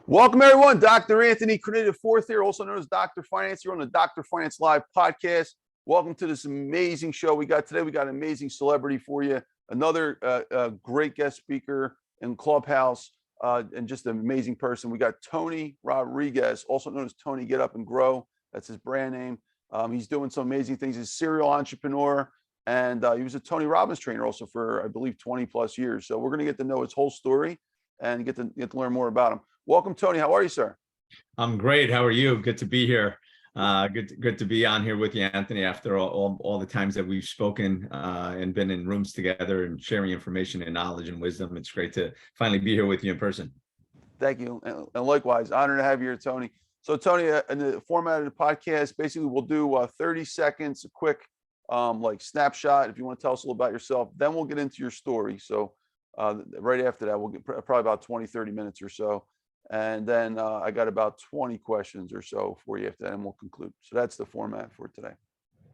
Welcome, everyone. Dr. Anthony Criniti IV here, also known as Dr. Finance. You're on the Dr. Finance Live podcast. Welcome to this amazing show we got today. We got an amazing celebrity for you. Another great guest speaker in Clubhouse and just an amazing person. We got Tony Rodrigues, also known as Tony Get Up and Grow. That's his brand name. He's doing some amazing things. He's a serial entrepreneur, and he was a Tony Robbins trainer also for, I believe, 20 plus years. So we're going to get to know his whole story and get to learn more about him. Welcome, Tony. How are you, sir? I'm great. How are you? Good to be here. Good to be on here with you, Anthony, after all the times that we've spoken and been in rooms together and sharing information and knowledge and wisdom. It's great to finally be here with you in person. Thank you. And likewise, honor to have you here, Tony. So, Tony, in the format of the podcast, basically we'll do 30 seconds, a quick like snapshot. If you want to tell us a little about yourself, then we'll get into your story. So right after that, we'll get probably about 20, 30 minutes or so. And then I got about 20 questions or so for you after that, and we'll conclude. So that's the format for today.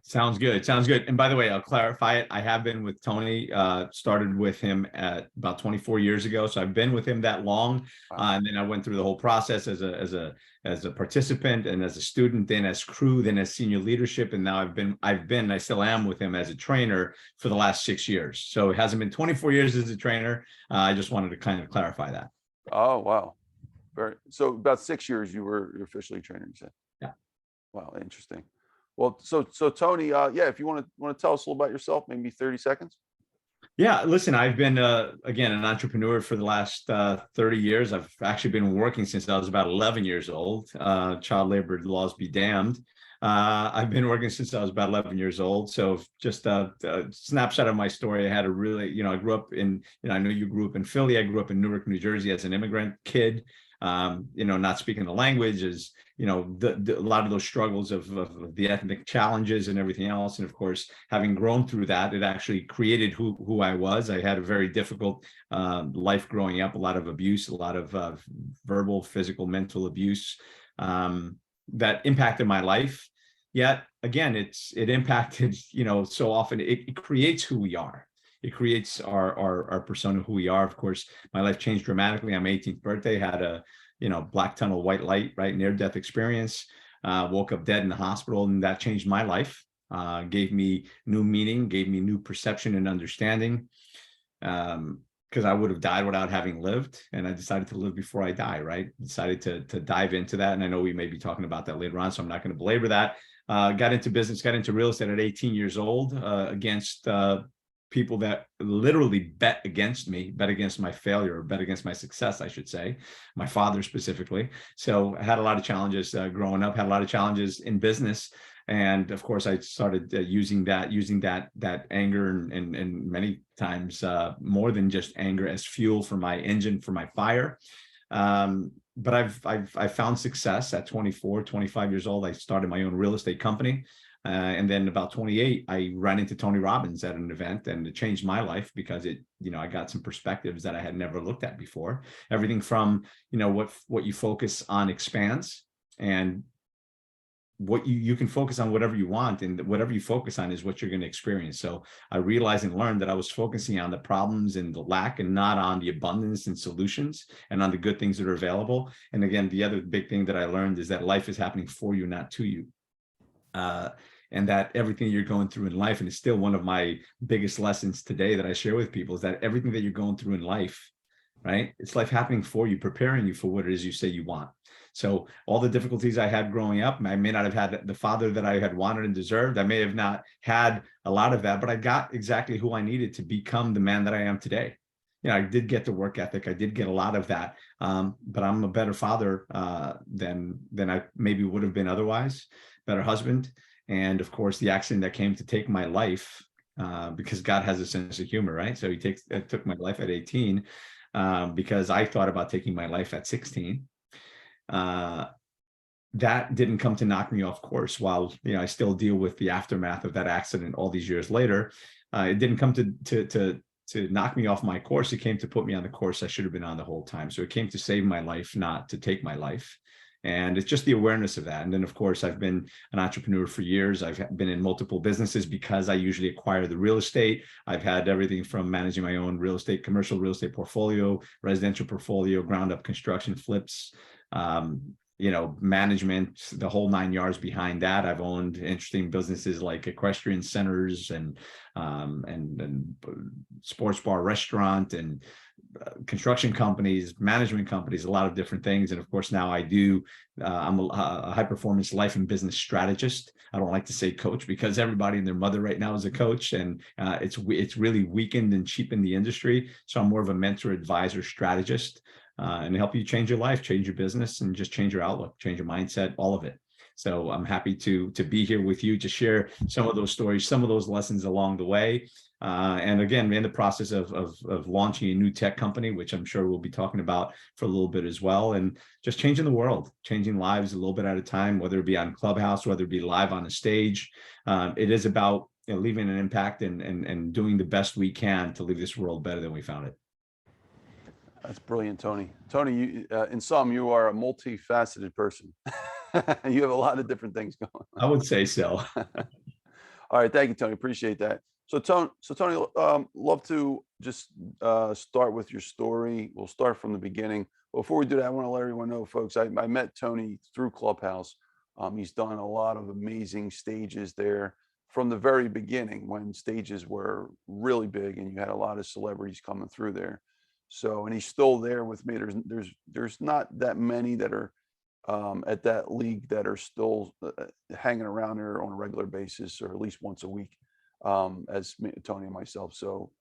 Sounds good. Sounds good. And by the way, I'll clarify it. I have been with Tony, started with him at about 24 years ago. So I've been with him that long. And then I went through the whole process as a participant and as a student, then as crew, then as senior leadership. And now I still am with him as a trainer for the last 6 years. So it hasn't been 24 years as a trainer. I just wanted to kind of clarify that. Oh, wow. So about 6 years you were officially trainer, you said? Yeah. Wow, interesting. Well, so Tony, yeah, if you want to tell us a little about yourself, maybe 30 seconds. Yeah, listen, I've been, again, an entrepreneur for the last 30 years. I've actually been working since I was about 11 years old. Child labor laws be damned. I've been working since I was about 11 years old. So just a snapshot of my story. I had a really, I grew up in, I know you grew up in Philly. I grew up in Newark, New Jersey as an immigrant kid. Not speaking the language is, a lot of those struggles of the ethnic challenges and everything else. And of course, having grown through that, it actually created who I was. I had a very difficult life growing up, a lot of abuse, a lot of verbal, physical, mental abuse that impacted my life. Yet again, it impacted, so often it creates who we are. It creates our persona, who we are. Of course, my life changed dramatically on my 18th birthday, had a, black tunnel, white light, right? Near-death experience, woke up dead in the hospital, and that changed my life, gave me new meaning, gave me new perception and understanding, because I would have died without having lived. And I decided to live before I die, right? Decided to dive into that. And I know we may be talking about that later on, so I'm not going to belabor that. Got into business, got into real estate at 18 years old, against people that literally bet against me, bet against my failure, or bet against my success, I should say, my father specifically. So I had a lot of challenges growing up, had a lot of challenges in business. And of course, I started using that anger and many times more than just anger as fuel for my engine, for my fire. But I've found success at 24, 25 years old. I started my own real estate company. And then about 28, I ran into Tony Robbins at an event, and it changed my life because I got some perspectives that I had never looked at before. Everything from, what you focus on expands, and what you can focus on whatever you want, and whatever you focus on is what you're going to experience. So I realized and learned that I was focusing on the problems and the lack, and not on the abundance and solutions and on the good things that are available. And again, the other big thing that I learned is that life is happening for you, not to you. And that everything you're going through in life, and it's still one of my biggest lessons today that I share with people, is that everything that you're going through in life, right? It's life happening for you, preparing you for what it is you say you want. So all the difficulties I had growing up, I may not have had the father that I had wanted and deserved. I may have not had a lot of that, but I got exactly who I needed to become the man that I am today. I did get the work ethic. I did get a lot of that, but I'm a better father than I maybe would have been otherwise, better husband. And of course, the accident that came to take my life, because God has a sense of humor, right? So it took my life at 18 because I thought about taking my life at 16. That didn't come to knock me off course. While I still deal with the aftermath of that accident all these years later, it didn't come to knock me off my course. It came to put me on the course I should have been on the whole time. So it came to save my life, not to take my life. And it's just the awareness of that. And then, of course, I've been an entrepreneur for years. I've been in multiple businesses because I usually acquire the real estate. I've had everything from managing my own real estate, commercial real estate portfolio, residential portfolio, ground up construction, flips, management, the whole 9 yards behind that. I've owned interesting businesses like Equestrian Centers and sports bar, restaurant, and construction companies, management companies, a lot of different things. And of course, now I'm a high performance life and business strategist. I don't like to say coach because everybody and their mother right now is a coach, and it's really weakened and cheapened the industry. So I'm more of a mentor, advisor, strategist, and help you change your life, change your business, and just change your outlook, change your mindset, all of it. So I'm happy to be here with you to share some of those stories, some of those lessons along the way. And again, in the process of launching a new tech company, which I'm sure we'll be talking about for a little bit as well, and just changing the world, changing lives a little bit at a time, whether it be on Clubhouse, whether it be live on a stage. It is about leaving an impact and doing the best we can to leave this world better than we found it. That's brilliant, Tony. Tony, you, in sum, you are a multifaceted person. You have a lot of different things going on. I would say so. All right, thank you, Tony. Appreciate that. So Tony, love to just start with your story. We'll start from the beginning. Before we do that, I want to let everyone know, folks, I met Tony through Clubhouse. He's done a lot of amazing stages there from the very beginning when stages were really big and you had a lot of celebrities coming through there. So, and he's still there with me. There's not that many that are at that league that are still hanging around there on a regular basis, or at least once a week, as Tony and myself. So,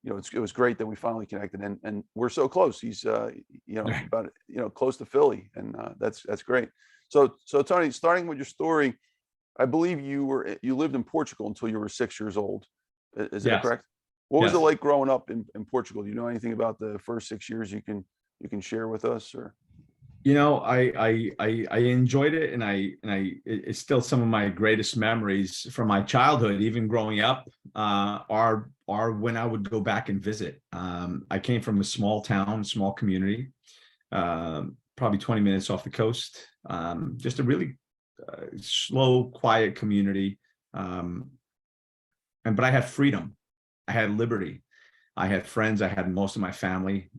it was great that we finally connected, and we're so close. He's, about, close to Philly, and that's great. So Tony, starting with your story, I believe you lived in Portugal until you were 6 years old. Is that correct? What was it like growing up in Portugal? Do you know anything about the first 6 years you can share with us? Or I enjoyed it, and it's still some of my greatest memories from my childhood, even growing up, are when I would go back and visit. I came from a small town, small community, probably 20 minutes off the coast, just a really slow, quiet community. But I had freedom. I had liberty. I had friends. I had most of my family,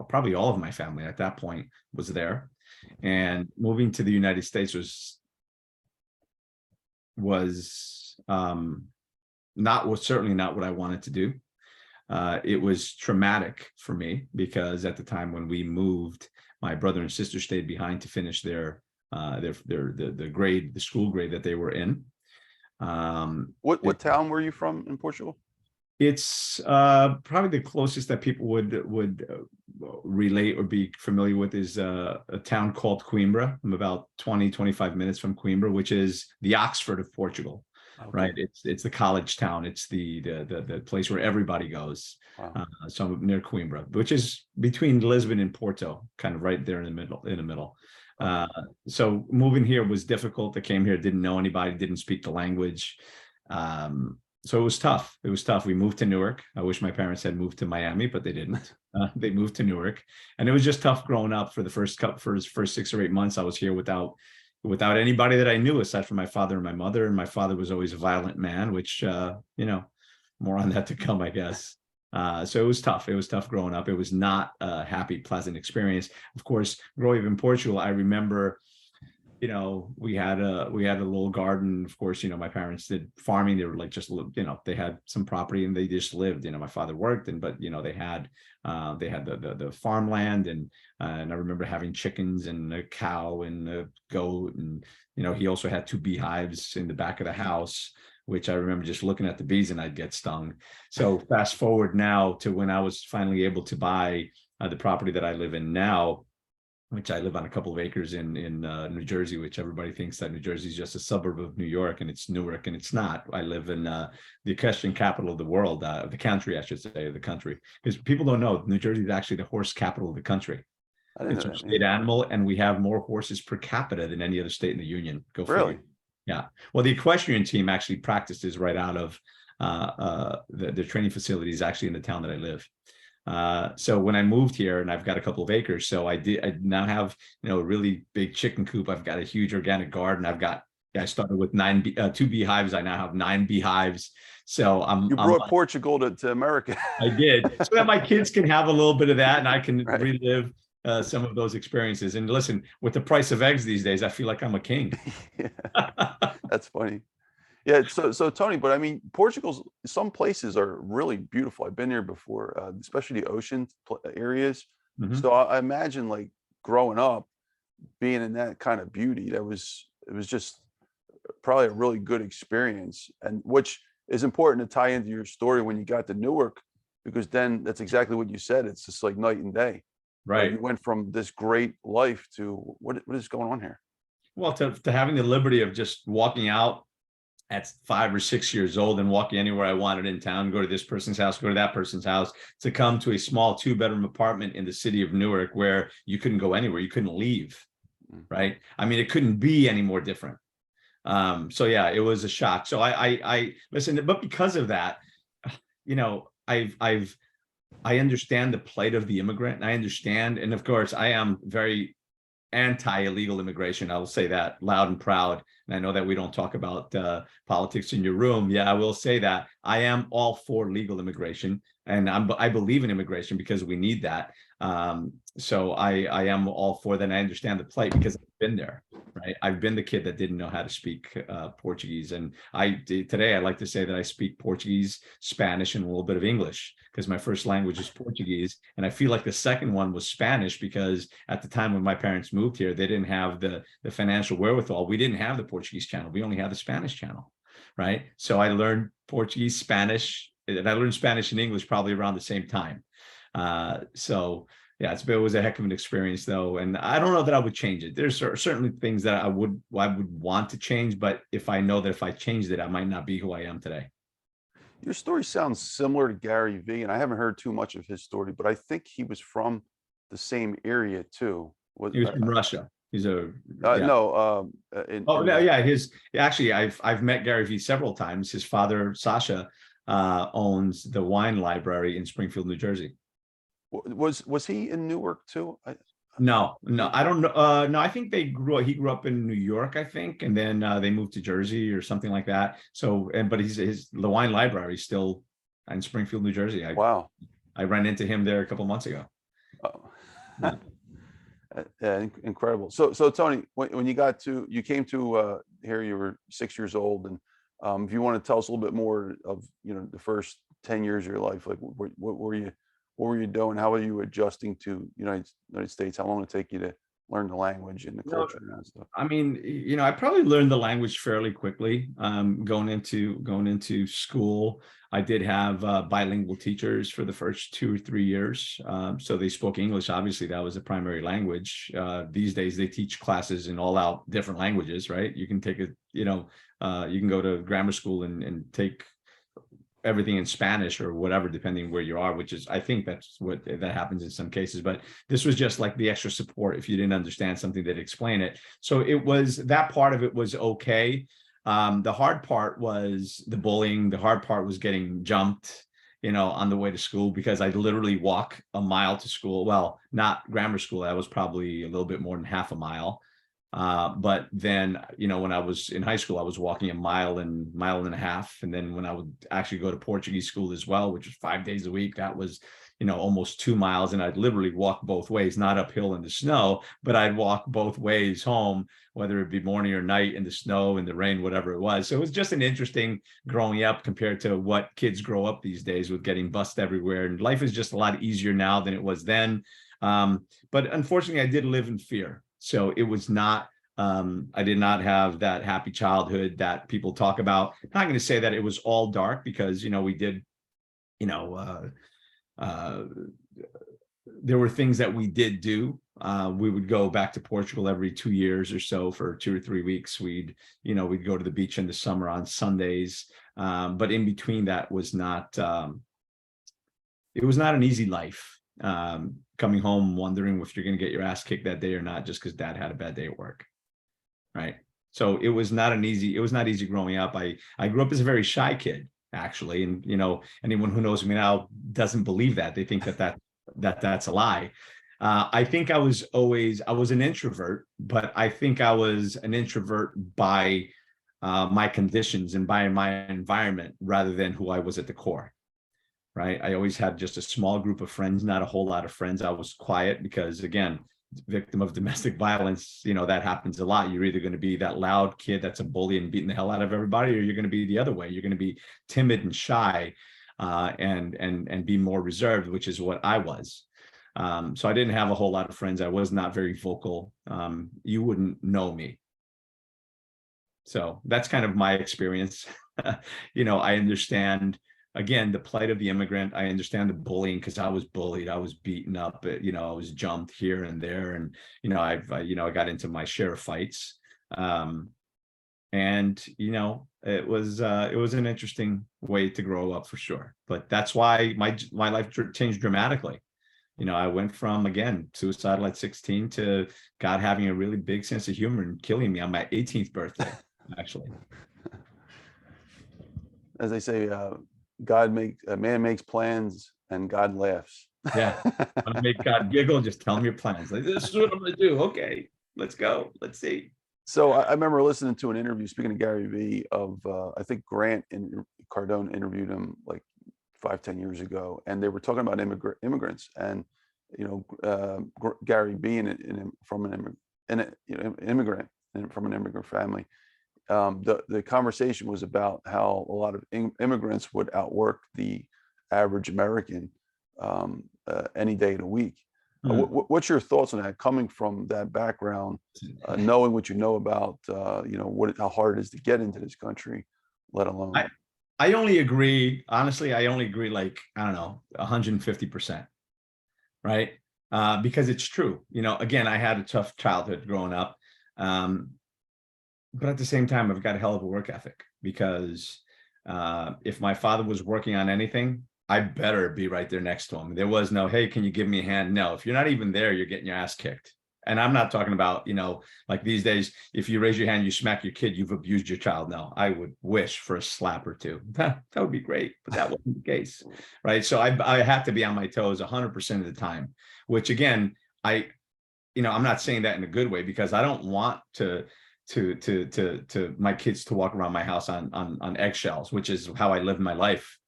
probably all of my family at that point was there. And moving to the United States was certainly not what I wanted to do. It was traumatic for me because at the time when we moved, my brother and sister stayed behind to finish the school grade that they were in. What town were you from in Portugal? It's probably the closest that people would relate or be familiar with is a town called Coimbra. I'm about 20-25 minutes from Coimbra, which is the Oxford of Portugal. Okay. Right? It's the college town. It's the place where everybody goes. Wow. So I'm near Coimbra, which is between Lisbon and Porto, kind of right there in the middle. So moving here was difficult. I came here, didn't know anybody, didn't speak the language. So it was tough. We moved to Newark. I wish my parents had moved to Miami, but they didn't. They moved to Newark, and it was just tough growing up for the first 6 or 8 months. I was here without anybody that I knew aside from my father and my mother. And my father was always a violent man, which more on that to come, I guess. So it was tough. It was tough growing up. It was not a happy, pleasant experience. Of course, growing up in Portugal, I remember, we had a little garden. Of course, my parents did farming. They were like they had some property and they just lived. My father worked, but they had the farmland, and I remember having chickens and a cow and a goat, and he also had 2 beehives in the back of the house, which I remember just looking at the bees and I'd get stung. So fast forward now to when I was finally able to buy the property that I live in now, which I live on a couple of acres in New Jersey, which everybody thinks that New Jersey is just a suburb of New York, and it's Newark, and it's not. I live in the equestrian capital of the world, the country, I should say, the country, because people don't know New Jersey is actually the horse capital of the country. It's a state animal, and we have more horses per capita than any other state in the union. Go figure. Really? Yeah. Well, the equestrian team actually practices right out of the training facilities actually in the town that I live. So when I moved here, and I've got a couple of acres, so I now have a really big chicken coop. I've got a huge organic garden. I started with 2 beehives. I now have 9 beehives. So you brought Portugal to America. I did, so that my kids can have a little bit of that, and I can relive some of those experiences. And listen, with the price of eggs these days, I feel like I'm a king. Yeah, that's funny. Yeah, so Tony, but I mean, some places are really beautiful. I've been there before, especially the ocean areas. Mhm. So I imagine like growing up, being in that kind of beauty, it was just probably a really good experience, and which is important to tie into your story when you got to Newark, because then that's exactly what you said. It's just like night and day, right? Right. You went from this great life to what is going on here? Well, to having the liberty of just walking out at 5 or 6 years old and walking anywhere I wanted in town, go to this person's house, go to that person's house, to come to a small 2-bedroom apartment in the city of Newark where you couldn't go anywhere, you couldn't leave, Mm. right? I mean, it couldn't be any more different. So yeah, it was a shock. So I listen, but because of that, you know, I understand the plight of the immigrant, and I understand, and of course, I am very anti-illegal immigration. I will say that loud and proud. And I know that we don't talk about politics in your room. Yeah, I will say that I am all for legal immigration, and I believe in immigration because we need that. So I am all for that. And I understand the plight because I've been there. Right, I've been the kid that didn't know how to speak Portuguese, and today I like to say that I speak Portuguese, Spanish, and a little bit of English because my first language is Portuguese, and I feel like the second one was Spanish because at the time when my parents moved here, they didn't have the financial wherewithal. We didn't have the Portuguese channel; we only had the Spanish channel, right? So I learned Portuguese, Spanish, and I learned Spanish and English probably around the same time. So. Yeah, it was a heck of an experience, though, and I don't know that I would change it. There's certainly things that I would want to change, but if I know that if I changed it, I might not be who I am today. Your story sounds similar to Gary Vee, and I haven't heard too much of his story, but I think he was from the same area too. He was from Russia. He's a yeah. No, Oh no, yeah. Actually, I've met Gary Vee several times. His father, Sasha, owns the wine library in Springfield, New Jersey. Was he in Newark too? No, I don't know. No, I think he grew up in New York, I think, and then they moved to Jersey or something like that. So, but the wine library is still in Springfield, New Jersey. Wow. I ran into him there a couple months ago. Oh. Yeah, incredible. So Tony, when you came to here, you were 6 years old, and if you want to tell us a little bit more of the first 10 years of your life, like what were you doing? How were you adjusting to United States? How long did it take you to learn the language and the culture and that stuff? I mean, I probably learned the language fairly quickly. Going into school, I did have bilingual teachers for the first 2 or 3 years. So they spoke English. Obviously, that was the primary language. These days, they teach classes in all out different languages, right? You can take you can go to grammar school and take everything in Spanish or whatever, depending where you are, which is, I think that happens in some cases, but this was just like the extra support. If you didn't understand something, they'd explain it. So that part of it was okay. The hard part was the bullying. The hard part was getting jumped, on the way to school, because I literally walk a mile to school. Well, not grammar school. That was probably a little bit more than half a mile. But then, when I was in high school, I was walking a mile and a half. And then when I would actually go to Portuguese school as well, which was 5 days a week, that was, almost 2 miles. And I'd literally walk both ways, not uphill in the snow, but I'd walk both ways home, whether it be morning or night, in the snow, in the rain, whatever it was. So it was just an interesting growing up compared to what kids grow up these days with getting bussed everywhere. And life is just a lot easier now than it was then. But unfortunately, I did live in fear. So it was not, I did not have that happy childhood that people talk about. I'm not going to say that it was all dark, because, we did, there were things that we did do. We would go back to Portugal every 2 years or so for 2 or 3 weeks. We'd go to the beach in the summer on Sundays. But in between that was not, it was not an easy life. Coming home wondering if you're going to get your ass kicked that day or not, just because dad had a bad day at work. Right. So it was not easy growing up. I grew up as a very shy kid, actually. And, anyone who knows me now doesn't believe that. They think that's a lie. I think I was an introvert, but I think I was an introvert by my conditions and by my environment rather than who I was at the core. right? I always had just a small group of friends, not a whole lot of friends. I was quiet because, again, victim of domestic violence, that happens a lot. You're either going to be that loud kid that's a bully and beating the hell out of everybody, or you're going to be the other way. You're going to be timid and shy, and be more reserved, which is what I was. So I didn't have a whole lot of friends. I was not very vocal. You wouldn't know me. So that's kind of my experience. I understand, again, the plight of the immigrant. I understand the bullying because I was bullied. I was beaten up. I was jumped here and there, and I got into my share of fights. It was an interesting way to grow up for sure. But that's why my life changed dramatically. I went from, again, suicidal at 16 to God having a really big sense of humor and killing me on my 18th birthday, actually. As they say, a man makes plans and God laughs. Yeah. Want to make God giggle? Just tell him your plans. Like, this is what I'm going to do. Okay, let's go. Let's see. So I remember listening to an interview, speaking of Gary Vee, of I think Grant and Cardone interviewed him like 5-10 years ago, and they were talking about immigrants, and Gary being from an immigrant and from an immigrant family. The conversation was about how a lot of immigrants would outwork the average American any day of the week. What's your thoughts on that, coming from that background, knowing what you know about how hard it is to get into this country, let alone? I only agree, honestly, like, I don't know, 150%, right? Because it's true. Again, I had a tough childhood growing up. But at the same time, I've got a hell of a work ethic, because if my father was working on anything, I better be right there next to him. There was no, hey, can you give me a hand? No, if you're not even there, you're getting your ass kicked. And I'm not talking about, like these days, if you raise your hand, you smack your kid, you've abused your child. No, I would wish for a slap or two. That would be great, but that wasn't the case, right? So I have to be on my toes 100% of the time, which, again, I'm not saying that in a good way, because I don't want to my kids to walk around my house on eggshells, which is how I lived my life,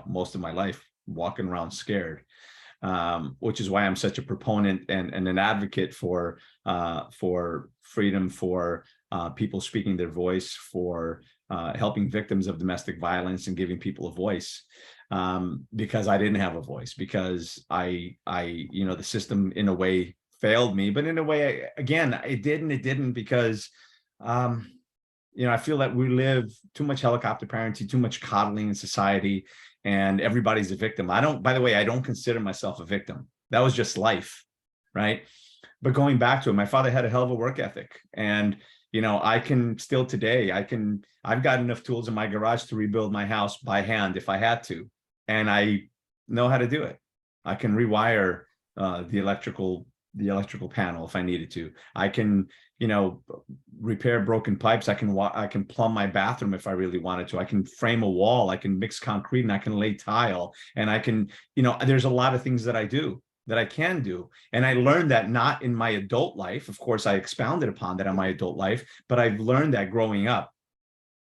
most of my life, walking around scared, which is why I'm such a proponent and an advocate for freedom, for people speaking their voice, for helping victims of domestic violence and giving people a voice, because I didn't have a voice, because I the system in a way failed me, but in a way, again, it didn't because I feel that we live too much helicopter parenting, too much coddling in society, and everybody's a victim. By the way, I don't consider myself a victim. That was just life, right? But going back to it, my father had a hell of a work ethic, and I can still today, I've got enough tools in my garage to rebuild my house by hand if I had to, and I know how to do it. I can rewire the electrical panel if I needed to. I can, repair broken pipes. I can plumb my bathroom if I really wanted to. I can frame a wall. I can mix concrete, and I can lay tile. And I can, there's a lot of things that I can do. And I learned that not in my adult life. Of course, I expounded upon that in my adult life, but I've learned that growing up.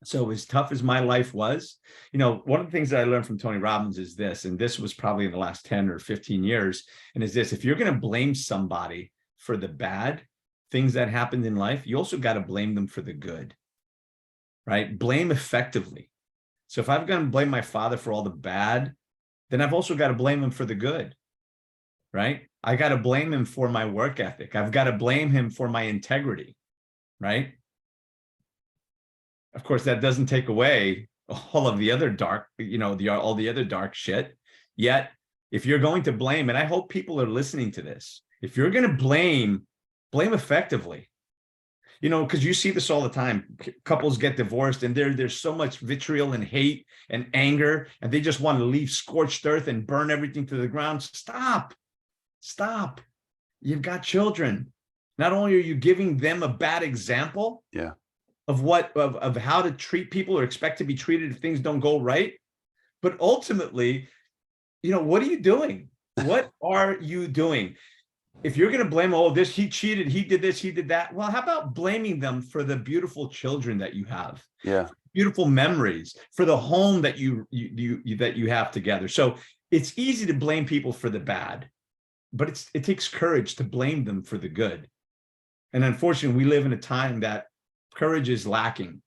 So as tough as my life was, one of the things that I learned from Tony Robbins is this, and this was probably in the last 10 or 15 years, and is this: if you're going to blame somebody for the bad things that happened in life, you also got to blame them for the good, right? Blame effectively. So if I'm going to blame my father for all the bad, then I've also got to blame him for the good, right? I got to blame him for my work ethic. I've got to blame him for my integrity, right? Of course, that doesn't take away all of the other dark, all the other dark shit. Yet, if you're going to blame, and I hope people are listening to this, if you're going to blame effectively, because you see this all the time. Couples get divorced, and there's so much vitriol and hate and anger, and they just want to leave scorched earth and burn everything to the ground. Stop. You've got children. Not only are you giving them a bad example, of how to treat people or expect to be treated if things don't go right, but ultimately, what are you doing? What are you doing? If you're going to blame, he cheated, he did this, he did that. Well, how about blaming them for the beautiful children that you have? Yeah. beautiful memories, for the home that you have together. So it's easy to blame people for the bad, but it takes courage to blame them for the good. And unfortunately, we live in a time that courage is lacking,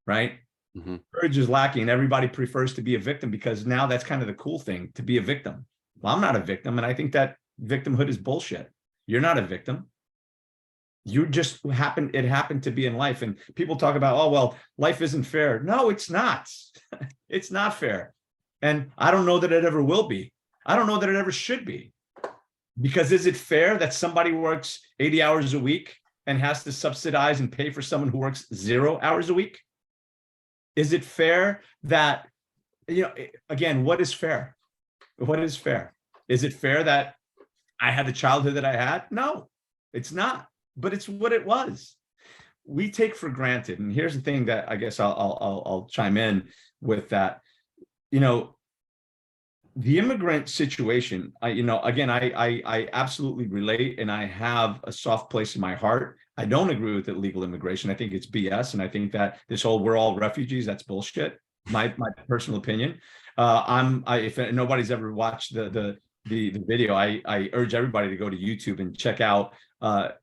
right? Mhm. Courage is lacking. Everybody prefers to be a victim because now that's kind of the cool thing, to be a victim. Well, I'm not a victim, and I think that victimhood is bullshit. You're not a victim. It happened to be in life. And people talk about, oh, well, life isn't fair. No, it's not. It's not fair. And I don't know that it ever will be. I don't know that it ever should be. Because is it fair that somebody works 80 hours a week and has to subsidize and pay for someone who works 0 hours a week? Is it fair that, again, what is fair? What is fair? Is it fair that I had the childhood that I had? No, it's not, but it's what it was. We take for granted. And here's the thing that I guess I'll chime in with that. The immigrant situation, I absolutely relate, and I have a soft place in my heart. I don't agree with illegal immigration. I think it's BS, and I think that this whole "we're all refugees," that's bullshit. My personal opinion. If nobody's ever watched the video, I urge everybody to go to YouTube and check out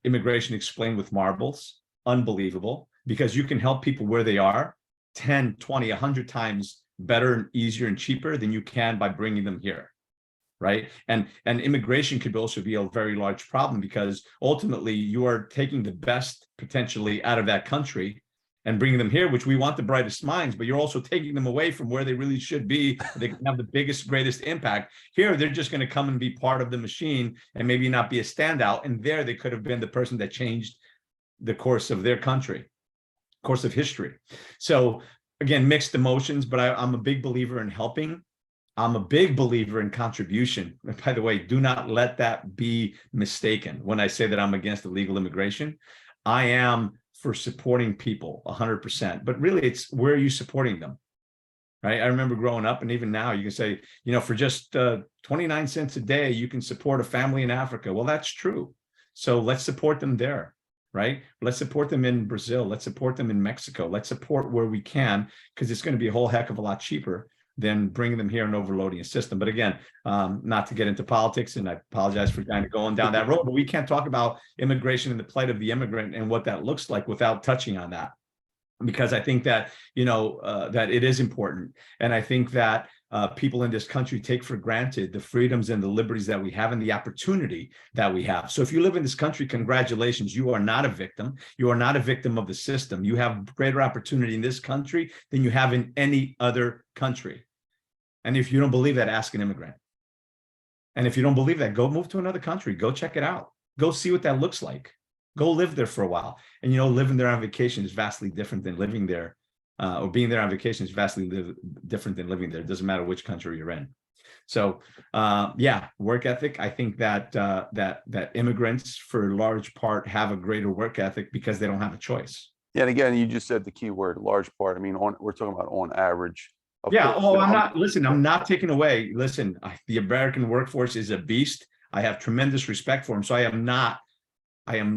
Immigration Explained with Marbles. Unbelievable, because you can help people where they are 10, 20, 100 times better and easier and cheaper than you can by bringing them here, right? And immigration could also be a very large problem, because ultimately you are taking the best potentially out of that country and bringing them here, which we want the brightest minds, but you're also taking them away from where they really should be. They can have the biggest, greatest impact. Here, they're just going to come and be part of the machine and maybe not be a standout. And there they could have been the person that changed the course of their country, course of history. So again, mixed emotions, but I'm a big believer in helping. I'm a big believer in contribution. And by the way, do not let that be mistaken. When I say that I'm against illegal immigration, I am for supporting people 100%, but really it's, where are you supporting them? Right? I remember growing up, and even now you can say, for just 29 cents a day, you can support a family in Africa. Well, that's true. So let's support them there. Right? Let's support them in Brazil. Let's support them in Mexico. Let's support where we can, because it's going to be a whole heck of a lot cheaper than bringing them here and overloading a system. But again, not to get into politics, and I apologize for kind of going down that road, but we can't talk about immigration and the plight of the immigrant and what that looks like without touching on that, because I think that, that it is important. And I think that people in this country take for granted the freedoms and the liberties that we have and the opportunity that we have. So if you live in this country, congratulations, you are not a victim. You are not a victim of the system. You have greater opportunity in this country than you have in any other country. And if you don't believe that, ask an immigrant. And if you don't believe that, go move to another country. Go check it out. Go see what that looks like. Go live there for a while. And, living there on vacation is vastly different than living there. Or being there on vacation is vastly different than living there. It doesn't matter which country you're in. So, work ethic. I think that that immigrants, for a large part, have a greater work ethic because they don't have a choice. Yeah, and again, you just said the key word, large part. I mean, we're talking about on average. Yeah. Oh, I'm not taking away. Listen, the American workforce is a beast. I have tremendous respect for them. So I am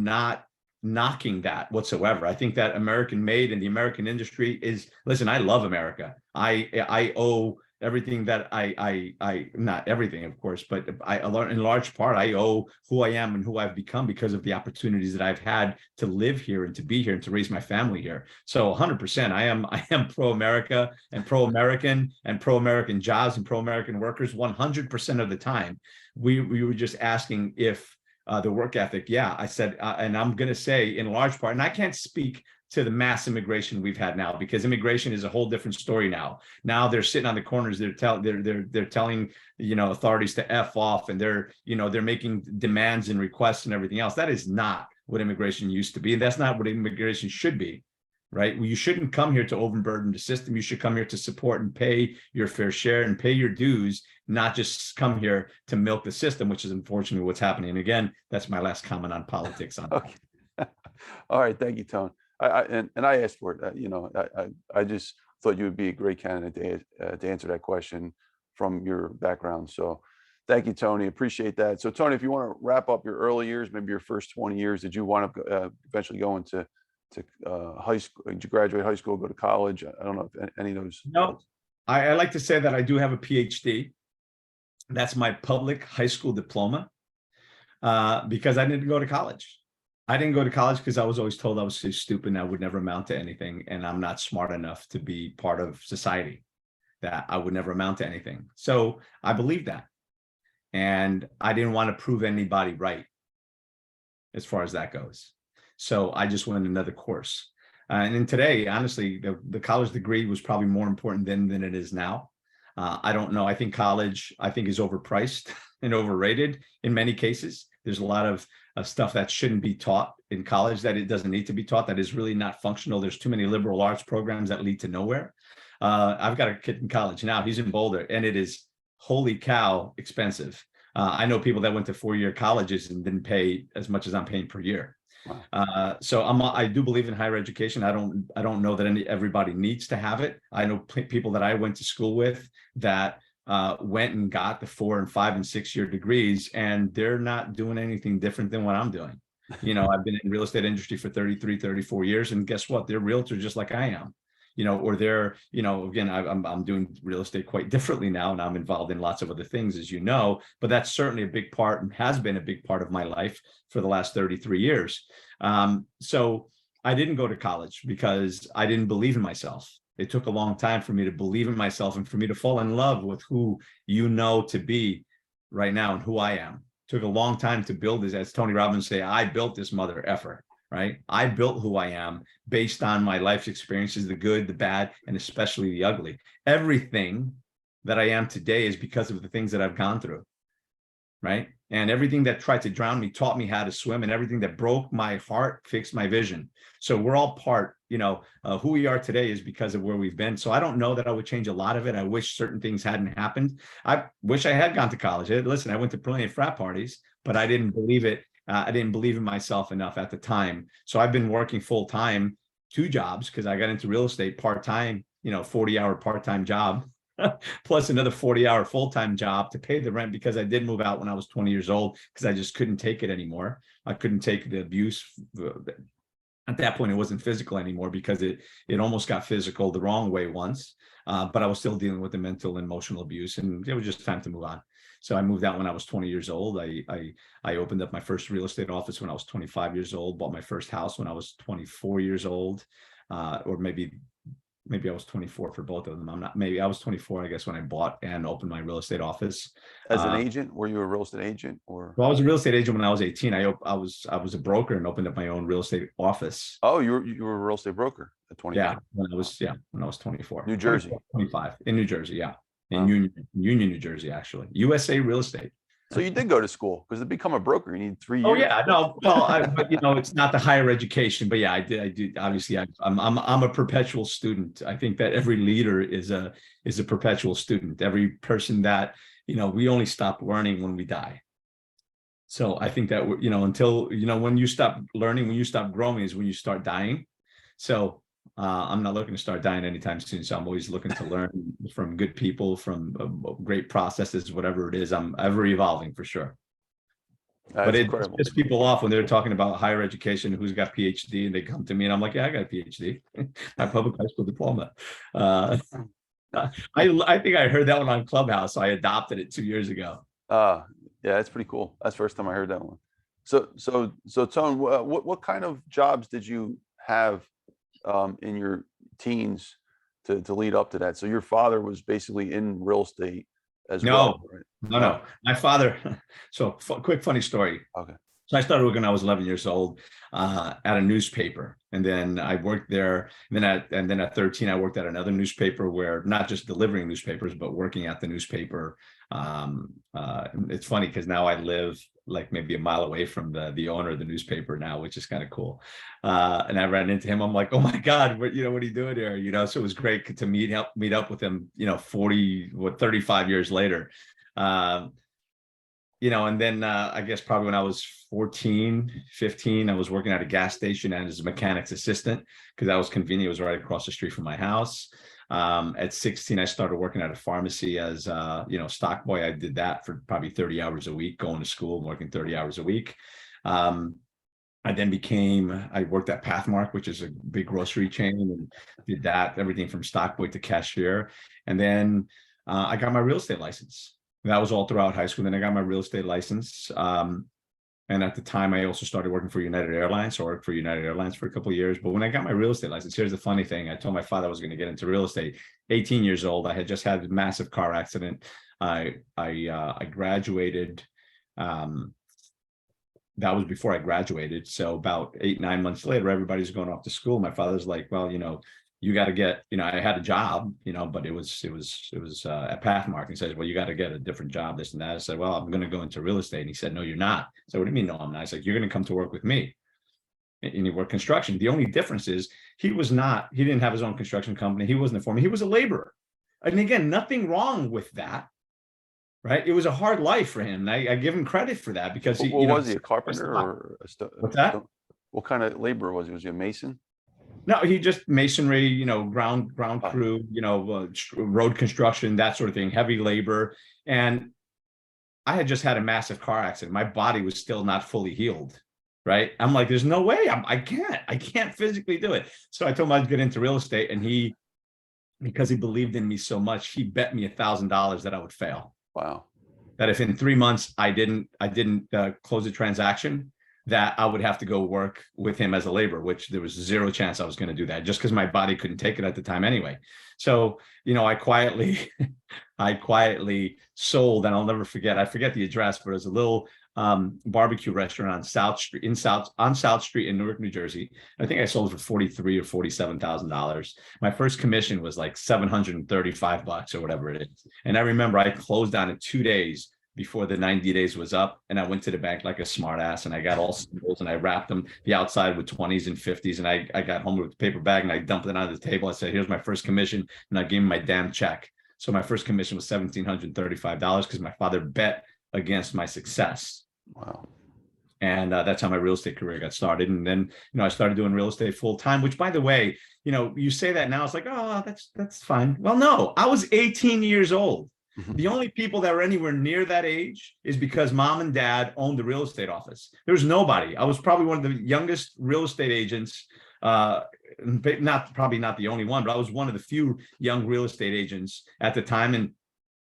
not knocking that whatsoever. I think that American made and the American industry is, listen, I love America. I owe everything that I not everything, of course, but in large part, I owe who I am and who I've become because of the opportunities that I've had to live here and to be here and to raise my family here. So 100%, I am pro-America and pro-American and pro-American jobs and pro-American workers 100% of the time. We were just asking if the work ethic. Yeah, I said, and I'm going to say in large part, and I can't speak to the mass immigration we've had now, because immigration is a whole different story now. Now they're sitting on the corners. They're telling authorities to F off, and they're making demands and requests and everything else. That is not what immigration used to be, and that's not what immigration should be. Right? Well, you shouldn't come here to overburden the system. You should come here to support and pay your fair share and pay your dues, not just come here to milk the system, which is unfortunately what's happening. And again, that's my last comment on politics. Okay. All right. Thank you, Tone. I asked for it. I just thought you would be a great candidate to answer that question from your background. So thank you, Tony. Appreciate that. So Tony, if you want to wrap up your early years, maybe your first 20 years, did you want to eventually go into high school? Did you graduate high school, go to college? I don't know if any of those. No, I like to say that I do have a PhD. That's my public high school diploma, because I didn't go to college. I didn't go to college because I was always told I was so stupid and I would never amount to anything, and I'm not smart enough to be part of society, that I would never amount to anything. So I believed that, and I didn't want to prove anybody right as far as that goes. So I just went another course. And then today, honestly, the college degree was probably more important then than it is now. I don't know. I think college, is overpriced and overrated in many cases. There's a lot of stuff that shouldn't be taught in college, that it doesn't need to be taught, that is really not functional. There's too many liberal arts programs that lead to nowhere. I've got a kid in college now. He's in Boulder, and it is, holy cow, expensive. I know people that went to 4-year colleges and didn't pay as much as I'm paying per year. Wow. So I do believe in higher education. I don't know that everybody needs to have it. I know people that I went to school with that went and got the 4 and 5 and 6-year degrees, and they're not doing anything different than what I'm doing. I've been in real estate industry for 33, 34 years, and guess what? They're realtors just like I am. Or they're, again, I'm doing real estate quite differently now, and I'm involved in lots of other things, as you know, but that's certainly a big part and has been a big part of my life for the last 33 years. So I didn't go to college because I didn't believe in myself. It took a long time for me to believe in myself and for me to fall in love with who to be right now and who I am. It took a long time to build this. As Tony Robbins say, I built this mother effer. Right? I built who I am based on my life's experiences, the good, the bad, and especially the ugly. Everything that I am today is because of the things that I've gone through. Right? And everything that tried to drown me taught me how to swim, and everything that broke my heart fixed my vision. So we're all part, who we are today is because of where we've been. So I don't know that I would change a lot of it. I wish certain things hadn't happened. I wish I had gone to college. Listen, I went to plenty of frat parties, but I didn't believe it. I didn't believe in myself enough at the time. So I've been working full time, 2 jobs, because I got into real estate part-time, 40-hour part-time job, plus another 40-hour full-time job to pay the rent, because I did move out when I was 20 years old because I just couldn't take it anymore. I couldn't take the abuse. At that point, it wasn't physical anymore because it almost got physical the wrong way once, but I was still dealing with the mental and emotional abuse, and it was just time to move on. So I moved out when I was 20 years old. I opened up my first real estate office when I was 25 years old, bought my first house when I was 24 years old, or maybe I was 24 for both of them. Maybe I was 24, I guess, when I bought and opened my real estate office. As an agent? Were you a real estate agent, or? Well, I was a real estate agent when I was 18. I was a broker and opened up my own real estate office. Oh, you were a real estate broker at 24? Yeah, when I was 24. New Jersey. 25 in New Jersey, yeah. In Wow. Union, New Jersey, actually. USA Real Estate. So you did go to school, because to become a broker, you need 3 years. Oh yeah, no, well, but it's not the higher education, but yeah, I did. Obviously, I'm a perpetual student. I think that every leader is a perpetual student. Every person that, we only stop learning when we die. So I think that, until, when you stop learning, when you stop growing is when you start dying. So I'm not looking to start dying anytime soon. So I'm always looking to learn from good people, from great processes, whatever it is. I'm ever evolving for sure. That's but it incredible. pisses people off when they're talking about higher education, who's got PhD, and they come to me and I'm like, yeah, I got a PhD, my public high school diploma. I think I heard that one on Clubhouse, so I adopted it 2 years ago. Yeah, that's pretty cool. That's the first time I heard that one. So Tone, what kind of jobs did you have in your teens to lead up to that? So your father was basically in real estate as well, right? No. My father, so quick funny story. Okay. So I started working when I was 11 years old at a newspaper, and then I worked there. And then at 13, I worked at another newspaper, where not just delivering newspapers, but working at the newspaper. It's funny because now I live like maybe a mile away from the owner of the newspaper now, which is kind of cool. And I ran into him. I'm like, oh my God, what are you doing here? So it was great to meet up with him, 35 years later. And then I guess probably when I was 14, 15, I was working at a gas station as a mechanic's assistant, because that was convenient. It was right across the street from my house. At 16, I started working at a pharmacy as stock boy. I did that for probably 30 hours a week, going to school, working 30 hours a week. I worked at Pathmark, which is a big grocery chain, and did that, everything from stock boy to cashier. And then I got my real estate license. That was all throughout high school. Then I got my real estate license. And at the time, I also started working for United Airlines. So I worked for United Airlines for a couple of years. But when I got my real estate license, here's the funny thing. I told my father I was going to get into real estate. 18 years old. I had just had a massive car accident. I graduated. That was before I graduated. So about 8-9 months later, everybody's going off to school. My father's like, well, you got to get, I had a job, but it was at Pathmark. He says, well, you got to get a different job, this and that. I said, well, I'm going to go into real estate. And he said, no, you're not. So what do you mean? No, I'm not. I said, you're going to come to work with me. And he worked construction. The only difference is he didn't have his own construction company. He wasn't a foreman. He was a laborer. And again, nothing wrong with that. Right. It was a hard life for him. And I give him credit for that because he, was he a carpenter or what's that? What kind of laborer was he? Was he a mason? No, he just masonry, ground crew, road construction, that sort of thing, heavy labor. And I had just had a massive car accident. My body was still not fully healed. Right. I'm like, there's no way I can't physically do it. So I told him I'd get into real estate. And because he believed in me so much, he bet me $1,000 that I would fail. Wow. That if in 3 months I didn't close a transaction, that I would have to go work with him as a laborer, which there was zero chance I was going to do that just because my body couldn't take it at the time anyway. So, I quietly sold, and I'll never forget, I forget the address, but it was a little barbecue restaurant on South Street in Newark, New Jersey. I think I sold it for $43,000 or $47,000. My first commission was like $735 or whatever it is. And I remember I closed down in 2 days before the 90 days was up. And I went to the bank like a smart ass, and I got all symbols and I wrapped them the outside with 20s and 50s. And I got home with a paper bag and I dumped it on the table. I said, here's my first commission. And I gave him my damn check. So my first commission was $1,735 because my father bet against my success. Wow. And that's how my real estate career got started. And then, I started doing real estate full time, which, by the way, you say that now, it's like, oh, that's fine. Well, no, I was 18 years old. The only people that were anywhere near that age is because mom and dad owned the real estate office. There was nobody. I was probably one of the youngest real estate agents, probably not the only one, but I was one of the few young real estate agents at the time. And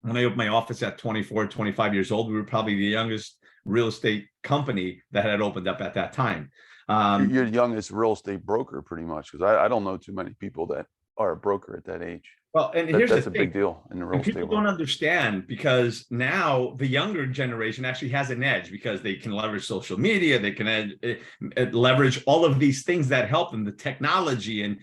when I opened my office at 24, 25 years old, we were probably the youngest real estate company that had opened up at that time. You're the youngest real estate broker pretty much, because I don't know too many people that are a broker at that age. Well, and here's that's the a thing. big deal in the real estate People world. don't understand, because now the younger generation actually has an edge because they can leverage social media, they can leverage all of these things that help them, the technology and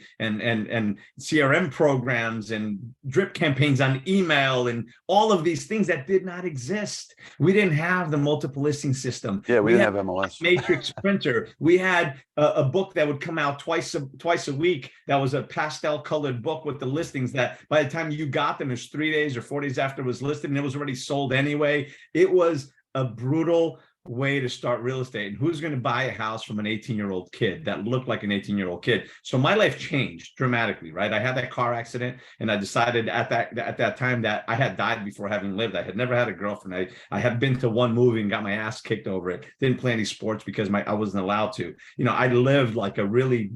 CRM programs and drip campaigns on email and all of these things that did not exist. We didn't have the multiple listing system. Yeah, we didn't have MLS. Matrix printer. We had a book that would come out twice a week. That was a pastel colored book with the listings that by the time you got them, it's 3 days or 4 days after it was listed, and it was already sold anyway. It was a brutal way to start real estate. And who's going to buy a house from an 18-year-old kid that looked like an 18-year-old kid? So my life changed dramatically, right? I had that car accident, and I decided at that time that I had died before having lived. I had never had a girlfriend. I had been to one movie and got my ass kicked over it. Didn't play any sports because I wasn't allowed to. I lived like a really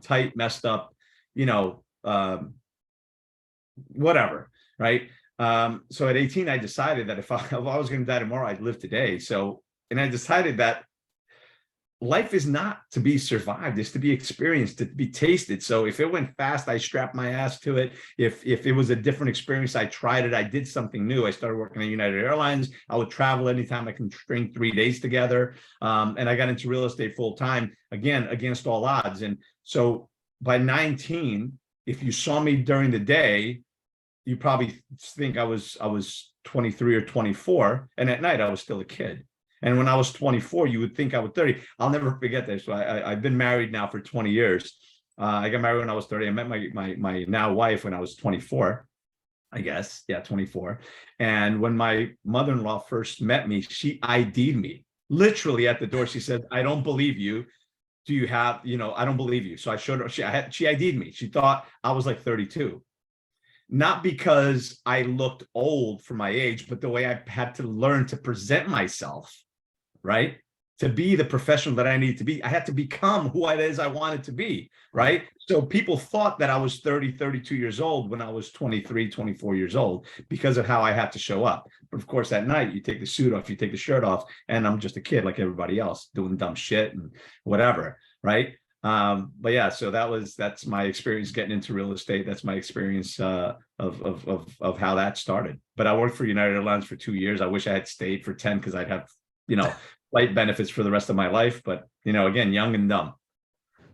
tight, messed up, whatever, right? So at 18, I decided that if I was going to die tomorrow, I'd live today. And I decided that life is not to be survived, it's to be experienced, to be tasted. So if it went fast, I strapped my ass to it. If it was a different experience, I tried it. I did something new. I started working at United Airlines. I would travel anytime I can string 3 days together. And I got into real estate full time, again, against all odds. And so by 19, if you saw me during the day, you probably think I was 23 or 24, and at night I was still a kid. And when I was 24, you would think I was 30. I'll never forget this. So I've been married now for 20 years. I got married when I was 30. I met my now wife when I was 24, I guess. Yeah, 24. And when my mother-in-law first met me, she ID'd me literally at the door. She said, "I don't believe you. Do you have, I don't believe you." So I showed her, she ID'd me. She thought I was like 32. Not because I looked old for my age, but the way I had to learn to present myself, right? to be the professional that I needed to be, I had to become who it is I wanted to be, right? So people thought that I was 30, 32 years old when I was 23, 24 years old because of how I had to show up. But of course, at night, you take the suit off, you take the shirt off, and I'm just a kid like everybody else doing dumb shit and whatever, right? But yeah, so that's my experience getting into real estate. That's my experience of how that started. But I worked for United Airlines for 2 years. I wish I had stayed for 10 because I'd have, flight benefits for the rest of my life. But again, young and dumb.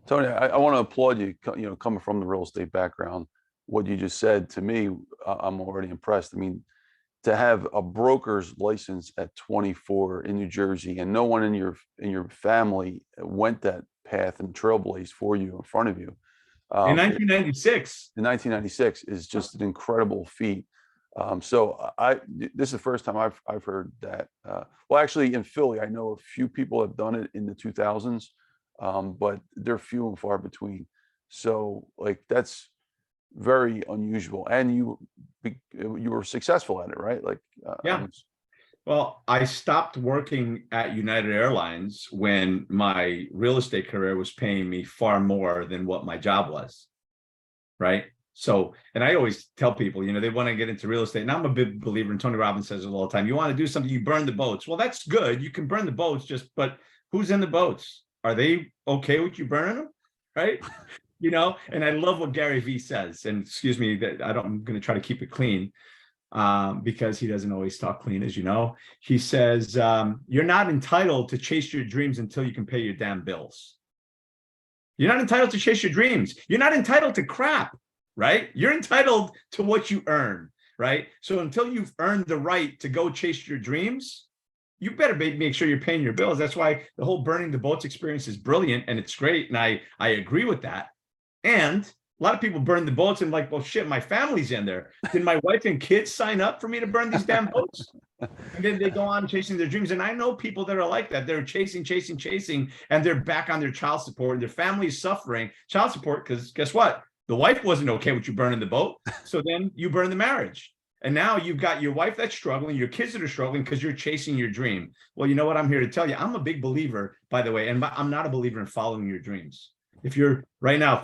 Tony, I want to applaud you, coming from the real estate background. What you just said to me, I'm already impressed. I mean, to have a broker's license at 24 in New Jersey, and no one in your family went that path and trailblazed for you in front of you. In 1996. In 1996 is just an incredible feat. So this is the first time I've heard that. Well, actually, in Philly, I know a few people have done it in the 2000s, but they're few and far between. So like that's very unusual, and you were successful at it, right? Like yeah. Well, I stopped working at United Airlines when my real estate career was paying me far more than what my job was, right? So, and I always tell people, they want to get into real estate. And I'm a big believer in Tony Robbins says it all the time. You want to do something, you burn the boats. Well, that's good. You can burn the boats, but who's in the boats? Are they okay with you burning them? Right? And I love what Gary Vee says. And excuse me, that I'm going to try to keep it clean because he doesn't always talk clean, as you know. He says, you're not entitled to chase your dreams until you can pay your damn bills. You're not entitled to chase your dreams. You're not entitled to crap. Right? You're entitled to what you earn, right? So until you've earned the right to go chase your dreams, you better make sure you're paying your bills. That's why the whole burning the boats experience is brilliant and it's great. And I agree with that. And a lot of people burn the boats and like, well, shit, my family's in there. Did my wife and kids sign up for me to burn these damn boats? And then they go on chasing their dreams. And I know people that are like that. They're chasing, and they're back on their child support and their family is suffering child support because guess what? The wife wasn't okay with you burning the boat. So then you burn the marriage. And now you've got your wife that's struggling, your kids that are struggling because you're chasing your dream. Well, you know what? I'm here to tell you, I'm a big believer, by the way, and I'm not a believer in following your dreams. If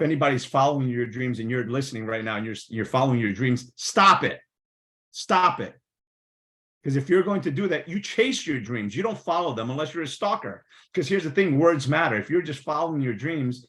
anybody's following your dreams and you're listening right now and you're following your dreams, stop it. Stop it. Because if you're going to do that, you chase your dreams. You don't follow them unless you're a stalker. Because here's the thing, words matter. If you're just following your dreams,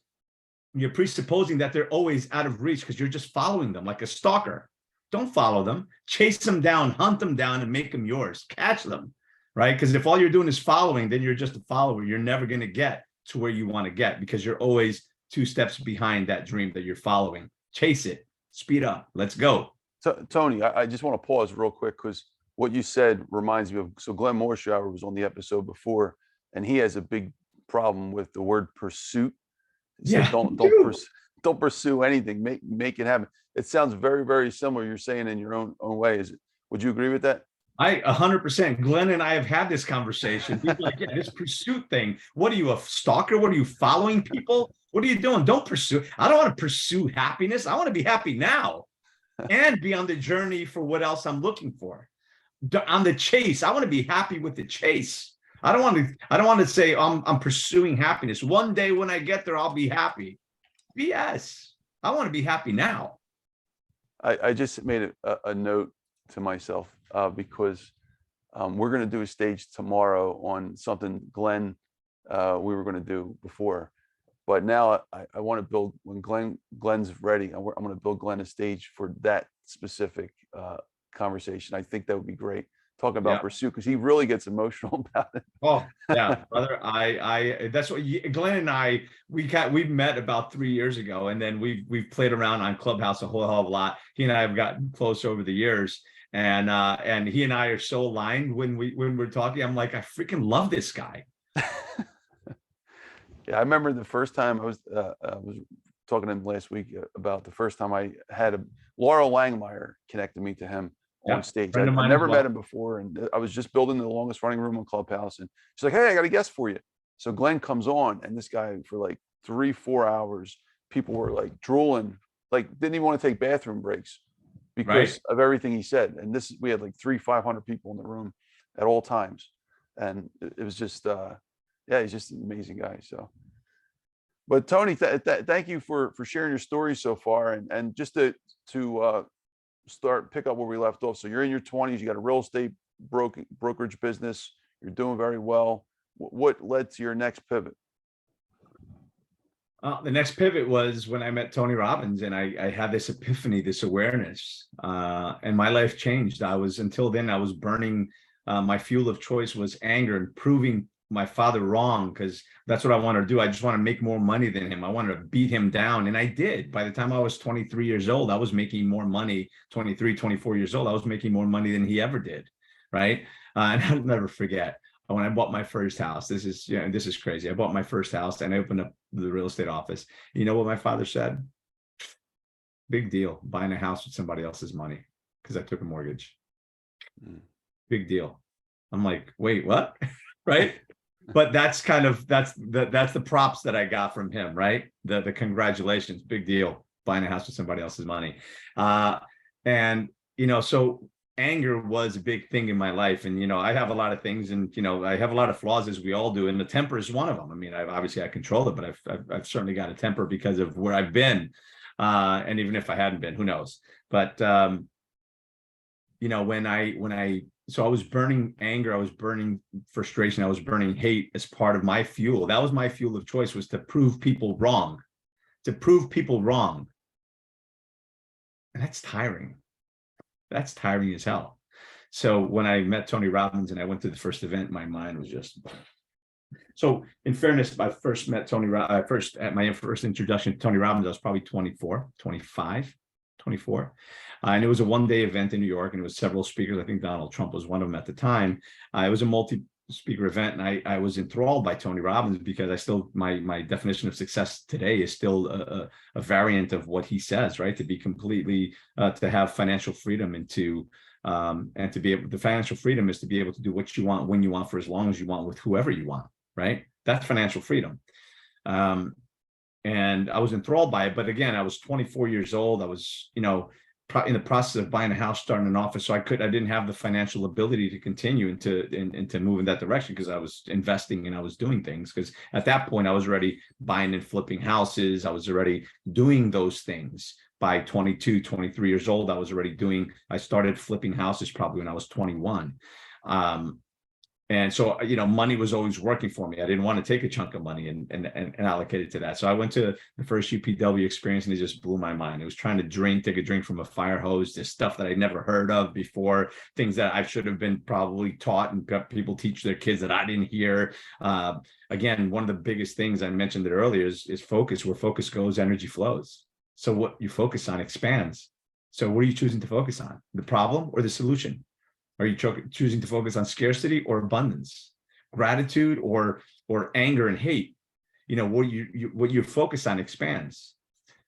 you're presupposing that they're always out of reach because you're just following them like a stalker. Don't follow them. Chase them down, hunt them down, and make them yours. Catch them, right? Because if all you're doing is following, then you're just a follower. You're never going to get to where you want to get because you're always 2 steps behind that dream that you're following. Chase it. Speed up. Let's go. So, Tony, I just want to pause real quick because what you said reminds me of, so Glenn Morshower was on the episode before, and he has a big problem with the word pursuit. So Yeah, don't pursue anything. Make it happen. It sounds very, very similar. You're saying in your own way. Would you agree with that? I 100%. Glenn and I have had this conversation. He's like, yeah, this pursuit thing. What are you, a stalker? What are you, following people? What are you doing? Don't pursue. I don't want to pursue happiness. I want to be happy now and be on the journey for what else I'm looking for. On the chase, I want to be happy with the chase. I don't want to say I'm pursuing happiness. One day when I get there, I'll be happy. BS. I want to be happy now. I just made a note to myself because we're going to do a stage tomorrow on something Glenn we were going to do before, but now I want to build when Glenn's ready. I'm going to build Glenn a stage for that specific conversation. I think that would be great. Talking about pursuit because he really gets emotional about it. Oh yeah, brother. I that's what Glenn and I we met about 3 years ago, and then we've played around on Clubhouse a whole hell of a lot. He and I have gotten close over the years, and he and I are so aligned when we're talking. I'm like, I freaking love this guy. Yeah, I remember the first time I was talking to him last week about the first time I had Laurel Langmeyer connected me to him on stage. I never met him before, and I was just building the longest running room on Clubhouse, and she's like, "Hey, I got a guest for you." So Glenn comes on, and this guy for like 3-4 hours, people were like drooling, like didn't even want to take bathroom breaks because of everything he said. And we had like 300-500 people in the room at all times, and it was just Yeah, he's just an amazing guy. So, but Tony, thank you for sharing your story so far, and just to pick up where we left off. So you're in your 20s, you got a real estate brokerage business, you're doing very well. What led to your next pivot? The next pivot was when I met Tony Robbins, and I had this epiphany, this awareness, and my life changed. Until then, I was burning, my fuel of choice was anger and proving my father wrong, because that's what I wanted to do. I just want to make more money than him. I wanted to beat him down. And I did. By the time I was 23 years old, I was making more money, 23, 24 years old. I was making more money than he ever did. Right. And I'll never forget when I bought my first house. This is crazy. I bought my first house and I opened up the real estate office. You know what my father said? Big deal, buying a house with somebody else's money, because I took a mortgage. Big deal. I'm like, wait, what? Right. But that's the props that I got from him, right? The congratulations, big deal, buying a house with somebody else's money. And, so anger was a big thing in my life. And, I have a lot of things, and, I have a lot of flaws, as we all do. And the temper is one of them. I mean, I control it, but I've certainly got a temper because of where I've been. And even if I hadn't been, who knows? But, so I was burning anger, I was burning frustration, I was burning hate as part of my fuel. That was my fuel of choice, was to prove people wrong, And that's tiring. That's tiring as hell. So when I met Tony Robbins and I went to the first event, my mind was just... So in fairness, I first met at my first introduction to Tony Robbins, I was probably 24. And it was a one-day event in New York, and it was several speakers. I think Donald Trump was one of them at the time. It was a multi-speaker event, and I was enthralled by Tony Robbins because my definition of success today is still a variant of what he says, right? To be completely, to have financial freedom, and to be able, the financial freedom is to be able to do what you want, when you want, for as long as you want, with whoever you want, right? That's financial freedom. And I was enthralled by it. But again, I was 24 years old. I was, in the process of buying a house, starting an office. So I didn't have the financial ability to continue and to move in that direction, because I was investing and I was doing things. Because at that point I was already buying and flipping houses. I was already doing those things. By 22, 23 years old, I started flipping houses probably when I was 21. And so, money was always working for me. I didn't want to take a chunk of money and allocate it to that. So I went to the first UPW experience, and it just blew my mind. It was trying to take a drink from a fire hose, this stuff that I'd never heard of before, things that I should have been probably taught, and people teach their kids that I didn't hear. Again, one of the biggest things, I mentioned it earlier, is focus. Where focus goes, energy flows. So what you focus on expands. So what are you choosing to focus on? The problem or the solution? Are you choosing to focus on scarcity or abundance, gratitude or anger and hate? What you focus on expands.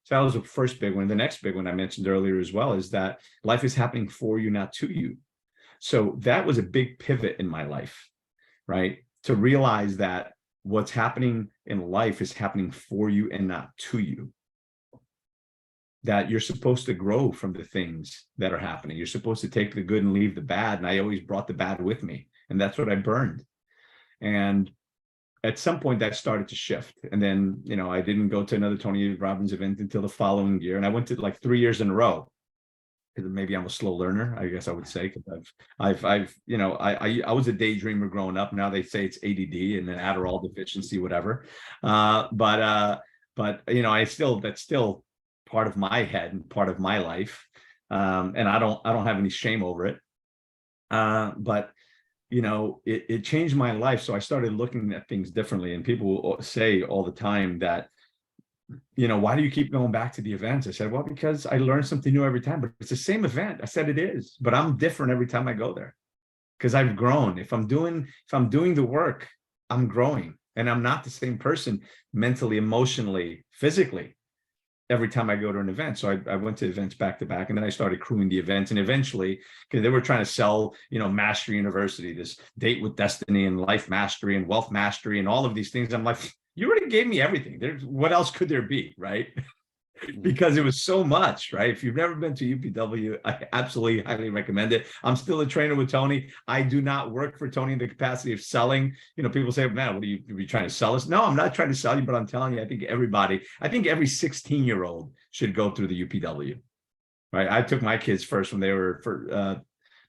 So that was the first big one. The next big one I mentioned earlier as well is that life is happening for you, not to you. So that was a big pivot in my life, right? To realize that what's happening in life is happening for you and not to you. That you're supposed to grow from the things that are happening. You're supposed to take the good and leave the bad. And I always brought the bad with me. And that's what I burned. And at some point that started to shift. And then, I didn't go to another Tony Robbins event until the following year. And I went to like 3 years in a row. Maybe I'm a slow learner, I guess I would say, because I was a daydreamer growing up. Now they say it's ADD and an Adderall deficiency, whatever. But that's still part of my head and part of my life. And I don't have any shame over it. But it changed my life. So I started looking at things differently. And people will say all the time that, why do you keep going back to the events? I said, well, because I learn something new every time, but it's the same event. I said it is, but I'm different every time I go there, because I've grown. If I'm doing the work, I'm growing, and I'm not the same person mentally, emotionally, physically every time I go to an event. So I went to events back to back, and then I started crewing the events. And eventually, because they were trying to sell, Mastery University, this Date with Destiny and Life Mastery and Wealth Mastery and all of these things. I'm like, you already gave me everything. What else could there be, right? because it was so much, right? If you've never been to UPW, I absolutely highly recommend it. I'm still a trainer with Tony. I do not work for Tony in the capacity of selling. People say, man, what are you trying to sell us? No, I'm not trying to sell you, but I'm telling you, I think every 16-year-old should go through the UPW, right? I took my kids first when they were,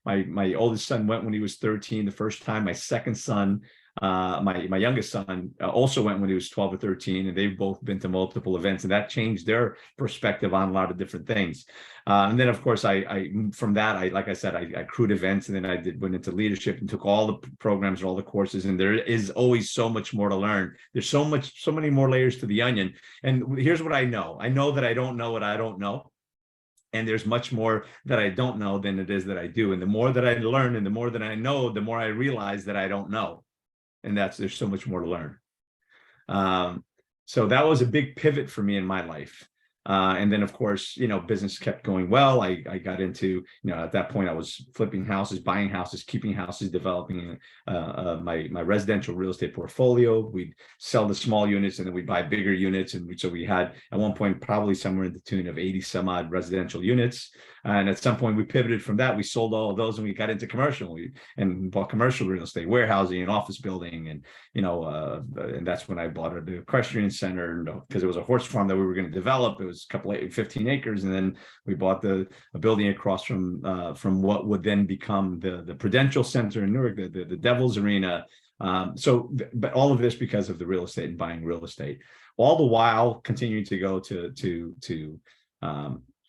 my oldest son went when he was 13 the first time. My second son, my youngest son also went when he was 12 or 13, and they've both been to multiple events, and that changed their perspective on a lot of different things. And then, of course, from that, like I said, I crewed events, and then I went into leadership and took all the programs, all the courses, and there is always so much more to learn. There's so many more layers to the onion. And here's what I know. I know that I don't know what I don't know. And there's much more that I don't know than it is that I do. And the more that I learn and the more that I know, the more I realize that I don't know. And there's so much more to learn. So that was a big pivot for me in my life. And then, of course, business kept going well. I got into, at that point, I was flipping houses, buying houses, keeping houses, developing my residential real estate portfolio. We'd sell the small units and then we'd buy bigger units. And so we had, at one point, probably somewhere in the tune of 80 some odd residential units. And at some point, we pivoted from that. We sold all of those and we got into commercial. And bought commercial real estate, warehousing and office building. And, and that's when I bought the Equestrian Center, because it was a horse farm that we were going to develop. It was a couple of 15 acres, and then we bought a building across from what would then become the Prudential Center in Newark, the Devil's Arena. But all of this because of the real estate and buying real estate, all the while continuing to go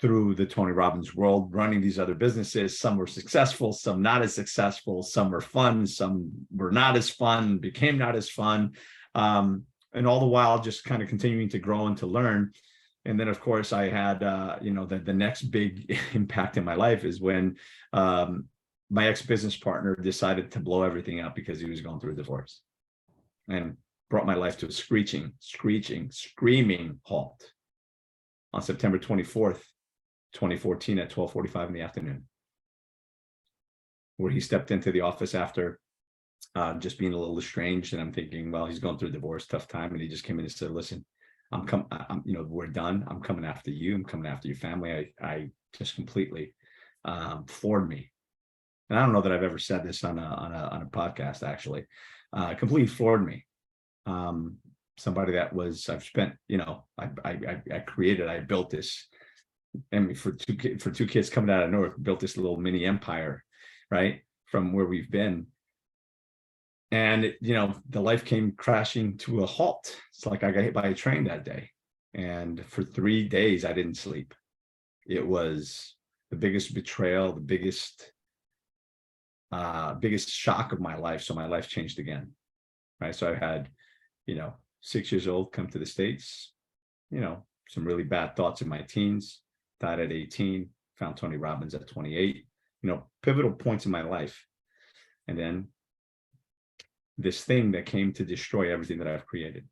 through the Tony Robbins world, running these other businesses. Some were successful, some not as successful, some were fun, some were not as fun, became not as fun, and all the while just kind of continuing to grow and to learn. And then, of course, I had, the next big impact in my life is when my ex-business partner decided to blow everything up because he was going through a divorce, and brought my life to a screaming halt on September 24th, 2014 at 12:45 in the afternoon, where he stepped into the office after just being a little estranged. And I'm thinking, well, he's going through a divorce, tough time. And he just came in and said, listen, we're done. I'm coming after you. I'm coming after your family. I just completely floored me. And I don't know that I've ever said this on a podcast, actually. Completely floored me. Somebody that I've spent, I built this, for two kids coming out of Newark, built this little mini empire, right, from where we've been. And, the life came crashing to a halt. It's like I got hit by a train that day. And for 3 days, I didn't sleep. It was the biggest betrayal, the biggest shock of my life. So my life changed again, right? So I had, 6 years old, come to the States, some really bad thoughts in my teens, died at 18, found Tony Robbins at 28, pivotal points in my life. And then this thing that came to destroy everything that I've created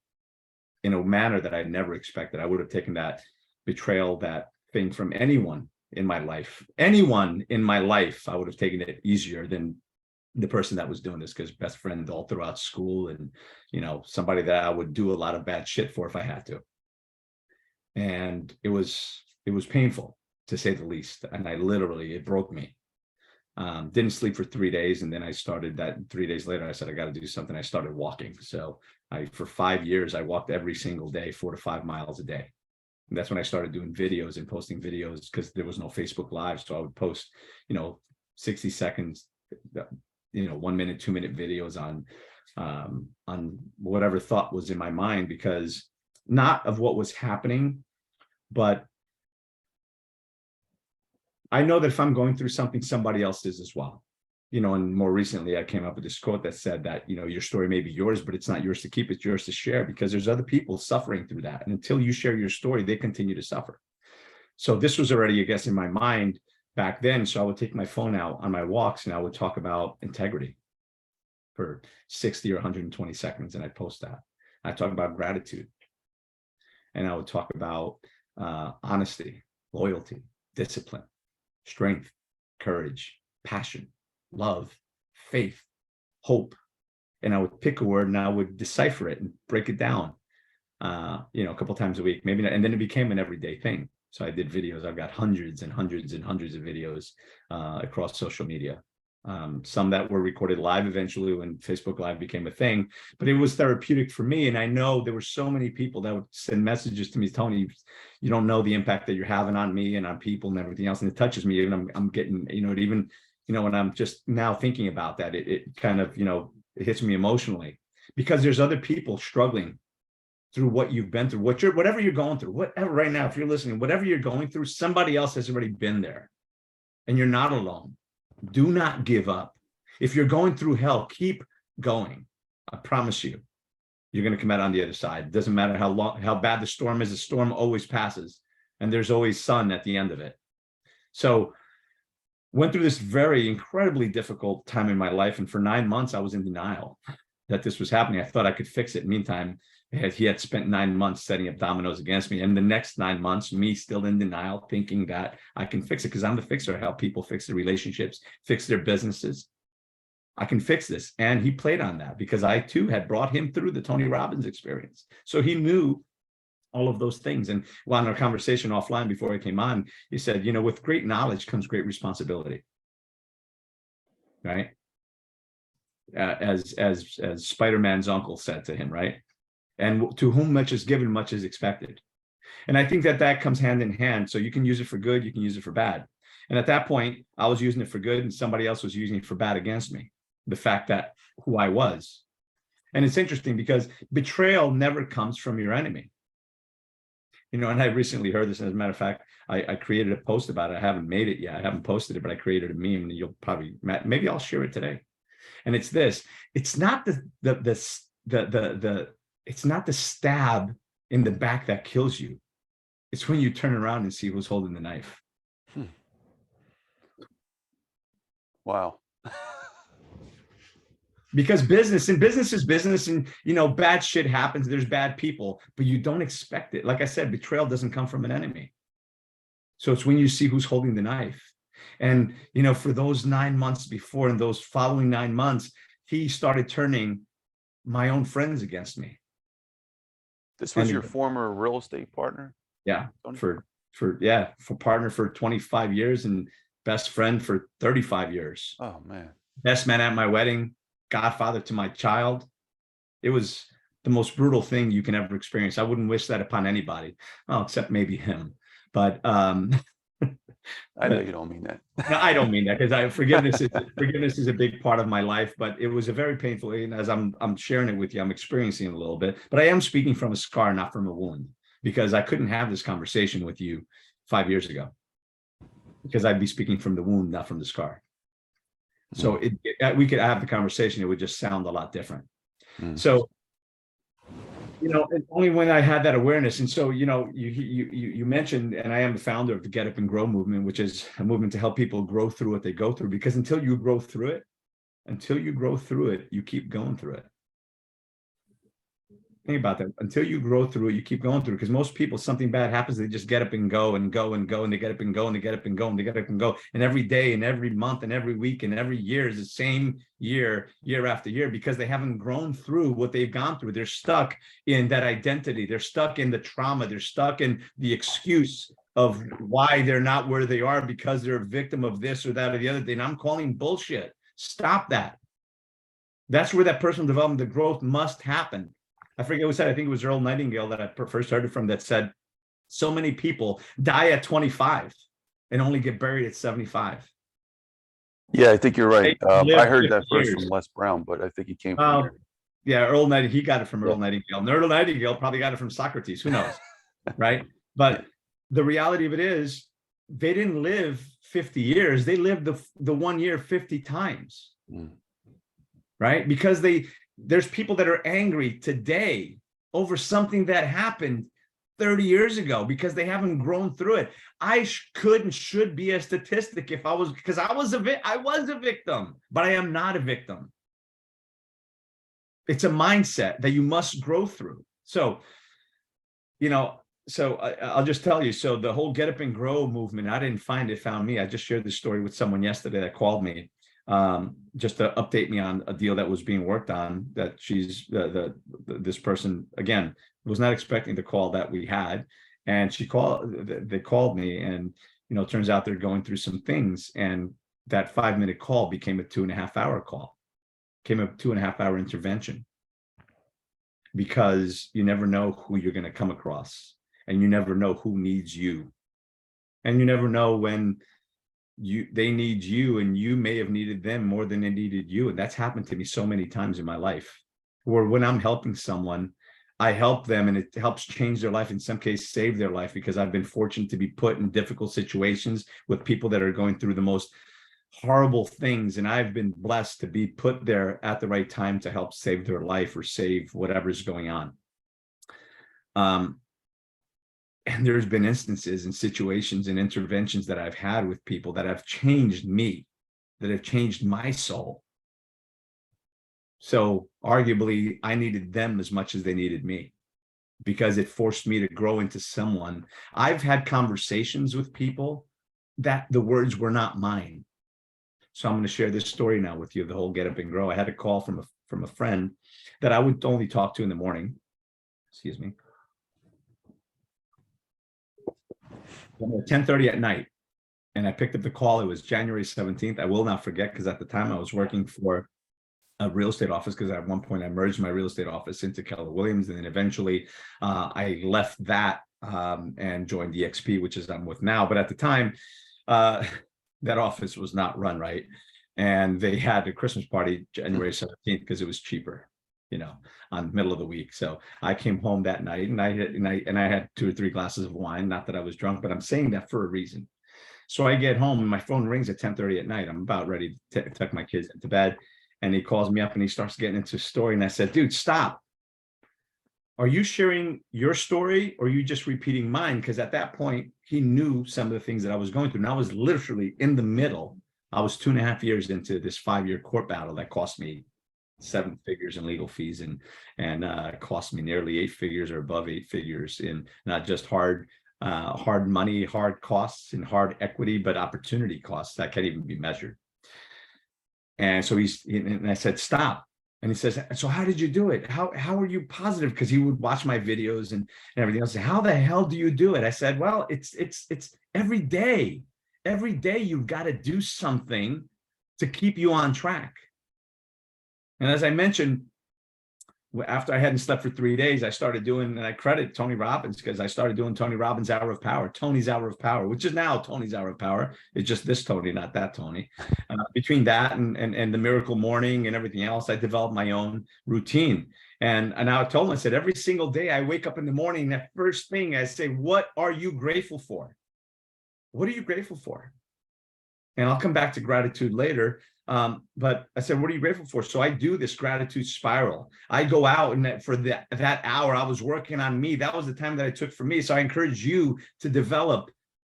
in a manner that I never expected. I would have taken that betrayal, that thing from anyone in my life, I would have taken it easier than the person that was doing this, because best friend all throughout school, and, somebody that I would do a lot of bad shit for if I had to. And it was painful, to say the least. And it broke me. Didn't sleep for 3 days. And then I started that 3 days later, I said, I got to do something. I started walking. So for 5 years, I walked every single day, 4 to 5 miles a day. And that's when I started doing videos and posting videos, because there was no Facebook Live. So I would post, 60 seconds, 1 minute, 2 minute videos on whatever thought was in my mind, because not of what was happening, but I know that if I'm going through something, somebody else is as well. And more recently, I came up with this quote that said that, your story may be yours, but it's not yours to keep, it's yours to share, because there's other people suffering through that. And until you share your story, they continue to suffer. So this was already, I guess, in my mind back then. So I would take my phone out on my walks and I would talk about integrity for 60 or 120 seconds. And I'd post that. I talk about gratitude. And I would talk about honesty, loyalty, discipline, strength, courage, passion, love, faith, hope. And I would pick a word and I would decipher it and break it down. a couple times a week, maybe not, and then it became an everyday thing. So I did videos. I've got hundreds and hundreds and hundreds of videos across social media. Some that were recorded live eventually when Facebook Live became a thing, but it was therapeutic for me. And I know there were so many people that would send messages to me, Tony, you don't know the impact that you're having on me and on people and everything else. And it touches me. And I'm getting, it even, when I'm just now thinking about that, it kind of, it hits me emotionally, because there's other people struggling through what you've been through, whatever you're going through, whatever right now, if you're listening, whatever you're going through, somebody else has already been there and you're not alone. Do not give up. If you're going through hell, keep going. I promise you, you're going to come out on the other side. It doesn't matter how bad the storm is. The storm always passes, and there's always sun at the end of it. So went through this very incredibly difficult time in my life. And for 9 months, I was in denial that this was happening. I thought I could fix it. Meantime, he had spent 9 months setting up dominoes against me. And the next 9 months, me still in denial, thinking that I can fix it because I'm the fixer. I help people fix their relationships, fix their businesses. I can fix this. And he played on that because I too had brought him through the Tony Robbins experience. So he knew all of those things. And while in our conversation offline before I came on, he said, with great knowledge comes great responsibility. Right? As Spider-Man's uncle said to him, right? And to whom much is given, much is expected. And I think that comes hand in hand. So you can use it for good, you can use it for bad. And at that point, I was using it for good and somebody else was using it for bad against me. The fact that who I was. And it's interesting because betrayal never comes from your enemy. And I recently heard this. As a matter of fact, I created a post about it. I haven't made it yet. I haven't posted it, but I created a meme and you'll probably, maybe I'll share it today. And it's this, it's not it's not the stab in the back that kills you. It's when you turn around and see who's holding the knife. Wow. Because business is business, and bad shit happens. There's bad people, but you don't expect it. Like I said, betrayal doesn't come from an enemy. So it's when you see who's holding the knife. And for those 9 months before and those following 9 months, he started turning my own friends against me. This was your former real estate partner? Yeah, for partner for 25 years and best friend for 35 years. Oh man. Best man at my wedding, godfather to my child. It was the most brutal thing you can ever experience. I wouldn't wish that upon anybody, except maybe him. But I know you don't mean that. No, I don't mean that, because forgiveness is a big part of my life, but it was a very painful, and as I'm sharing it with you, I'm experiencing it a little bit, but I am speaking from a scar, not from a wound, because I couldn't have this conversation with you 5 years ago, because I'd be speaking from the wound, not from the scar. So we could have the conversation, it would just sound a lot different. So, and only when I had that awareness. And so, you mentioned, and I am the founder of the Get Up and Grow movement, which is a movement to help people grow through what they go through, because until you grow through it, you keep going through it. Think about that. Until you grow through it, you keep going through it. Because most people, something bad happens, they just get up and go and go and go, and they get up and go and they get up and go and they get up and go. And every day and every month and every week and every year is the same year after year, because they haven't grown through what they've gone through. They're stuck in that identity. They're stuck in the trauma. They're stuck in the excuse of why they're not where they are, because they're a victim of this or that or the other thing. I'm calling bullshit. Stop that. That's where that personal development, the growth must happen. I forget who said, I think it was Earl Nightingale that I first heard it from, that said, so many people die at 25 and only get buried at 75. Yeah, I think you're right. I heard that first from Les Brown, but I think he came from there. Yeah, Earl Nightingale, he got it from Earl Nightingale. And Earl Nightingale probably got it from Socrates, who knows, right? But the reality of it is, they didn't live 50 years. They lived the 1 year 50 times, right? Because there's people that are angry today over something that happened 30 years ago because they haven't grown through it. I could and should be a statistic if I was, because I was a victim, but I am not a victim. It's a mindset that you must grow through. So, I'll just tell you, so the whole Get Up and Grow movement, I didn't find it, found me. I just shared this story with someone yesterday that called me. just to update me on a deal that was being worked on, that this person, again, was not expecting the call that we had. And they called me, and, it turns out they're going through some things. And that 5-minute call became a 2.5-hour call, became a 2.5-hour intervention, because you never know who you're going to come across, and you never know who needs you, and you never know when they need you, and you may have needed them more than they needed you. And that's happened to me so many times in my life, where when I'm helping someone, I help them and it helps change their life, in some cases save their life, because I've been fortunate to be put in difficult situations with people that are going through the most horrible things, and I've been blessed to be put there at the right time to help save their life or save whatever's going on. And there's been instances and situations and interventions that I've had with people that have changed me, that have changed my soul. So arguably, I needed them as much as they needed me, because it forced me to grow into someone. I've had conversations with people that the words were not mine. So I'm going to share this story now with you, the whole Get Up and Grow. I had a call from a friend that I would only talk to in the morning. Excuse me. At 10:30 at night, and I picked up the call. It was January 17th. I will not forget, because at the time I was working for a real estate office, because at one point I merged my real estate office into Keller Williams, and then eventually I left that and joined EXP, which is I'm with now. But at the time, that office was not run right, and they had a Christmas party January 17th because it was cheaper, on middle of the week. So I came home that night, and I had 2 or 3 glasses of wine. Not that I was drunk, but I'm saying that for a reason. So I get home and my phone rings at 10:30 at night. I'm about ready to tuck my kids into bed, and he calls me up and he starts getting into a story. And I said, dude, stop. Are you sharing your story, or are you just repeating mine? Because at that point, he knew some of the things that I was going through. And I was literally in the middle. I was 2.5 years into this 5-year court battle that cost me 7 figures in legal fees, and cost me nearly 8 figures or above 8 figures in not just hard money, hard costs, and hard equity, but opportunity costs that can't even be measured. And so and I said, stop. And he says, so how did you do it? How are you positive? Because he would watch my videos and everything else. How the hell do you do it? I said, well, it's every day. Every day you've got to do something to keep you on track. And as I mentioned, after I hadn't slept for 3 days, I started doing, and I credit Tony Robbins, because I started doing Tony Robbins' Hour of Power, Tony's Hour of Power, which is now Tony's Hour of Power. It's just this Tony, not that Tony. Between that and the Miracle Morning and everything else, I developed my own routine. And I told him, I said, every single day I wake up in the morning, that first thing I say, what are you grateful for? What are you grateful for? And I'll come back to gratitude later. But I said, what are you grateful for? So I do this gratitude spiral. I go out, and for that hour, I was working on me. That was the time that I took for me. So I encourage you to develop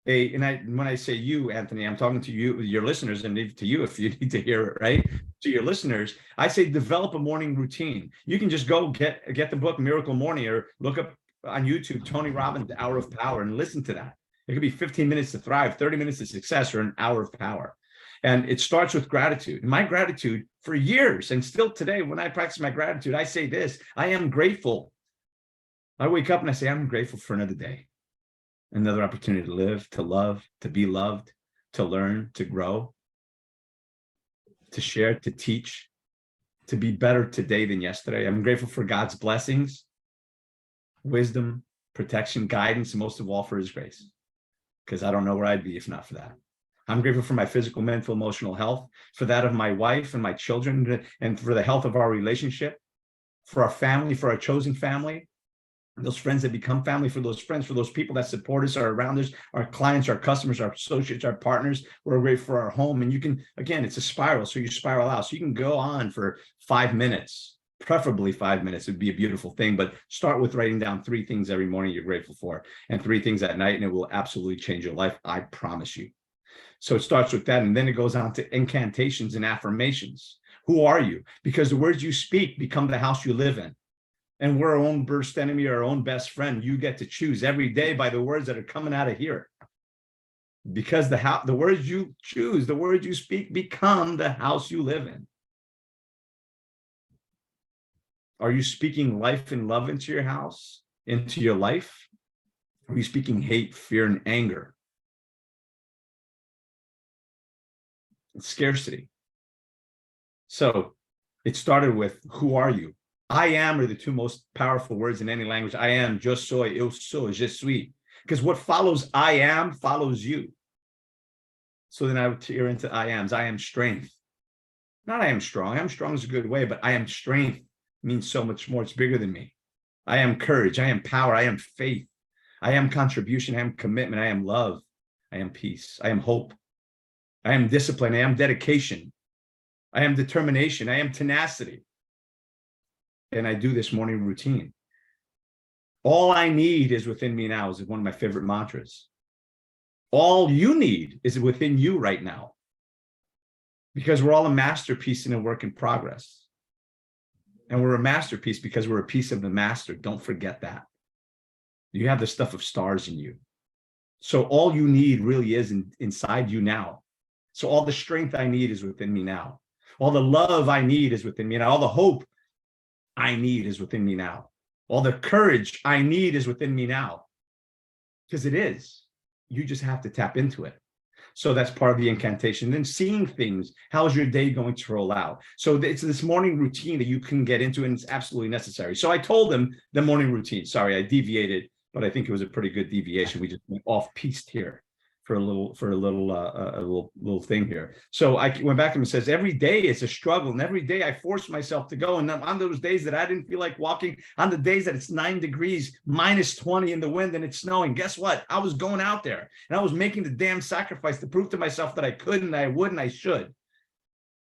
when I say you, Anthony, I'm talking to you, your listeners, and to you if you need to hear it, right? To your listeners, I say develop a morning routine. You can just go get the book Miracle Morning, or look up on YouTube Tony Robbins' Hour of Power, and listen to that. It could be 15 minutes to thrive, 30 minutes to success, or an hour of power. And it starts with gratitude. My gratitude for years, and still today, when I practice my gratitude, I say this: I am grateful. I wake up and I say, I'm grateful for another day, another opportunity to live, to love, to be loved, to learn, to grow, to share, to teach, to be better today than yesterday. I'm grateful for God's blessings, wisdom, protection, guidance, and most of all for his grace, because I don't know where I'd be if not for that. I'm grateful for my physical, mental, emotional health, for that of my wife and my children, and for the health of our relationship, for our family, for our chosen family, those friends that become family, for those friends, for those people that support us, are around us, our clients, our customers, our associates, our partners. We're grateful for our home. And you can, again, it's a spiral. So you spiral out. So you can go on for 5 minutes, preferably 5 minutes. Would be a beautiful thing, but start with writing down 3 things every morning you're grateful for, and 3 things at night, and it will absolutely change your life. I promise you. So it starts with that, and then it goes on to incantations and affirmations. Who are you? Because the words you speak become the house you live in. And we're our own worst enemy, our own best friend. You get to choose every day by the words that are coming out of here. because the words you choose, the words you speak become the house you live in. Are you speaking life and love into your house, into your life? Are you speaking hate, fear, and anger? And scarcity. So it started with, who are you? I am are the two most powerful words in any language. I am, yo soy, eu soy, je suis. Because what follows I am follows you. So then I would tear into I ams. I am strength. Not I am strong. I am strong is a good way, but I am strength means so much more. It's bigger than me. I am courage. I am power. I am faith. I am contribution. I am commitment. I am love. I am peace. I am hope. I am discipline. I am dedication. I am determination. I am tenacity. And I do this morning routine. All I need is within me now is one of my favorite mantras. All you need is within you right now. Because we're all a masterpiece in a work in progress. And we're a masterpiece because we're a piece of the master. Don't forget that. You have the stuff of stars in you. So all you need really is inside you now. So all the strength I need is within me now. All the love I need is within me now. All the hope I need is within me now. All the courage I need is within me now. Because it is. You just have to tap into it. So that's part of the incantation. Then seeing things, how's your day going to roll out? So it's this morning routine that you can get into, and it's absolutely necessary. So I told them the morning routine. Sorry, I deviated, but I think it was a pretty good deviation. We just went off piste here for a little thing here. So I went back to him and says, every day it's a struggle, and every day I force myself to go. And on those days that I didn't feel like walking, on the days that it's 9 degrees, -20 in the wind, and it's snowing, guess what? I was going out there and I was making the damn sacrifice to prove to myself that I could and I would and I should.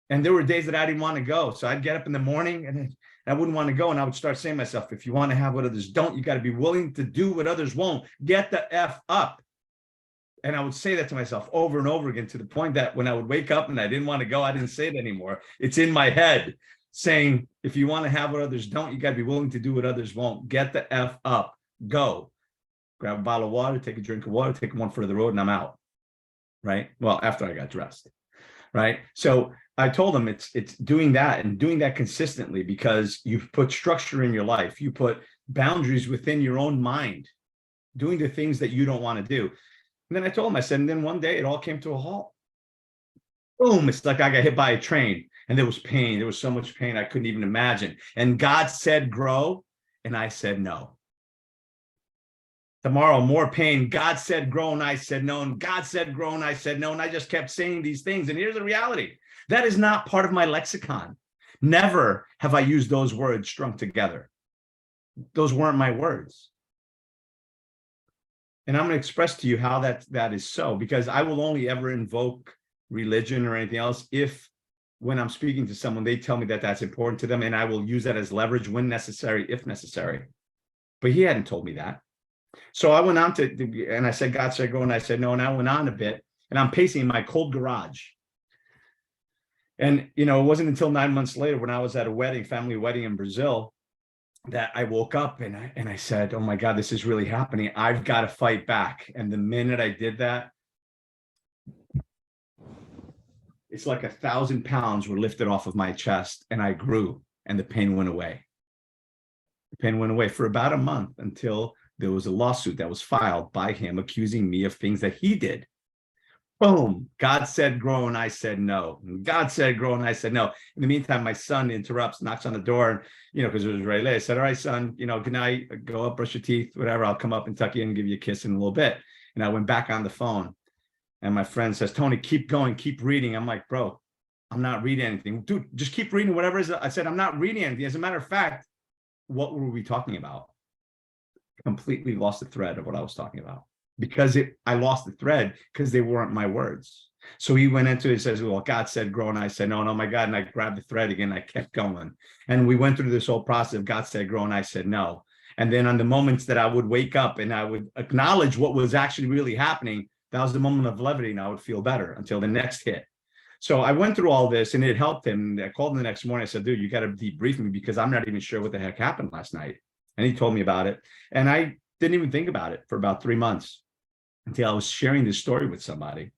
And there were days that I didn't want to go. So I'd get up in the morning and I wouldn't want to go. And I would start saying to myself, if you want to have what others don't, you got to be willing to do what others won't. Get the F up. And I would say that to myself over and over again, to the point that when I would wake up and I didn't want to go, I didn't say it anymore. It's in my head saying, if you want to have what others don't, you got to be willing to do what others won't. Get the F up, go. Grab a bottle of water, take a drink of water, take one for the road, and I'm out. Right? Well, after I got dressed. Right? So I told them it's doing that, and doing that consistently, because you've put structure in your life. You put boundaries within your own mind, doing the things that you don't want to do. And then I told him, I said, and then one day it all came to a halt. Boom, it's like I got hit by a train, and there was pain. There was so much pain I couldn't even imagine. And God said, grow, and I said, no. Tomorrow, more pain. God said, grow, and I said, no. And God said, grow, and I said, no. And I just kept saying these things. And here's the reality. That is not part of my lexicon. Never have I used those words strung together. Those weren't my words. And I'm going to express to you how that is so, because I will only ever invoke religion or anything else if, when I'm speaking to someone, they tell me that that's important to them, and I will use that as leverage when necessary, if necessary. But he hadn't told me that. So I went on and I said, God said, go, and I said, no. And I went on a bit, and I'm pacing in my cold garage. And, it wasn't until 9 months later, when I was at a wedding, family wedding in Brazil, that I woke up and I said, oh my God, this is really happening. I've got to fight back. And the minute I did that, it's like 1,000 pounds were lifted off of my chest, and I grew, and the pain went away. The pain went away for about a month, until there was a lawsuit that was filed by him accusing me of things that he did. Boom. God said, grow, and I said, no. And God said, grow, and I said, no. In the meantime, my son interrupts, knocks on the door, and, because it was very late. I said, all right, son, good night, go up, brush your teeth, whatever. I'll come up and tuck you in and give you a kiss in a little bit. And I went back on the phone, and my friend says, Tony, keep going, keep reading. I'm like, bro, I'm not reading anything. Dude, just keep reading whatever it is. I said, I'm not reading anything. As a matter of fact, what were we talking about? Completely lost the thread of what I was talking about. Because I lost the thread because they weren't my words. So he went into it and says, well, God said, grow. And I said, no, my God. And I grabbed the thread again. I kept going. And we went through this whole process of God said, grow. And I said, no. And then on the moments that I would wake up and I would acknowledge what was actually really happening, that was the moment of levity, and I would feel better until the next hit. So I went through all this, and it helped him. I called him the next morning. I said, dude, you got to debrief me, because I'm not even sure what the heck happened last night. And he told me about it. And I didn't even think about it for about 3 months. until I was sharing this story with somebody.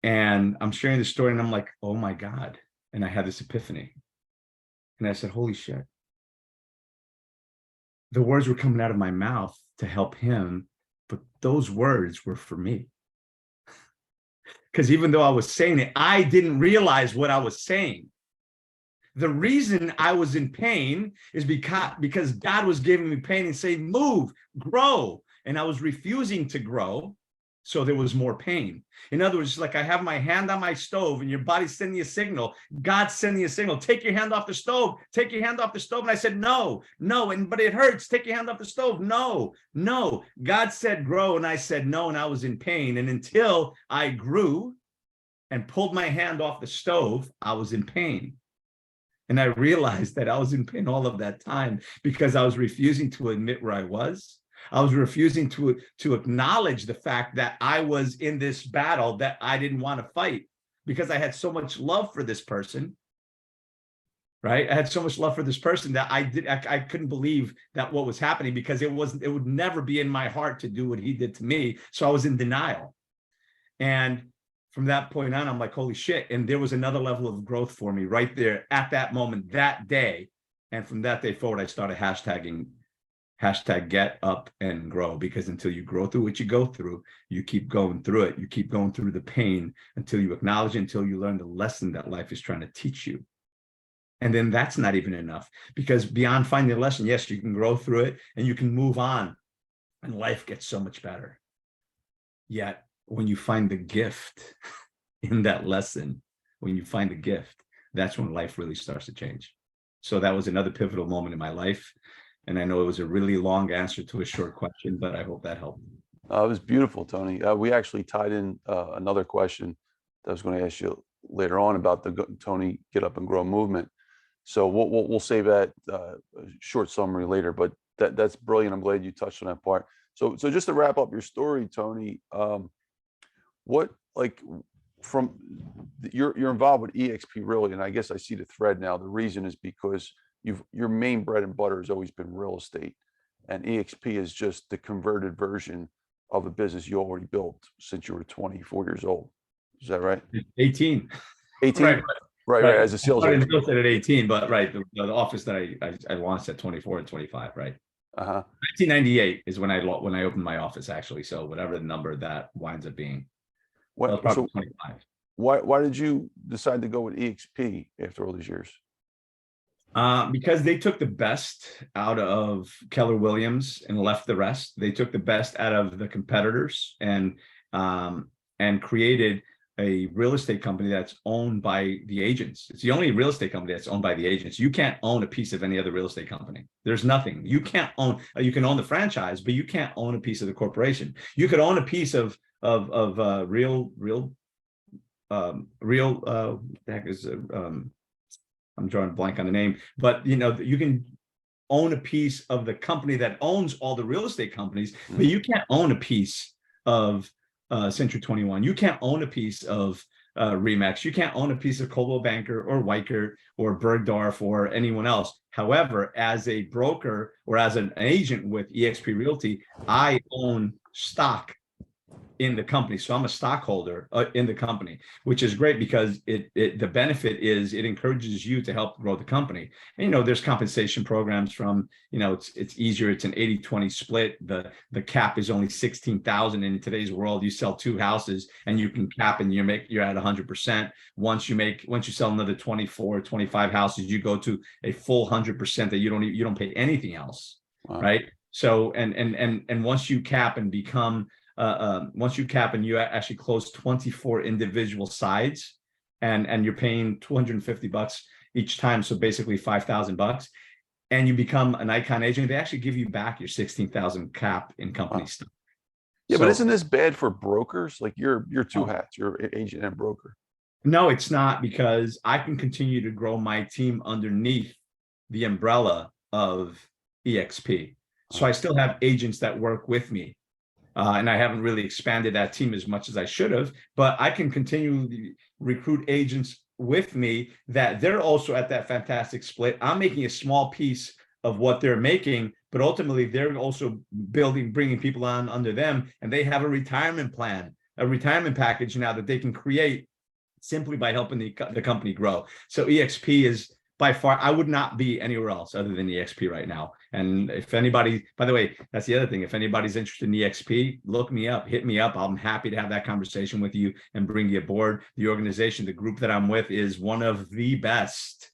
And I'm sharing the story and I'm like, oh my God. And I had this epiphany. And I said, holy shit. The words were coming out of my mouth to help him, but those words were for me. Because even though I was saying it, I didn't realize what I was saying. The reason I was in pain is because God was giving me pain and saying, move, grow. And I was refusing to grow. So there was more pain. In other words, like I have my hand on my stove and your body's sending you a signal. God's sending you a signal. Take your hand off the stove. Take your hand off the stove. And I said, no. But it hurts. Take your hand off the stove. No. God said grow. And I said no. And I was in pain. And until I grew and pulled my hand off the stove, I was in pain. And I realized that I was in pain all of that time because I was refusing to admit where I was. I was refusing to acknowledge the fact that I was in this battle that I didn't want to fight because I had so much love for this person, right? I had so much love for this person that I couldn't believe that what was happening because it would never be in my heart to do what he did to me. So I was in denial. And from that point on, I'm like, holy shit. And there was another level of growth for me right there at that moment, that day. And from that day forward, I started hashtagging #get up and grow, because until you grow through what you go through, you keep going through it. You keep going through the pain until you acknowledge it, until you learn the lesson that life is trying to teach you. And then that's not even enough, because beyond finding the lesson, yes, you can grow through it and you can move on and life gets so much better. Yet when you find the gift in that lesson, when you find the gift, that's when life really starts to change. So that was another pivotal moment in my life. And I know it was a really long answer to a short question, but I hope that helped. It was beautiful, Tony. We actually tied in another question that I was going to ask you later on about the Tony Get Up and Grow movement. So we'll save that short summary later. But that's brilliant. I'm glad you touched on that part. So just to wrap up your story, Tony, what, like, from you're involved with EXP really, and I guess I see the thread now. The reason is because your main bread and butter has always been real estate, and EXP is just the converted version of a business you already built since you were 24 years old. Is that right? 18. Right. As a sales I agent. built it at 18, but right, the office that I launched at 24 and 25, right? 1998 is when I opened my office, actually. So whatever the number that winds up being. What, probably so 25. why did you decide to go with EXP after all these years? Because they took the best out of Keller Williams and left the rest. They took the best out of the competitors and created a real estate company that's owned by the agents. It's the only real estate company that's owned by the agents. You can't own a piece of any other real estate company. There's nothing. You can't own. You can own the franchise, but you can't own a piece of the corporation. You could own a piece of real. What the heck is I'm drawing a blank on the name, but you can own a piece of the company that owns all the real estate companies, but you can't own a piece of Century 21. You can't own a piece of Remax. You can't own a piece of Coldwell Banker or Weicker or Bergdorf or anyone else. However, as a broker or as an agent with eXp Realty, I own stock in the company. So I'm a stockholder in the company, which is great because the benefit is it encourages you to help grow the company. And, there's compensation programs from, it's easier. It's an 80-20 split. The cap is only 16,000 in today's world. You sell 2 houses and you can cap and you're at 100%. Once you sell another 24, 25 houses, you go to a full 100% that you don't pay anything else. Wow. Right. So, and once you cap and become, once you cap and you actually close 24 individual sides and you're paying $250 each time. So basically $5,000 and you become an icon agent, they actually give you back your 16,000 cap in company stock. Yeah. So, but isn't this bad for brokers? Like you're two hats, you're agent and broker. No, it's not, because I can continue to grow my team underneath the umbrella of EXP. So I still have agents that work with me. And I haven't really expanded that team as much as I should have, but I can continue to recruit agents with me that they're also at that fantastic split. I'm making a small piece of what they're making, but ultimately they're also bringing people on under them, and they have a retirement plan, a retirement package now that they can create simply by helping the company grow. So EXP is by far, I would not be anywhere else other than EXP right now. And if anybody, by the way, that's the other thing, if anybody's interested in EXP, look me up, hit me up. I'm happy to have that conversation with you and bring you aboard. The organization, the group that I'm with is one of the best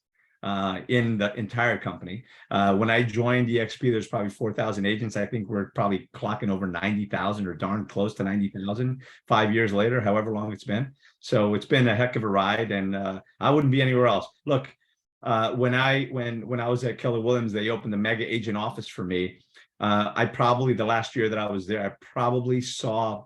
in the entire company. When I joined EXP, there's probably 4,000 agents. I think we're probably clocking over 90,000 or darn close to 90,000 5 years later, however long it's been. So it's been a heck of a ride, and I wouldn't be anywhere else. Look, when I was at Keller Williams, they opened the mega agent office for me. I probably, the last year that I was there, I probably saw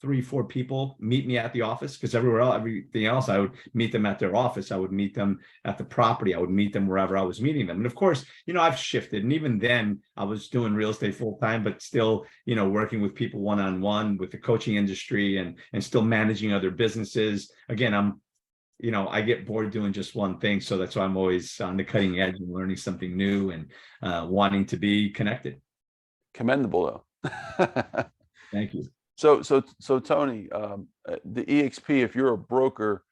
3-4 people meet me at the office, because everything else, I would meet them at their office. I would meet them at the property. I would meet them wherever I was meeting them. And of course, I've shifted. And even then I was doing real estate full time, but still, working with people one-on-one with the coaching industry and still managing other businesses. Again, I get bored doing just one thing. So that's why I'm always on the cutting edge and learning something new and wanting to be connected. Commendable though. Thank you. So Tony, the EXP, if you're a broker,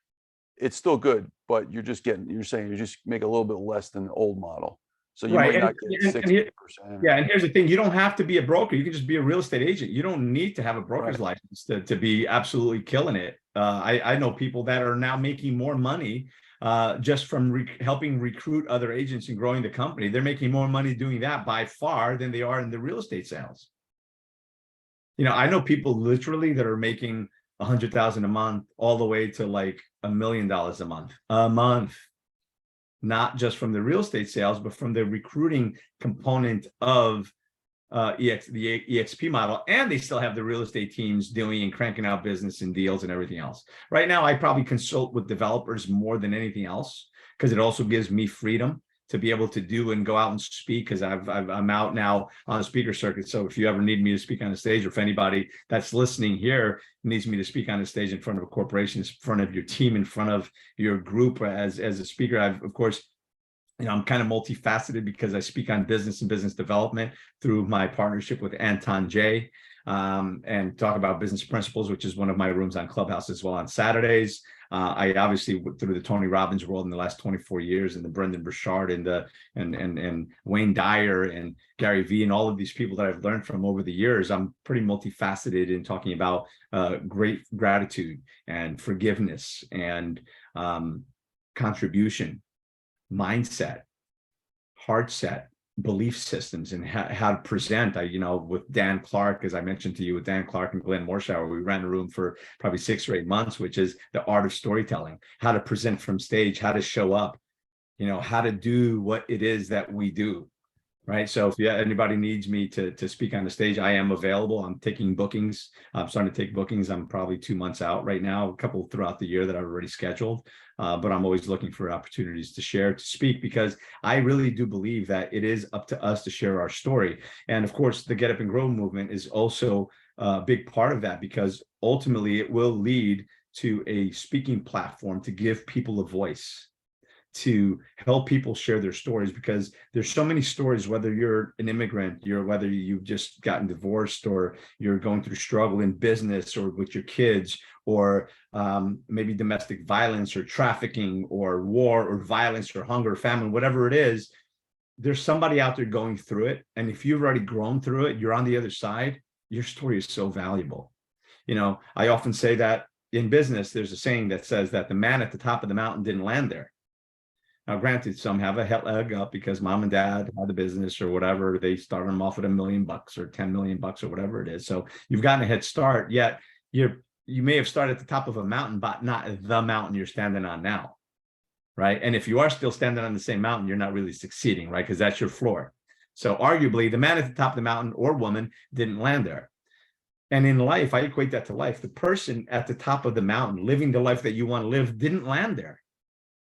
it's still good, but you're saying you just make a little bit less than the old model. So you might not get 60%. Yeah, and here's the thing: you don't have to be a broker. You can just be a real estate agent. You don't need to have a broker's license to be absolutely killing it. I know people that are now making more money just from helping recruit other agents and growing the company. They're making more money doing that by far than they are in the real estate sales. I know people literally that are making $100,000 a month all the way to like $1 million a month, not just from the real estate sales, but from the recruiting component of the EXP model. And they still have the real estate teams doing and cranking out business and deals and everything else. Right now, I probably consult with developers more than anything else, because it also gives me freedom to be able to do and go out and speak, because I'm out now on the speaker circuit. So if you ever need me to speak on the stage, or if anybody that's listening here needs me to speak on the stage in front of a corporation, in front of your team, in front of your group as a speaker, of course, I'm kind of multifaceted because I speak on business and business development through my partnership with Anton J. And talk about business principles, which is one of my rooms on Clubhouse as well on Saturdays. I obviously through the Tony Robbins world in the last 24 years, and the Brendan Burchard and Wayne Dyer and Gary Vee and all of these people that I've learned from over the years. I'm pretty multifaceted in talking about great gratitude and forgiveness and contribution, mindset, heart set, belief systems, and how to present. With Dan Clark, as I mentioned to you, with Dan Clark and Glenn Morshower, we ran a room for probably 6 or 8 months, which is the art of storytelling, how to present from stage, how to show up, how to do what it is that we do. Right. So if anybody needs me to speak on the stage, I am available. I'm taking bookings. I'm starting to take bookings. I'm probably 2 months out right now, a couple throughout the year that I've already scheduled. But I'm always looking for opportunities to share, to speak, because I really do believe that it is up to us to share our story. And of course, the Get Up and Grow movement is also a big part of that, because ultimately it will lead to a speaking platform to give people a voice, to help people share their stories, because there's so many stories, whether you're an immigrant, whether you've just gotten divorced, or you're going through struggle in business or with your kids, or maybe domestic violence or trafficking or war or violence or hunger, famine, whatever it is. There's somebody out there going through it. And if you've already grown through it, you're on the other side, your story is so valuable. I often say that in business, there's a saying that says that the man at the top of the mountain didn't land there. Now, granted, some have a leg up because mom and dad had the business or whatever. They started them off at $1 million or $10 million or whatever it is. So you've gotten a head start, yet you may have started at the top of a mountain, but not the mountain you're standing on now, right? And if you are still standing on the same mountain, you're not really succeeding, right? Because that's your floor. So arguably, the man at the top of the mountain or woman didn't land there. And in life, I equate that to life. The person at the top of the mountain, living the life that you want to live, didn't land there.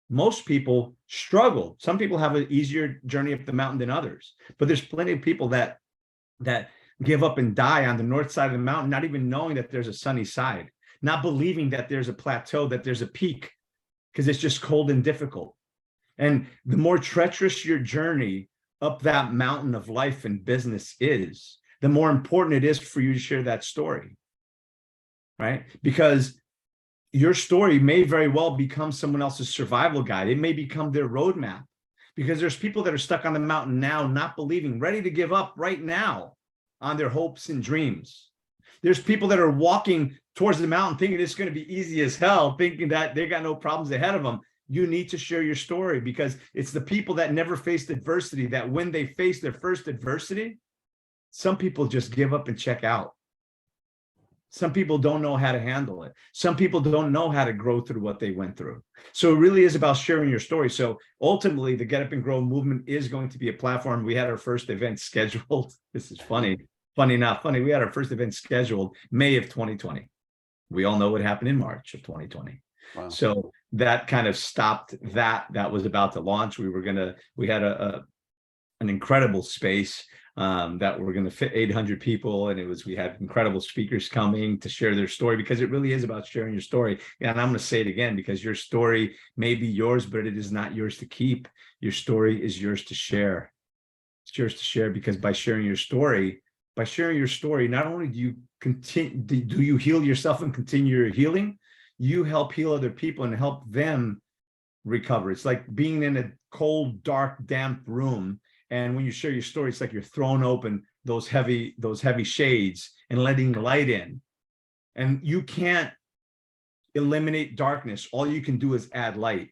Most people struggle. Some people have an easier journey up the mountain than others, but there's plenty of people that give up and die on the north side of the mountain, not even knowing that there's a sunny side, not believing that there's a plateau, that there's a peak, because it's just cold and difficult. And the more treacherous your journey up that mountain of life and business is, the more important it is for you to share that story, right? Because your story may very well become someone else's survival guide. It may become their roadmap, because there's people that are stuck on the mountain now, not believing, ready to give up right now on their hopes and dreams. There's people that are walking towards the mountain thinking it's going to be easy as hell, thinking that they got no problems ahead of them. You need to share your story, because it's the people that never faced adversity that when they face their first adversity, some people just give up and check out. Some people don't know how to handle it. Some people don't know how to grow through what they went through. So it really is about sharing your story. So ultimately, the Get Up and Grow movement is going to be a platform. We had our first event scheduled. This is funny. Funny, not funny. We had our first event scheduled May of 2020. We all know what happened in March of 2020. Wow. So that kind of stopped that was about to launch. We had an incredible space that we're going to fit 800 people. And we had incredible speakers coming to share their story, because it really is about sharing your story. And I'm going to say it again, because your story may be yours, but it is not yours to keep. Your story is yours to share. It's yours to share, because by sharing your story, not only do you heal yourself and continue your healing, you help heal other people and help them recover. It's like being in a cold, dark, damp room. And when you share your story, it's like you're throwing open those heavy shades and letting light in. And you can't eliminate darkness. All you can do is add light.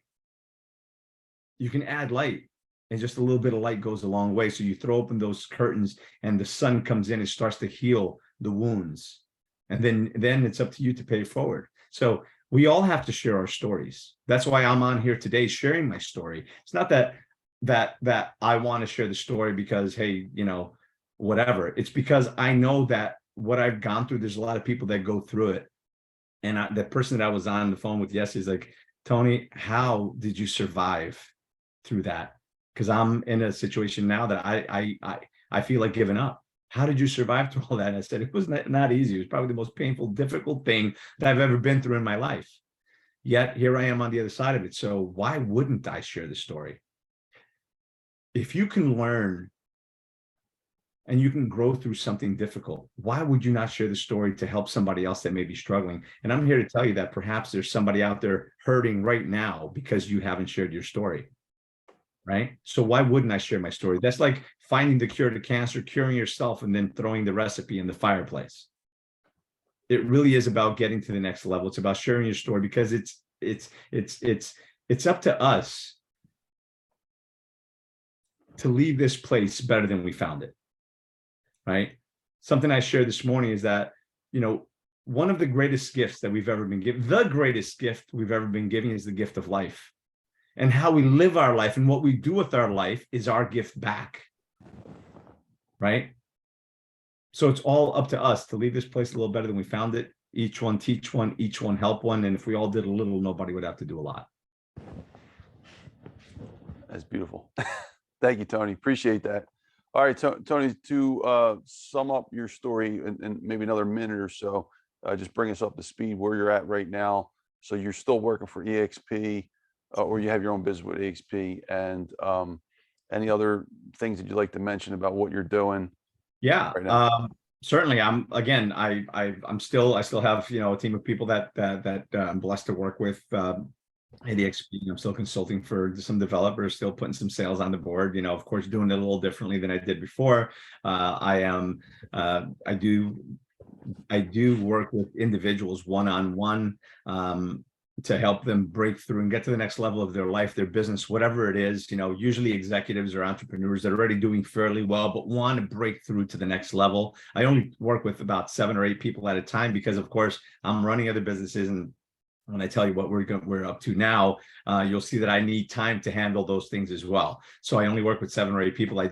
You can add light, and just a little bit of light goes a long way. So you throw open those curtains and the sun comes in and starts to heal the wounds. And then it's up to you to pay it forward. So we all have to share our stories. That's why I'm on here today sharing my story. It's not that I want to share the story because, hey, whatever. It's because I know that what I've gone through, there's a lot of people that go through it. And the person that I was on the phone with yesterday is like, Tony, how did you survive through that? Because I'm in a situation now that I feel like giving up. How did you survive through all that? And I said, it was not easy. It was probably the most painful, difficult thing that I've ever been through in my life. Yet here I am on the other side of it. So why wouldn't I share the story? If you can learn and you can grow through something difficult, why would you not share the story to help somebody else that may be struggling? And I'm here to tell you that perhaps there's somebody out there hurting right now because you haven't shared your story, right? So why wouldn't I share my story? That's like finding the cure to cancer, curing yourself, and then throwing the recipe in the fireplace. It really is about getting to the next level. It's about sharing your story, because it's up to us to leave this place better than we found it, right? Something I shared this morning is that, one of the greatest gifts that we've ever been given, the greatest gift we've ever been given, is the gift of life. And how we live our life and what we do with our life is our gift back, right? So it's all up to us to leave this place a little better than we found it. Each one teach one, each one help one. And if we all did a little, nobody would have to do a lot. That's beautiful. Thank you, Tony. Appreciate that. All right, Tony, to sum up your story in maybe another minute or so, just bring us up to speed where you're at right now. So you're still working for EXP, or you have your own business with EXP, and any other things that you'd like to mention about what you're doing? Yeah, right now? Certainly. I still have, a team of people that I'm blessed to work with. At EXP, I'm still consulting for some developers, still putting some sales on the board, of course, doing it a little differently than I did before. I do work with individuals one-on-one to help them break through and get to the next level of their life, their business, whatever it is. Usually executives or entrepreneurs that are already doing fairly well, but want to break through to the next level. I only work with about 7 or 8 people at a time, because of course I'm running other businesses, and when I tell you what we're up to now, you'll see that I need time to handle those things as well. So I only work with 7 or 8 people. I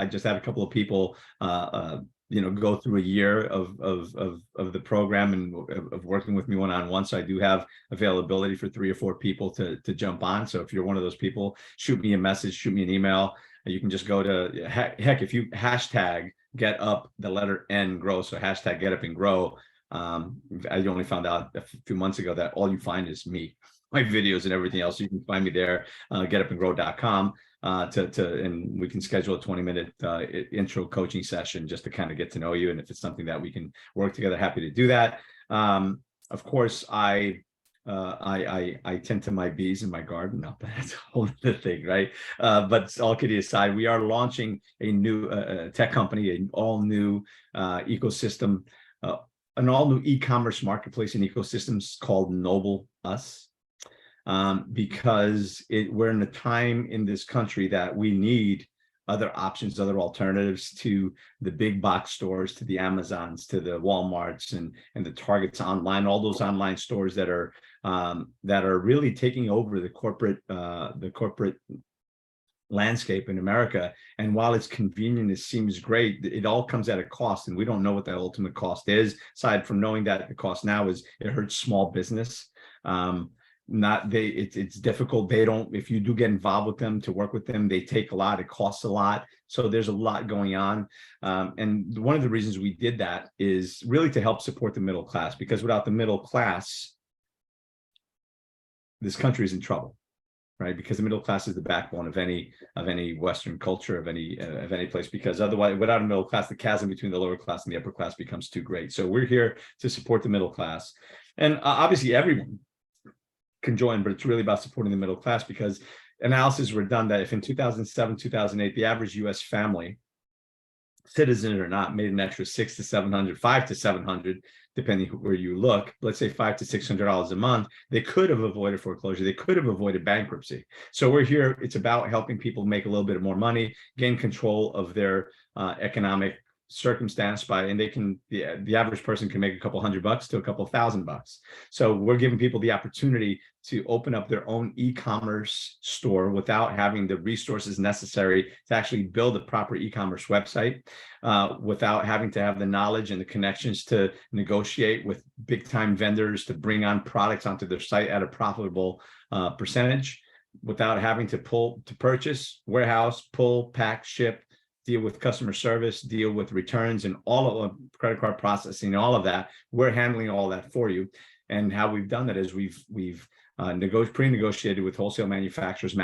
just had a couple of people, go through a year of the program and of working with me one-on-one. So I do have availability for 3 or 4 people to jump on. So if you're one of those people, shoot me a message, shoot me an email. You can just go to heck, if you hashtag get up the letter N grow. So hashtag get up and grow. I only found out a few months ago that all you find is me, my videos and everything else. You can find me there, getupandgrow.com. and we can schedule a 20-minute intro coaching session just to kind of get to know you. And if it's something that we can work together, happy to do that. Of course, I tend to my bees in my garden. No, that's a whole other thing, right? But all kidding aside, we are launching a new tech company, an all new ecosystem, an all new e-commerce marketplace and ecosystems called Nobleus. Because we're in a time in this country that we need other options, other alternatives to the big box stores, to the Amazons, to the Walmarts and the Targets online, all those online stores that are really taking over the corporate landscape in America. And while it's convenient, it seems great, it all comes at a cost, and we don't know what that ultimate cost is, aside from knowing that the cost now is it hurts small business. It's difficult. They don't, if you do get involved with them, to work with them, they take a lot, it costs a lot. So there's a lot going on. And one of the reasons we did that is really to help support the middle class, because without the middle class, this country is in trouble, right? Because the middle class is the backbone of any Western culture, of any place, because otherwise, without a middle class, the chasm between the lower class and the upper class becomes too great. So we're here to support the middle class. And obviously everyone can join, but it's really about supporting the middle class, because analysis were done that if in 2007, 2008, the average US family, citizen or not, made an extra $600 to $700, $500 to $700, depending where you look, let's say $500 to $600 a month, they could have avoided foreclosure, they could have avoided bankruptcy. So we're here, it's about helping people make a little bit more money, gain control of their economic circumstance and they can, the average person can make a couple $100 to a couple $1,000. So we're giving people the opportunity to open up their own e-commerce store without having the resources necessary to actually build a proper e-commerce website, without having to have the knowledge and the connections to negotiate with big time vendors to bring on products onto their site at a profitable percentage, without having to purchase, warehouse, pull, pack, ship, deal with customer service, deal with returns and all of credit card processing, all of that. We're handling all that for you. And how we've done that is we've pre-negotiated with wholesale manufacturers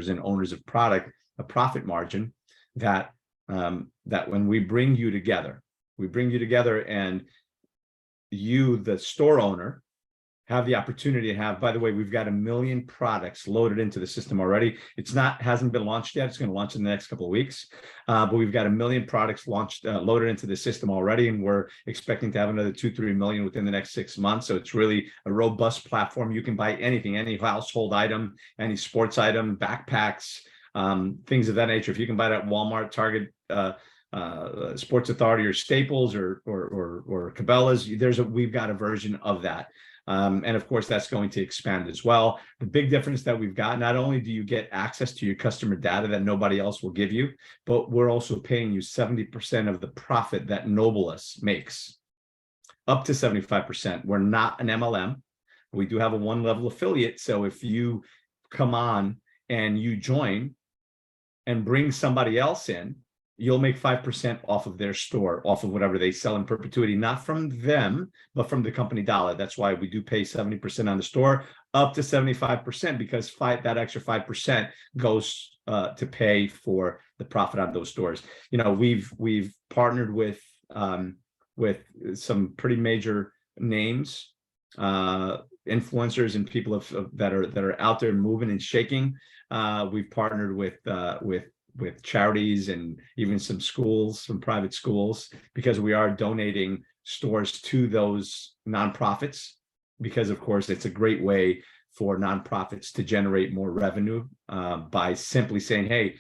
and owners of product, a profit margin that when we bring you together and you, the store owner, have the opportunity to have, by the way, we've got 1 million products loaded into the system already. Hasn't been launched yet. It's going to launch in the next couple of weeks. But we've got 1 million products loaded into the system already. And we're expecting to have another 2-3 million within the next 6 months. So it's really a robust platform. You can buy anything, any household item, any sports item, backpacks, things of that nature. If you can buy that at Walmart, Target, Sports Authority, or Staples, or Cabela's, we've got a version of that. And of course, that's going to expand as well. The big difference that we've got, not only do you get access to your customer data that nobody else will give you, but we're also paying you 70% of the profit that Nobleus makes, up to 75%. We're not an MLM. We do have a one-level affiliate. So if you come on and you join and bring somebody else in, you'll make 5% off of their store, off of whatever they sell in perpetuity, not from them, but from the company dollar. That's why we do pay 70% on the store, up to 75%, because that extra 5% goes to pay for the profit on those stores. You know, we've partnered with some pretty major names, influencers and people that are out there moving and shaking. We've partnered with charities and even some schools, some private schools, because we are donating stores to those nonprofits, because of course it's a great way for nonprofits to generate more revenue by simply saying, hey,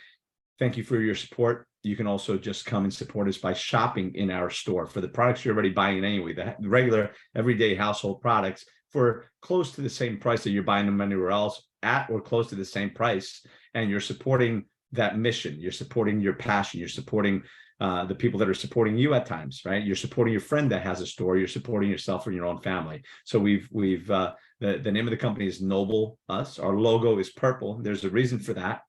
thank you for your support. You can also just come and support us by shopping in our store for the products you're already buying anyway, the regular everyday household products, for close to the same price that you're buying them anywhere else, at or close to the same price. And you're supporting that mission, you're supporting your passion, you're supporting the people that are supporting you at times, right? You're supporting your friend that has a store, you're supporting yourself and your own family. So the name of the company is Nobleus. Our logo is purple. There's a reason for that,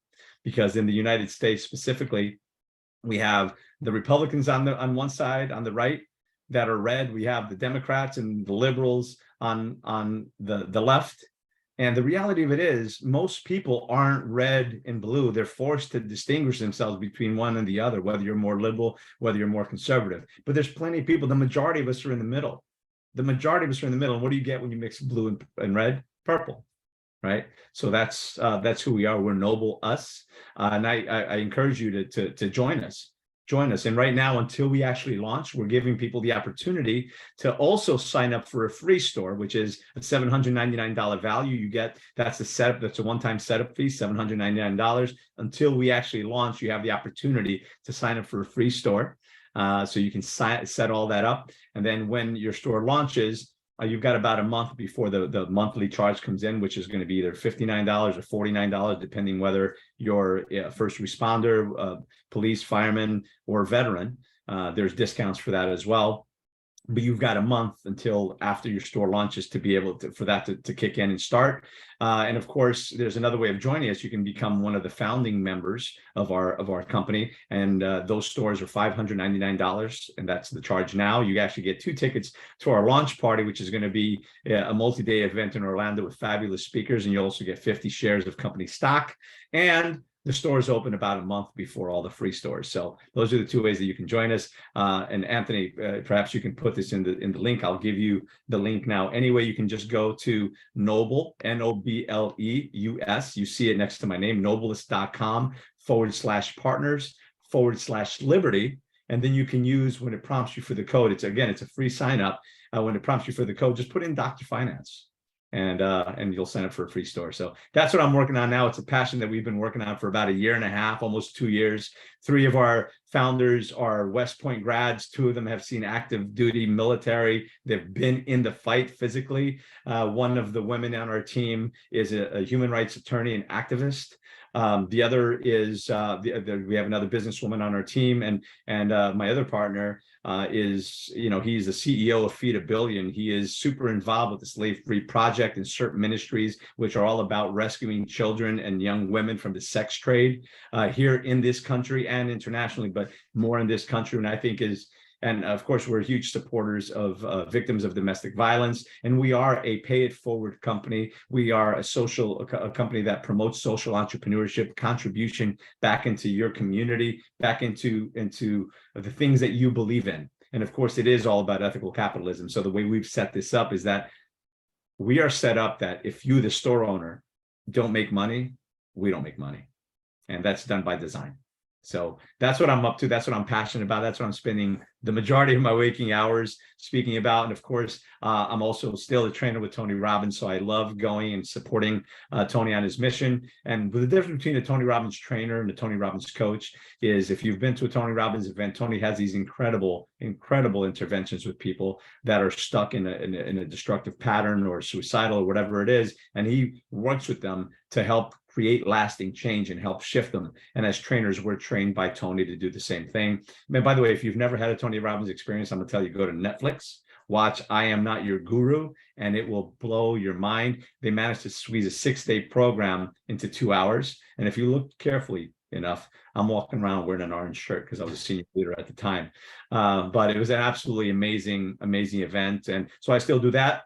because in the United States specifically, we have the Republicans on one side, on the right, that are red. We have the Democrats and the liberals on the left. And the reality of it is, most people aren't red and blue. They're forced to distinguish themselves between one and the other, whether you're more liberal, whether you're more conservative. But there's plenty of people, the majority of us are in the middle. The majority of us are in the middle. And what do you get when you mix blue and red? Purple, right? So that's who we are. We're Noble Us. And I encourage you to join us. Join us. And right now, until we actually launch, we're giving people the opportunity to also sign up for a free store, which is a $799 value. You get, that's the setup, that's a one-time setup fee, $799. Until we actually launch, you have the opportunity to sign up for a free store. So you can set all that up. And then when your store launches, you've got about a month before the monthly charge comes in, which is going to be either $59 or $49, depending whether you're a first responder, police, fireman, or veteran. There's discounts for that as well. But you've got a month until after your store launches to be able to, for that to kick in and start. And of course, there's another way of joining us. You can become one of the founding members of our company. And those stores are $599. And that's the charge now. You actually get 2 tickets to our launch party, which is going to be a multi-day event in Orlando with fabulous speakers. And you also get 50 shares of company stock. And the stores open about a month before all the free stores. So those are the 2 ways that you can join us. And Anthony, perhaps you can put this in the link. I'll give you the link now. Anyway, you can just go to Noble, Nobleus. You see it next to my name, Nobleus.com/partners/liberty. And then you can use, when it prompts you for the code, it's a free sign up. When it prompts you for the code, just put in Dr. Finance. And you'll sign up for a free store. So that's what I'm working on now. It's a passion that we've been working on for about 1.5 years, almost 2 years. 3 of our founders are West Point grads. 2 of them have seen active duty military. They've been in the fight physically. One of the women on our team is a human rights attorney and activist. The other is we have another businesswoman on our team, and my other partner is, he's the CEO of Feed a Billion. He is super involved with the Slave Free Project and certain ministries, which are all about rescuing children and young women from the sex trade here in this country and internationally, but more in this country. And I think and of course, we're huge supporters of victims of domestic violence. And we are a pay it forward company. We are a company that promotes social entrepreneurship, contribution back into your community, back into the things that you believe in. And of course, it is all about ethical capitalism. So the way we've set this up is that we are set up that if you, the store owner, don't make money, we don't make money. And that's done by design. So that's what I'm up to. That's what I'm passionate about. That's what I'm spending the majority of my waking hours speaking about. And of course, I'm also still a trainer with Tony Robbins. So I love going and supporting Tony on his mission. And the difference between a Tony Robbins trainer and a Tony Robbins coach is, if you've been to a Tony Robbins event, Tony has these incredible interventions with people that are stuck in a destructive pattern or suicidal or whatever it is. And he works with them to help create lasting change and help shift them. And as trainers, we're trained by Tony to do the same thing. And by the way, if you've never had a Tony Robbins experience, I'm gonna tell you, go to Netflix, watch I Am Not Your Guru, and it will blow your mind. They managed to squeeze a 6-day program into 2 hours. And if you look carefully enough, I'm walking around wearing an orange shirt because I was a senior leader at the time. But it was an absolutely amazing event. And so I still do that.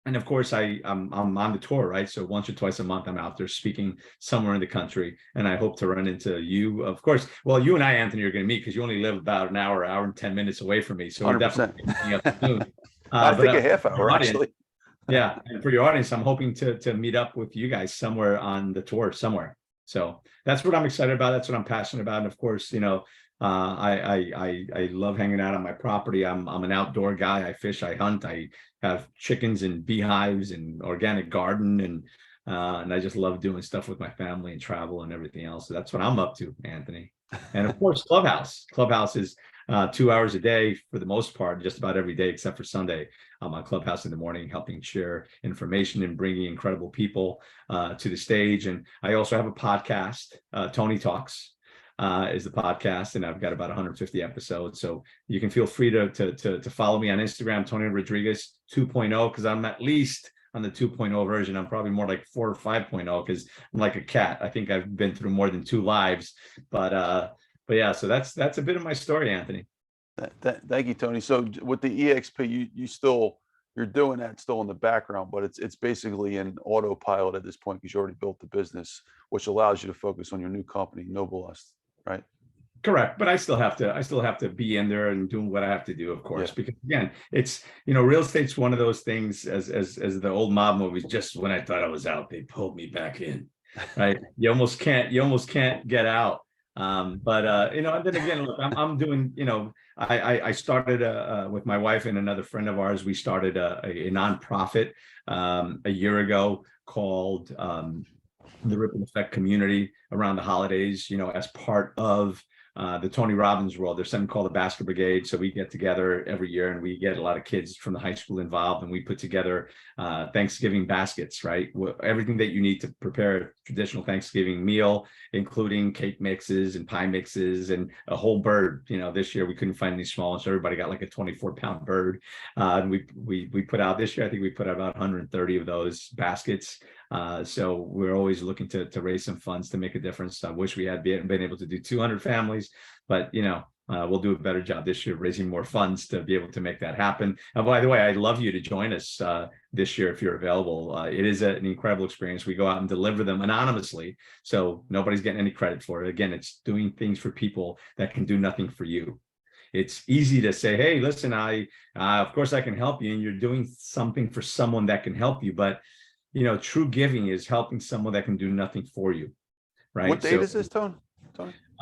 And of course, I'm on the tour, right? So once or twice a month, I'm out there speaking somewhere in the country, and I hope to run into you. Of course, well, you and I, Anthony, are going to meet because you only live about an hour and 10 minutes away from me. So we're 100%. definitely meeting up soon. I think a half hour, actually. Yeah, and for your audience, I'm hoping to meet up with you guys somewhere on the tour somewhere. So that's what I'm excited about. That's what I'm passionate about. And of course, I love hanging out on my property. I'm an outdoor guy. I fish, I hunt, I have chickens and beehives and organic garden, and I just love doing stuff with my family and travel and everything else. So that's what I'm up to, Anthony. And of course, Clubhouse. Clubhouse is 2 hours a day for the most part, just about every day except for Sunday. I'm on Clubhouse in the morning, helping share information and bringing incredible people to the stage. And I also have a podcast, Tony Talks. Is the podcast, and I've got about 150 episodes. So you can feel free to follow me on Instagram, Tony Rodrigues 2.0, because I'm at least on the 2.0 version. I'm probably more like 4 or 5.0 because I'm like a cat. I think I've been through more than 2 lives. But yeah, so that's a bit of my story, Anthony. Thank you, Tony. So with the EXP, you still you're doing that still in the background, but it's basically an autopilot at this point because you already built the business, which allows you to focus on your new company, Nobleus, right? Correct, but I still have to be in there and doing what I have to do, of course, Yeah. because again, it's, real estate's one of those things, as the old mob movies. Just when I thought I was out, they pulled me back in, right? You almost can't get out. But and then again, look, I'm doing, I started with my wife and another friend of ours. We started a nonprofit a year ago called the Ripple Effect Community around the holidays, as part of the Tony Robbins world. There's something called the Basket Brigade. So we get together every year and we get a lot of kids from the high school involved, and we put together Thanksgiving baskets, right? Everything that you need to prepare a traditional Thanksgiving meal, including cake mixes and pie mixes and a whole bird. This year we couldn't find any small, so everybody got like a 24-pound bird. And we put out this year, I think we put out about 130 of those baskets. So we're always looking to raise some funds to make a difference. I wish we had been able to do 200 families, but we'll do a better job this year raising more funds to be able to make that happen. And by the way, I'd love you to join us this year if you're available. It is an incredible experience. We go out and deliver them anonymously, so nobody's getting any credit for it. Again, it's doing things for people that can do nothing for you. It's easy to say, hey, listen, of course I can help you, and you're doing something for someone that can help you, but true giving is helping someone that can do nothing for you, right? What date is this, Tony?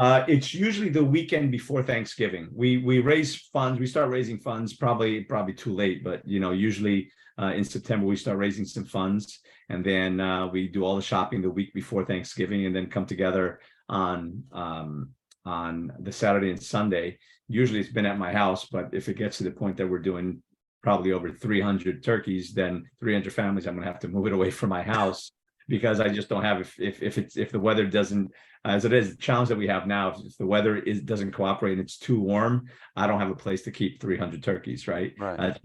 It's usually the weekend before Thanksgiving. We raise funds. We start raising funds probably too late, but usually in September we start raising some funds, and then we do all the shopping the week before Thanksgiving, and then come together on the Saturday and Sunday. Usually it's been at my house, but if it gets to the point that we're doing probably over 300 turkeys, then 300 families, I'm going to have to move it away from my house, because I just don't have, if the weather doesn't, as it is, the challenge that we have now, if the weather doesn't cooperate and it's too warm, I don't have a place to keep 300 turkeys, right?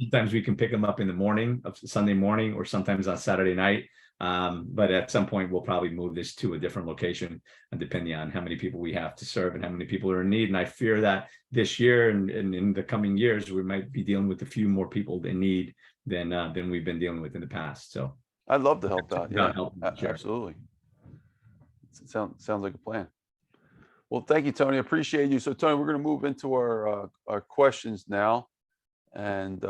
Sometimes we can pick them up in the morning of Sunday morning, or sometimes on Saturday night. But at some point we'll probably move this to a different location, and depending on how many people we have to serve and how many people are in need. And I fear that this year and in the coming years, we might be dealing with a few more people in need than we've been dealing with in the past. So I'd love to help out. Yeah, Sure. absolutely. Sounds like a plan. Well, thank you, Tony. I appreciate you. So, Tony, we're going to move into our questions now, and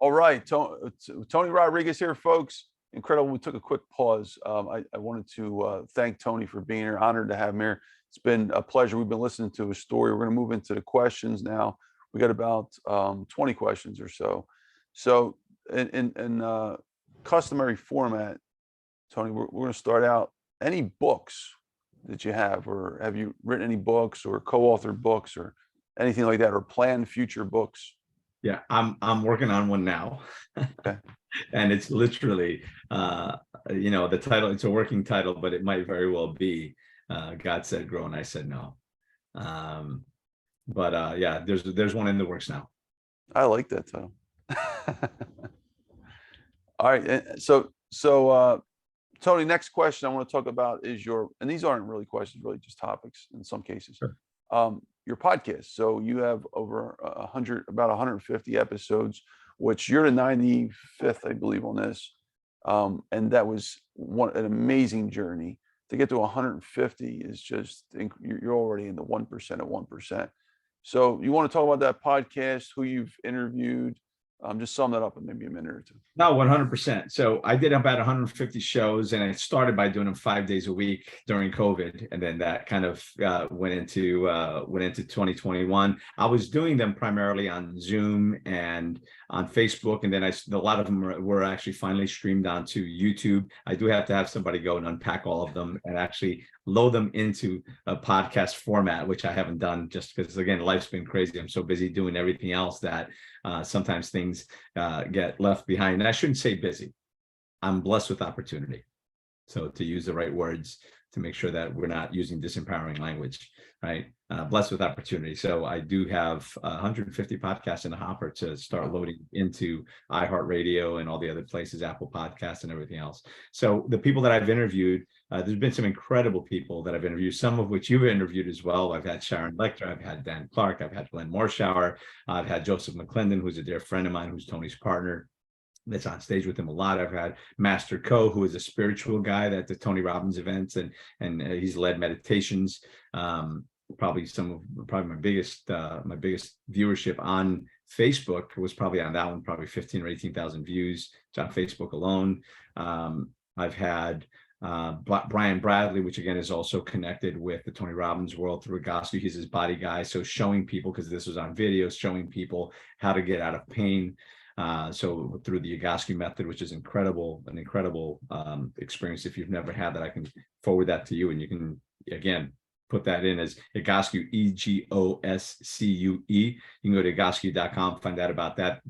all right, Tony Rodrigues here, folks. Incredible. We took a quick pause. I wanted to thank Tony for being here. Honored to have him here. It's been a pleasure. We've been listening to his story. We're going to move into the questions now. We got about 20 questions or so. So in customary format, Tony, we're going to start out. Any books that you have, or have you written any books or co-authored books or anything like that, or planned future books? Yeah, I'm working on one now. Okay. And it's literally, the title, it's a working title, but it might very well be God Said Grow and I Said No. Yeah, there's one in the works now. I like that title. All right. So Tony, next question I want to talk about is and these aren't really questions, really just topics in some cases. Sure. Your podcast. So you have over about 150 episodes, which you're the 95th, I believe, on this. And that was an amazing journey. To get to 150 is just, you're already in the 1% of 1%. So you want to talk about that podcast, who you've interviewed, just sum that up in maybe a minute or two. No, 100%. So I did about 150 shows, and I started by doing them 5 days a week during COVID, and then that kind of went into 2021. I was doing them primarily on Zoom and on Facebook, and then a lot of them were actually finally streamed onto YouTube. I do have to have somebody go and unpack all of them and actually load them into a podcast format, which I haven't done, just because, again, life's been crazy. I'm so busy doing everything else that sometimes things get left behind. And I shouldn't say busy. I'm blessed with opportunity. So to use the right words, to make sure that we're not using disempowering language, right? Blessed with opportunity. So I do have 150 podcasts in the hopper to start loading into iHeartRadio and all the other places, Apple Podcasts and everything else. So the people that I've interviewed, There's been some incredible people that I've interviewed, some of which you've interviewed as well. I've had Sharon Lechter, I've had Dan Clark, I've had Glenn Morshower, I've had Joseph McClendon, who's a dear friend of mine, who's Tony's partner. That's on stage with him a lot. I've had Master Co, who is a spiritual guy at the Tony Robbins events, and he's led meditations. Probably my biggest viewership on Facebook was probably on that one, probably 15 or 18,000 views. It's on Facebook alone. I've had Brian Bradley, which again is also connected with the Tony Robbins world through Egoscue. He's his body guy. So showing people, because this was on video, showing people how to get out of pain. So through the Egoscue method, which is an incredible experience. If you've never had that, I can forward that to you, and you can, again, put that in as Egoscue, Egoscue. You can go to egoscue.com, find out about that.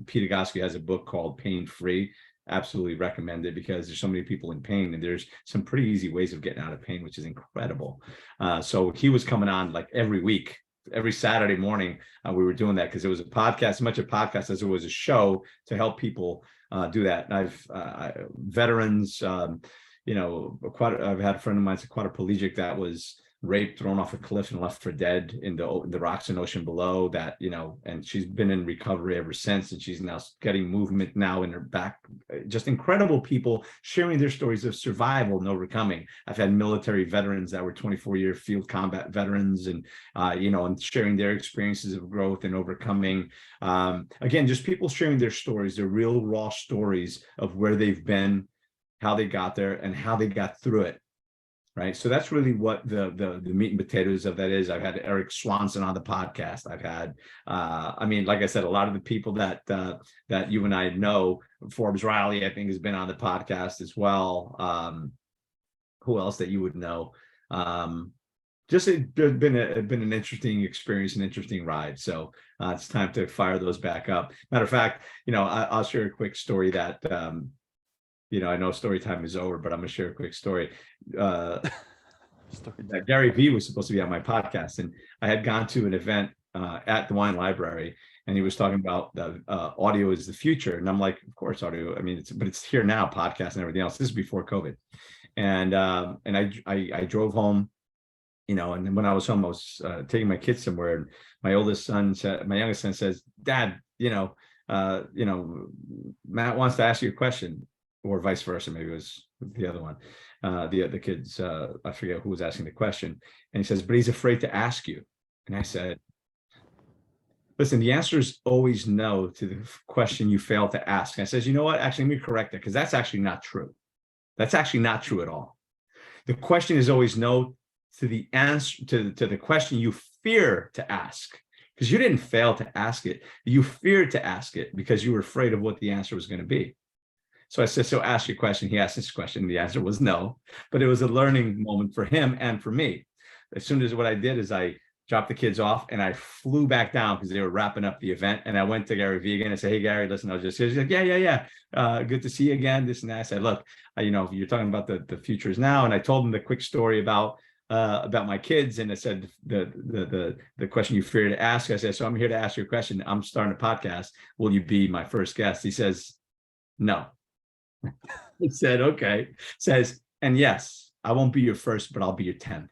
Pete Egoscue has a book called Pain Free. Absolutely recommend it, because there's so many people in pain, and there's some pretty easy ways of getting out of pain, which is incredible. So he was coming on like every week. Every Saturday morning, we were doing that because it was a podcast, as much a podcast as it was a show to help people do that. And I've veterans, I've had a friend of mine, a quadriplegic that was raped, thrown off a cliff, and left for dead in the rocks and ocean below. That, and she's been in recovery ever since, and she's now getting movement now in her back. Just incredible people sharing their stories of survival and overcoming. I've had military veterans that were 24-year field combat veterans, and and sharing their experiences of growth and overcoming. Again, just people sharing their stories, their real raw stories of where they've been, how they got there, and how they got through it. Right. So that's really what the meat and potatoes of that is. I've had Eric Swanson on the podcast. I've had, like I said, a lot of the people that you and I know. Forbes Riley, I think, has been on the podcast as well. Who else that you would know? It's been an interesting experience, an interesting ride. So it's time to fire those back up. Matter of fact, I'll share a quick story that. I know story time is over, but I'm going to share a quick story. Gary Vee was supposed to be on my podcast, and I had gone to an event at the Wine Library, and he was talking about audio is the future. And I'm like, of course, audio. But it's here now, podcast and everything else. This is before COVID. And I drove home, and then when I was home, I was taking my kids somewhere. And my youngest son says, "Dad, Matt wants to ask you a question." Or vice versa, maybe it was the other one. The kids, I forget who was asking the question. And he says, but he's afraid to ask you. And I said, listen, the answer is always no to the question you fail to ask. And I says, you know what? Actually, let me correct that, because that's actually not true. That's actually not true at all. The question is always no to the answer to the question you fear to ask. Because you didn't fail to ask it. You feared to ask it because you were afraid of what the answer was going to be. So I said, so ask your question. He asked this question. The answer was no, but it was a learning moment for him and for me. As soon as what I did is I dropped the kids off and I flew back down because they were wrapping up the event. And I went to Gary Vee again and said, hey, Gary, listen, he's like, yeah. Good to see you again. This and that. I said, look, you're talking about the futures now. And I told him the quick story about my kids. And I said, the question you fear to ask, I said, so I'm here to ask you a question. I'm starting a podcast. Will you be my first guest? He says, no. He said, okay. Says, and yes, I won't be your first, but I'll be your 10th.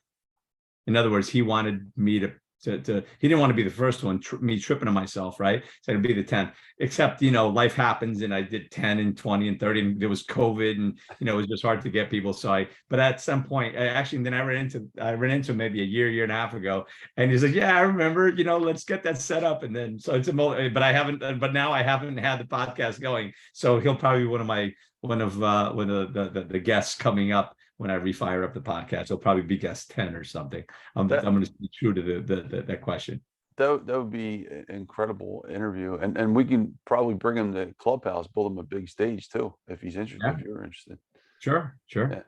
In other words, he wanted me to he didn't want to be the first one, me tripping on myself, right? So it'd be the 10th, except, life happens, and I did 10 and 20 and 30, and there was COVID, and, it was just hard to get people. So but at some point, then I ran into maybe a year and a half ago, and he's like, yeah, I remember, let's get that set up. And then, so but now I haven't had the podcast going. So he'll probably be one of the guests coming up. When I refire up the podcast, it'll probably be guest 10 or something. I'm going to be true to that question. That would be an incredible interview, and we can probably bring him to Clubhouse, build him a big stage too, if he's interested. Yeah. If you're interested, sure. Yeah,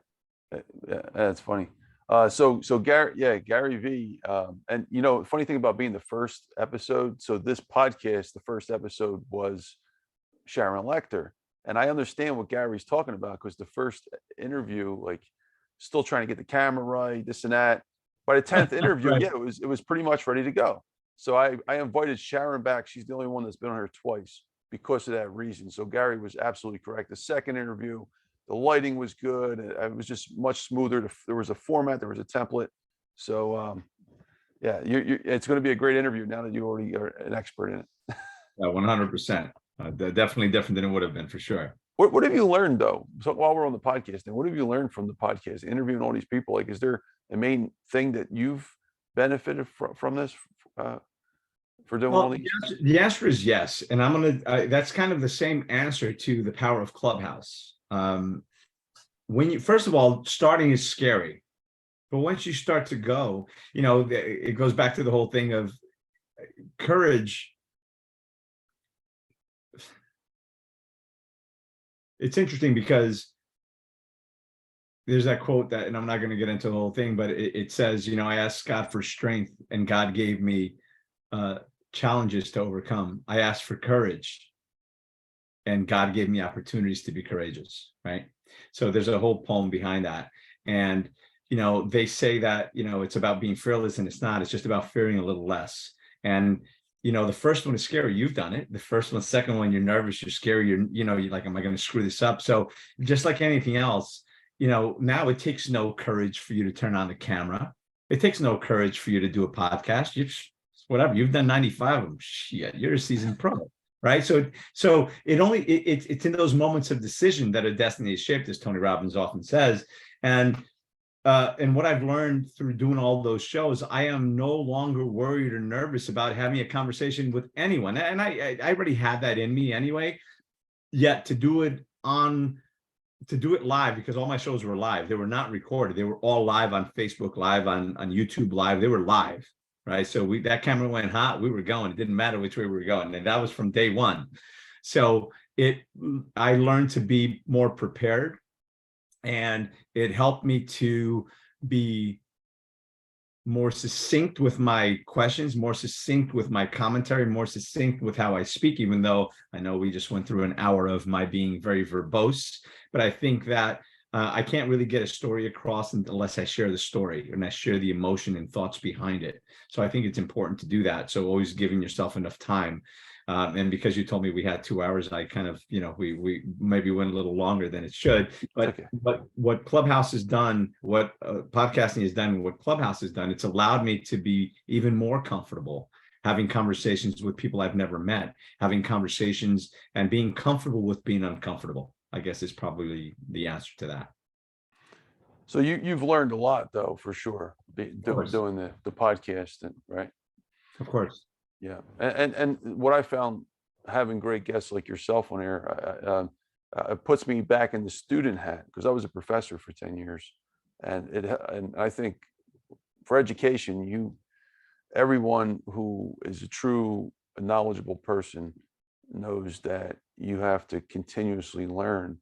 that's funny. So Gary Vee, and funny thing about being the first episode. So this podcast, the first episode was Sharon Lechter, and I understand what Gary's talking about, because the first interview, still trying to get the camera right, this and that. By the 10th interview, right. it was pretty much ready to go. So I invited Sharon back. She's the only one that's been on here twice because of that reason. So Gary was absolutely correct. The second interview, the lighting was good. It was just much smoother. There was a format, there was a template. So yeah, it's going to be a great interview now that you already are an expert in it. Yeah, 100%. Definitely different than it would have been for sure. What have you learned though? So while we're on the podcast, what have you learned from the podcast, interviewing all these people? Like, is there a main thing that you've benefited from this for doing all Well, these? the answer is yes. And that's kind of the same answer to the power of Clubhouse. When you, first of all, starting is scary, but once you start to go, it goes back to the whole thing of courage. It's interesting because there's that quote that, and I'm not going to get into the whole thing, but it says, I asked God for strength and God gave me challenges to overcome. I asked for courage and God gave me opportunities to be courageous, right? So there's a whole poem behind that. And, they say that, it's about being fearless, and it's not. It's just about fearing a little less. And the first one is scary. You've done it. The first one, second one, you're nervous, you're scary. You're like, am I going to screw this up? So just like anything else, now it takes no courage for you to turn on the camera. It takes no courage for you to do a podcast. Whatever, you've done 95 of them. Shit, you're a seasoned pro, right? So it's in those moments of decision that a destiny is shaped, as Tony Robbins often says. And what I've learned through doing all those shows, I am no longer worried or nervous about having a conversation with anyone. And I already had that in me anyway. Yet to do it live, because all my shows were live. They were not recorded. They were all live on Facebook Live, on YouTube Live. They were live, right? So that camera went hot. We were going. It didn't matter which way we were going. And that was from day one. So I learned to be more prepared. And it helped me to be more succinct with my questions, more succinct with my commentary, more succinct with how I speak, even though I know we just went through an hour of my being very verbose. But I think that I can't really get a story across unless I share the story and I share the emotion and thoughts behind it. So I think it's important to do that. So always giving yourself enough time. And because you told me we had 2 hours, I kind of, we maybe went a little longer than it should. But Okay. But what Clubhouse has done, what podcasting has done, what Clubhouse has done, it's allowed me to be even more comfortable having conversations with people I've never met, having conversations and being comfortable with being uncomfortable, I guess, is probably the answer to that. So you've learned a lot though, for sure, doing the podcast, right? Of course. Yeah. And what I found, having great guests like yourself on air, it puts me back in the student hat, because I was a professor for 10 years. And I think for education, everyone who is a true knowledgeable person knows that you have to continuously learn.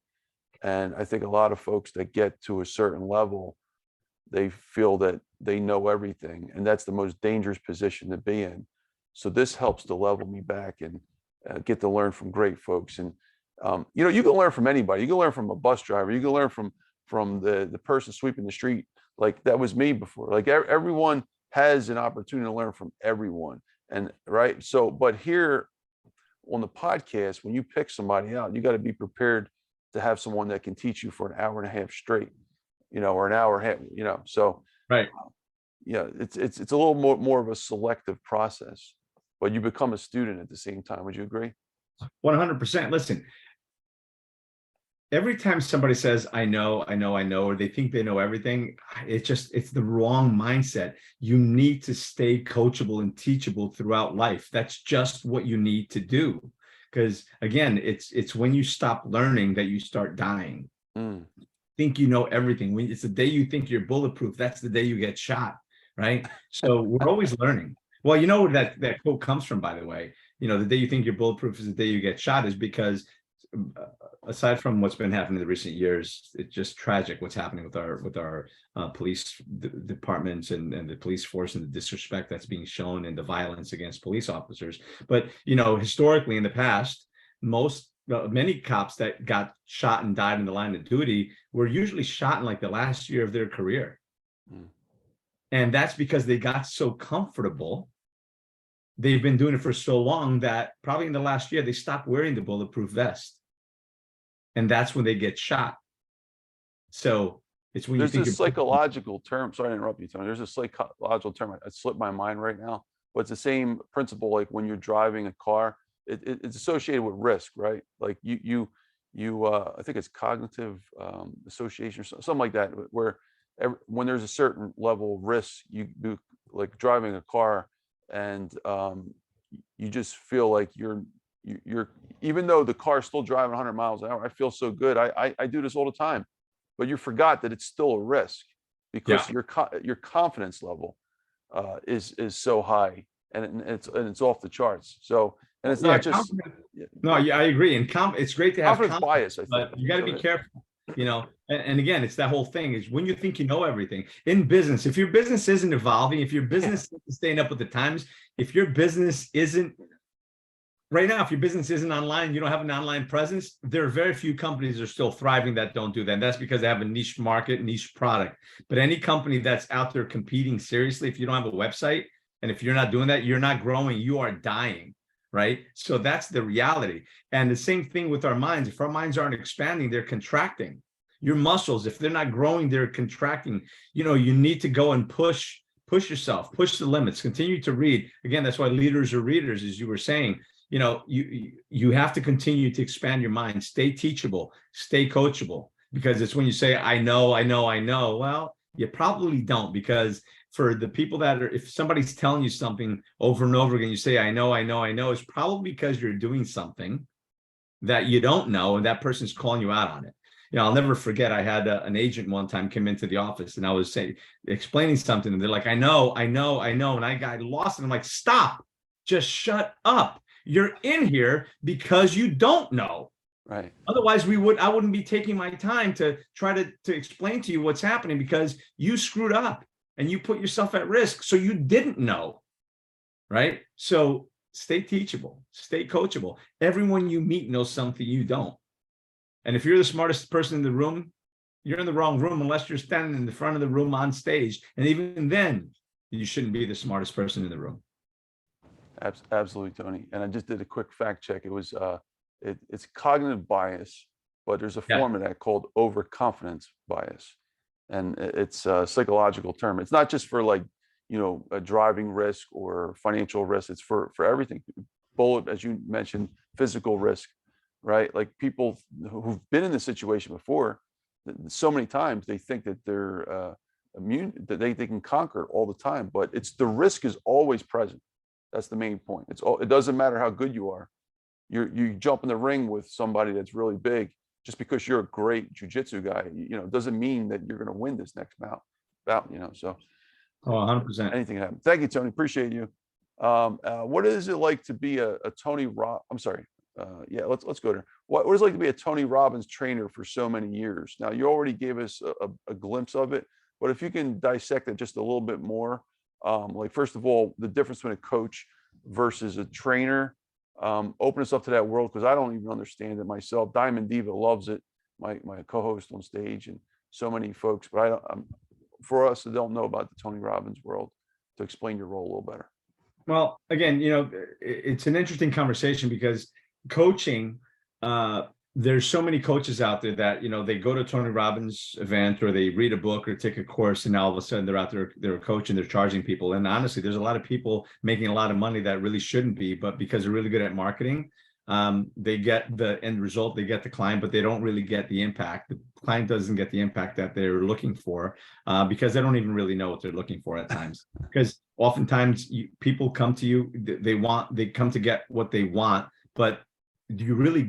And I think a lot of folks that get to a certain level, they feel that they know everything, and that's the most dangerous position to be in. So this helps to level me back and get to learn from great folks. And you can learn from anybody. You can learn from a bus driver. You can learn from the person sweeping the street. Like that was me before. Like everyone has an opportunity to learn from everyone. And right. So, but here on the podcast, when you pick somebody out, you got to be prepared to have someone that can teach you for an hour and a half straight, or an hour and a half, so. Right. Yeah, it's a little more of a selective process, but you become a student at the same time. Would you agree? 100%. Listen, every time somebody says, I know, or they think they know everything, it's the wrong mindset. You need to stay coachable and teachable throughout life. That's just what you need to do. Because again, it's when you stop learning that you start dying. Think you know everything. When it's the day you think you're bulletproof, that's the day you get shot. Right. So we're always learning. Well, you know where that quote comes from, by the way. The day you think you're bulletproof is the day you get shot, is because aside from what's been happening in the recent years, it's just tragic what's happening with our police departments and the police force, and the disrespect that's being shown and the violence against police officers. But, historically in the past, many cops that got shot and died in the line of duty were usually shot in like the last year of their career. And that's because they got so comfortable. They've been doing it for so long that probably in the last year, they stopped wearing the bulletproof vest. And that's when they get shot. So it's when you There's think this psychological term. Sorry to interrupt you, Tony. There's a psychological term. It slipped my mind right now, but it's the same principle. Like when you're driving a car, it's associated with risk, right? Like I think it's cognitive association or something like that, where when there's a certain level of risk, you do like driving a car, and you just feel like you're even though the car's still driving 100 miles an hour, I feel so good. I do this all the time, but you forgot that it's still a risk because Yeah. your confidence level is so high, and it's off the charts. So, and it's not just No, yeah, I agree. And it's great to have confidence bias, I think. but you got to be careful, and again, it's that whole thing is when you think you know everything in business, if your business isn't evolving, if your business isn't staying up with the times, if your business isn't right now, if your business isn't online, you don't have an online presence, there are very few companies that are still thriving that don't do that. And that's because they have a niche market, niche product. But any company that's out there competing seriously, if you don't have a website, and if you're not doing that, you're not growing, you are dying, right? So that's the reality. And the same thing with our minds. If our minds aren't expanding, they're contracting. Your muscles, if they're not growing, they're contracting. You need to go and push yourself, push the limits, continue to read. Again, that's why leaders are readers, as you were saying. You have to continue to expand your mind, stay teachable, stay coachable, because it's when you say, I know. Well, you probably don't, because for the people if somebody's telling you something over and over again, you say, I know, it's probably because you're doing something that you don't know, and that person's calling you out on it. I'll never forget, I had an agent one time come into the office, and I was explaining something, and they're like, I know. And I got lost, and I'm like, stop, just shut up. You're in here because you don't know. Right. Otherwise, I wouldn't be taking my time to try to explain to you what's happening, because you screwed up and you put yourself at risk. So you didn't know. Right. So stay teachable, stay coachable. Everyone you meet knows something you don't. And if you're the smartest person in the room, you're in the wrong room unless you're standing in the front of the room on stage. And even then, you shouldn't be the smartest person in the room. Absolutely, Tony. And I just did a quick fact check. It was it's cognitive bias, but there's a form of that called overconfidence bias, and it's a psychological term. It's not just for a driving risk or financial risk. It's for everything. As you mentioned, physical risk, right? Like people who've been in this situation before, so many times they think that they're immune, that they can conquer it all the time, but the risk is always present. That's the main point. It doesn't matter how good you are. You jump in the ring with somebody that's really big. Just because you're a great jiu-jitsu guy, doesn't mean that you're going to win this next bout. So. 100%. Anything happens. Thank you, Tony. Appreciate you. What is it like to be a Tony I'm sorry. Let's go there. What is it like to be a Tony Robbins trainer for so many years? Now, you already gave us a glimpse of it, but if you can dissect it just a little bit more. First of all, the difference between a coach versus a trainer, open us up to that world, because I don't even understand it myself. Diamond Diva loves it, my co-host on stage, and so many folks, but for us that don't know about the Tony Robbins world, to explain your role a little better. Well, again, it's an interesting conversation, because coaching, there's so many coaches out there that, they go to Tony Robbins event, or they read a book or take a course, and now all of a sudden they're out there, they're a coach and they're charging people. And honestly, there's a lot of people making a lot of money that really shouldn't be, but because they're really good at marketing, they get the end result, they get the client, but they don't really get the impact. The client doesn't get the impact that they're looking for, because they don't even really know what they're looking for at times. Because oftentimes people come to you, they come to get what they want, but do you really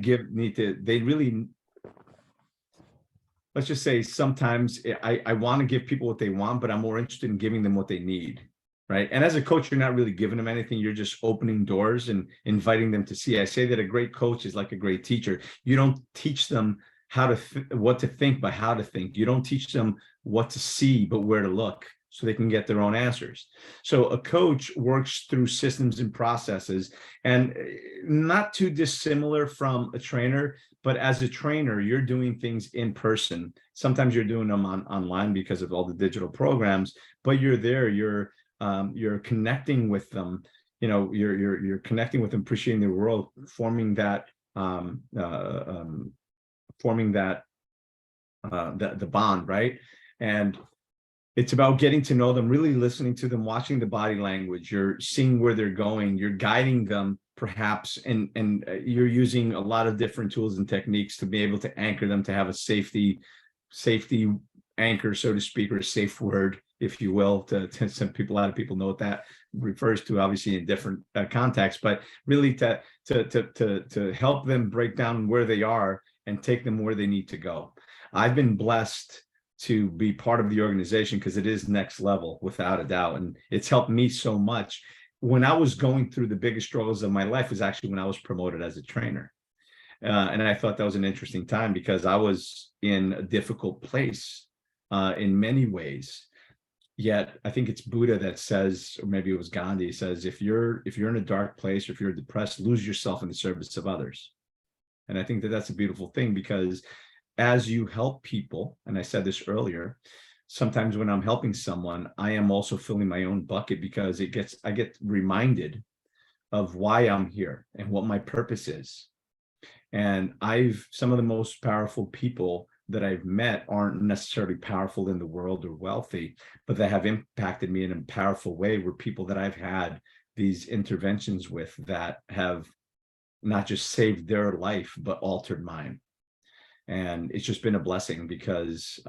let's just say sometimes I want to give people what they want, but I'm more interested in giving them what they need, right? And as a coach, you're not really giving them anything. You're just opening doors and inviting them to see. I say that a great coach is like a great teacher. You don't teach them what to think, but how to think. You don't teach them what to see, but where to look, so they can get their own answers. So a coach works through systems and processes, and not too dissimilar from a trainer, but as a trainer, you're doing things in person. Sometimes you're doing them online because of all the digital programs, but you're there, you're connecting with them, you're connecting with them, appreciating their world, forming that the bond, right? And it's about getting to know them, really listening to them, watching the body language. You're seeing where they're going. You're guiding them, perhaps, and you're using a lot of different tools and techniques to be able to anchor them, to have a safety anchor, so to speak, or a safe word, if you will. To some people, a lot of people know what that refers to, obviously in different contexts, but really to help them break down where they are and take them where they need to go. I've been blessed to be part of the organization because it is next level, without a doubt. And it's helped me so much. When I was going through the biggest struggles of my life was actually when I was promoted as a trainer. And I thought that was an interesting time because I was in a difficult place in many ways. Yet I think it's Buddha that says, or maybe it was Gandhi, says, if you're in a dark place, or if you're depressed, lose yourself in the service of others. And I think that that's a beautiful thing, because as you help people, and I said this earlier, sometimes when I'm helping someone, I am also filling my own bucket, because I get reminded of why I'm here and what my purpose is. And some of the most powerful people that I've met aren't necessarily powerful in the world or wealthy, but they have impacted me in a powerful way, were people that I've had these interventions with that have not just saved their life, but altered mine. And it's just been a blessing, because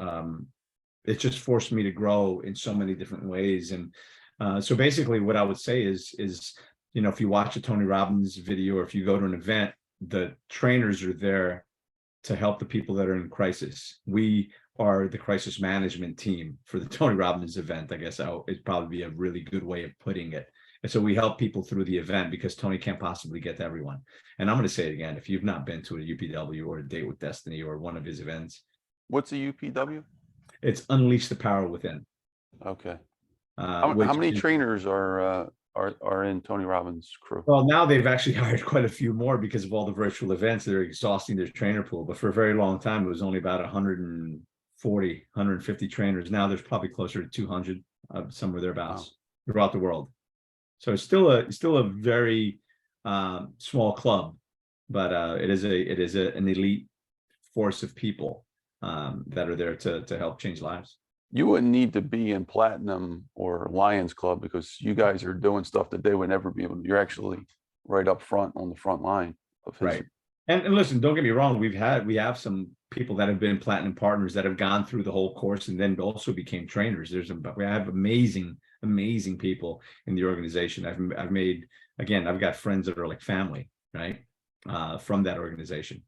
it just forced me to grow in so many different ways. And so basically what I would say is, if you watch a Tony Robbins video, or if you go to an event, the trainers are there to help the people that are in crisis. We are the crisis management team for the Tony Robbins event. I guess it'd probably be a really good way of putting it. And so we help people through the event, because Tony can't possibly get to everyone. And I'm going to say it again, if you've not been to a UPW or a Date with Destiny or one of his events. What's a UPW? It's Unleash the Power Within. Okay. How many trainers are in Tony Robbins' crew? Well, now they've actually hired quite a few more because of all the virtual events. They're exhausting their trainer pool. But for a very long time, it was only about 140, 150 trainers. Now there's probably closer to 200, somewhere thereabouts, throughout the world. So it's still a very small club, but it is an elite force of people that are there to help change lives. You wouldn't need to be in Platinum or Lions Club, because you guys are doing stuff that they would never be able to. You're actually right up front, on the front line of his. Right. And listen, don't get me wrong. We have some people that have been Platinum partners that have gone through the whole course and then also became trainers. We have amazing people in the organization. I've got friends that are like family, right? From that organization.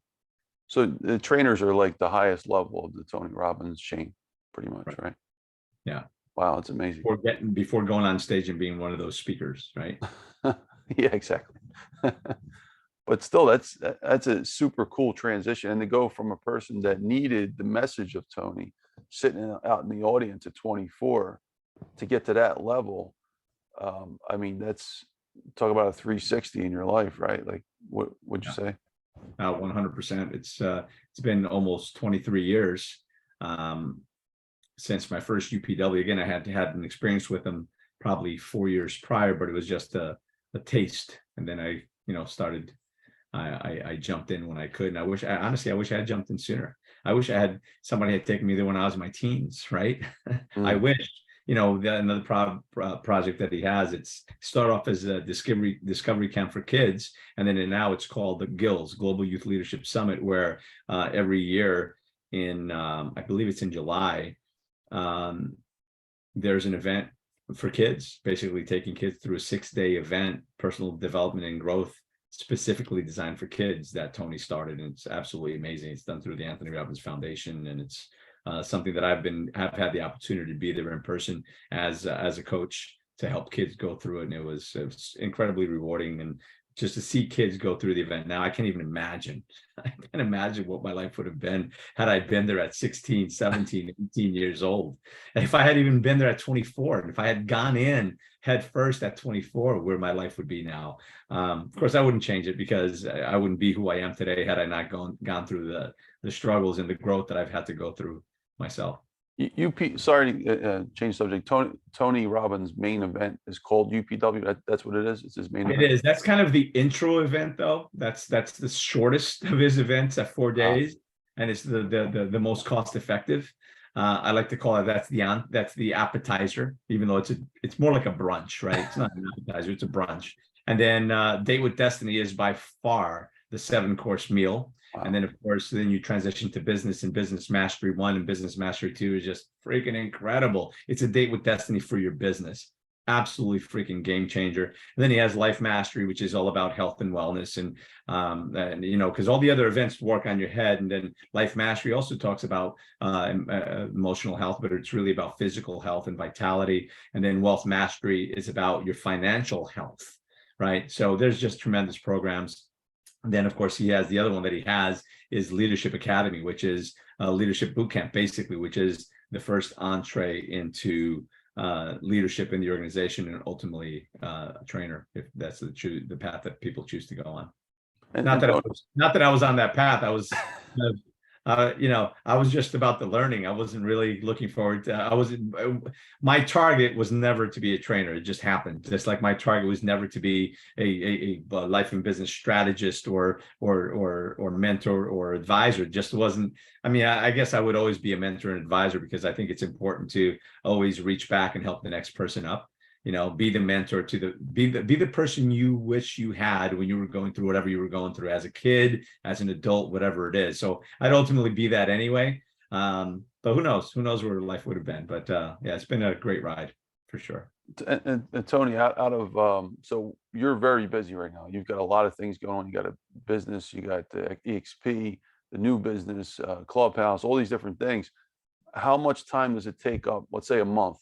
So the trainers are like the highest level of the Tony Robbins chain, pretty much, right? Yeah. Wow, it's amazing. Before going on stage and being one of those speakers, right? Yeah, exactly. But still, that's a super cool transition. And to go from a person that needed the message of Tony sitting out in the audience at 24 to get to that level, I mean, that's, talk about a 360 in your life, right? Like, what would you say? 100%. It's been almost 23 years since my first UPW. Again, I had an experience with them probably 4 years prior, but it was just a taste. And then I jumped in when I could. And I wish I had jumped in sooner. I wish somebody had taken me there when I was in my teens, right? I wish, another project that he has, it's started off as a discovery camp for kids. And then now it's called the GILS, Global Youth Leadership Summit, where every year in, I believe it's in July, there's an event for kids, basically taking kids through a 6-day event, personal development and growth, specifically designed for kids, that Tony started. And it's absolutely amazing. It's done through the Anthony Robbins Foundation, and it's something that I've had the opportunity to be there in person as a coach to help kids go through it. And it was incredibly rewarding. And just to see kids go through the event now, I can't even imagine. I can't imagine what my life would have been had I been there at 16, 17, 18 years old. And if I had even been there at 24, and if I had gone in head first at 24, where my life would be now. Of course, I wouldn't change it, because I wouldn't be who I am today had I not gone through the struggles and the growth that I've had to go through myself. Sorry to change subject. Tony Robbins' main event is called UPW. That's what it is. It's his main event. It is. That's kind of the intro event, though. That's the shortest of his events at 4 days. and it's the most cost effective. I like to call it that's the appetizer, even though it's more like a brunch, right? It's not an appetizer, it's a brunch. And then Date with Destiny is by far the 7-course meal. Wow. And then, of course, then you transition to business, and Business Mastery 1 and Business Mastery 2 is just freaking incredible. It's a date with destiny for your business. Absolutely freaking game changer. And then he has Life Mastery, which is all about health and wellness. And you know, because all the other events work on your head. And then Life Mastery also talks about emotional health, but it's really about physical health and vitality. And then Wealth Mastery is about your financial health, right? So there's just tremendous programs. And then, of course, he has the other one that he has is Leadership Academy, which is a leadership bootcamp, basically, which is the first entree into leadership in the organization, and ultimately a trainer, if that's the path that people choose to go on. Not that I was on that path. I was you know, I was just about the learning. I wasn't really looking forward to, my target was never to be a trainer. It just happened. Just like my target was never to be a life and business strategist or mentor or advisor. It just wasn't. I mean, I guess I would always be a mentor and advisor, because I think it's important to always reach back and help the next person up. You know, be the mentor to be the person you wish you had when you were going through whatever you were going through as a kid, as an adult, whatever it is. So I'd ultimately be that anyway. But who knows where life would have been. But yeah, it's been a great ride for sure. And Tony, out of so you're very busy right now. You've got a lot of things going on. You got a business, you got the EXP, the new business, Clubhouse, all these different things. How much time does it take up? Let's say a month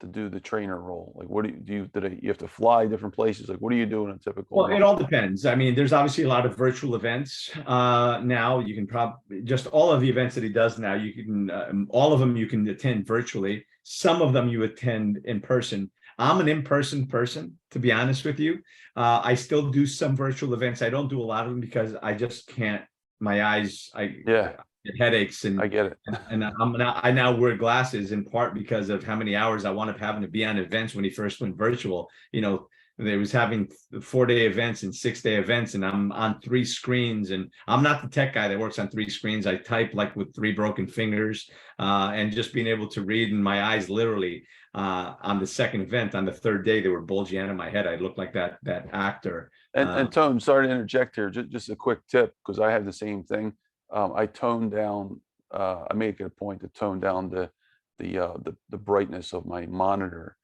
to do the trainer role? Like, what you have to fly different places? Like, what do you do in a typical Well, month? it all depends. I mean, there's obviously a lot of virtual events now. You can probably just all of the events that he does now, you can all of them you can attend virtually. Some of them you attend in person. I'm an in-person person, to be honest with you. I still do some virtual events. I don't do a lot of them because I just can't. My eyes, get headaches, and I get it. And I now wear glasses, in part because of how many hours I wound up having to be on events when he first went virtual. You know, they was having 4-day events and 6-day events, and I'm on 3 screens, and I'm not the tech guy that works on 3 screens. I type like with 3 broken fingers, and just being able to read, and my eyes literally on the second event, on the 3rd day, they were bulging out of my head. I looked like that actor. And Tone, sorry to interject here. Just a quick tip, because I have the same thing. I toned down. I make it a point to tone down the brightness of my monitor,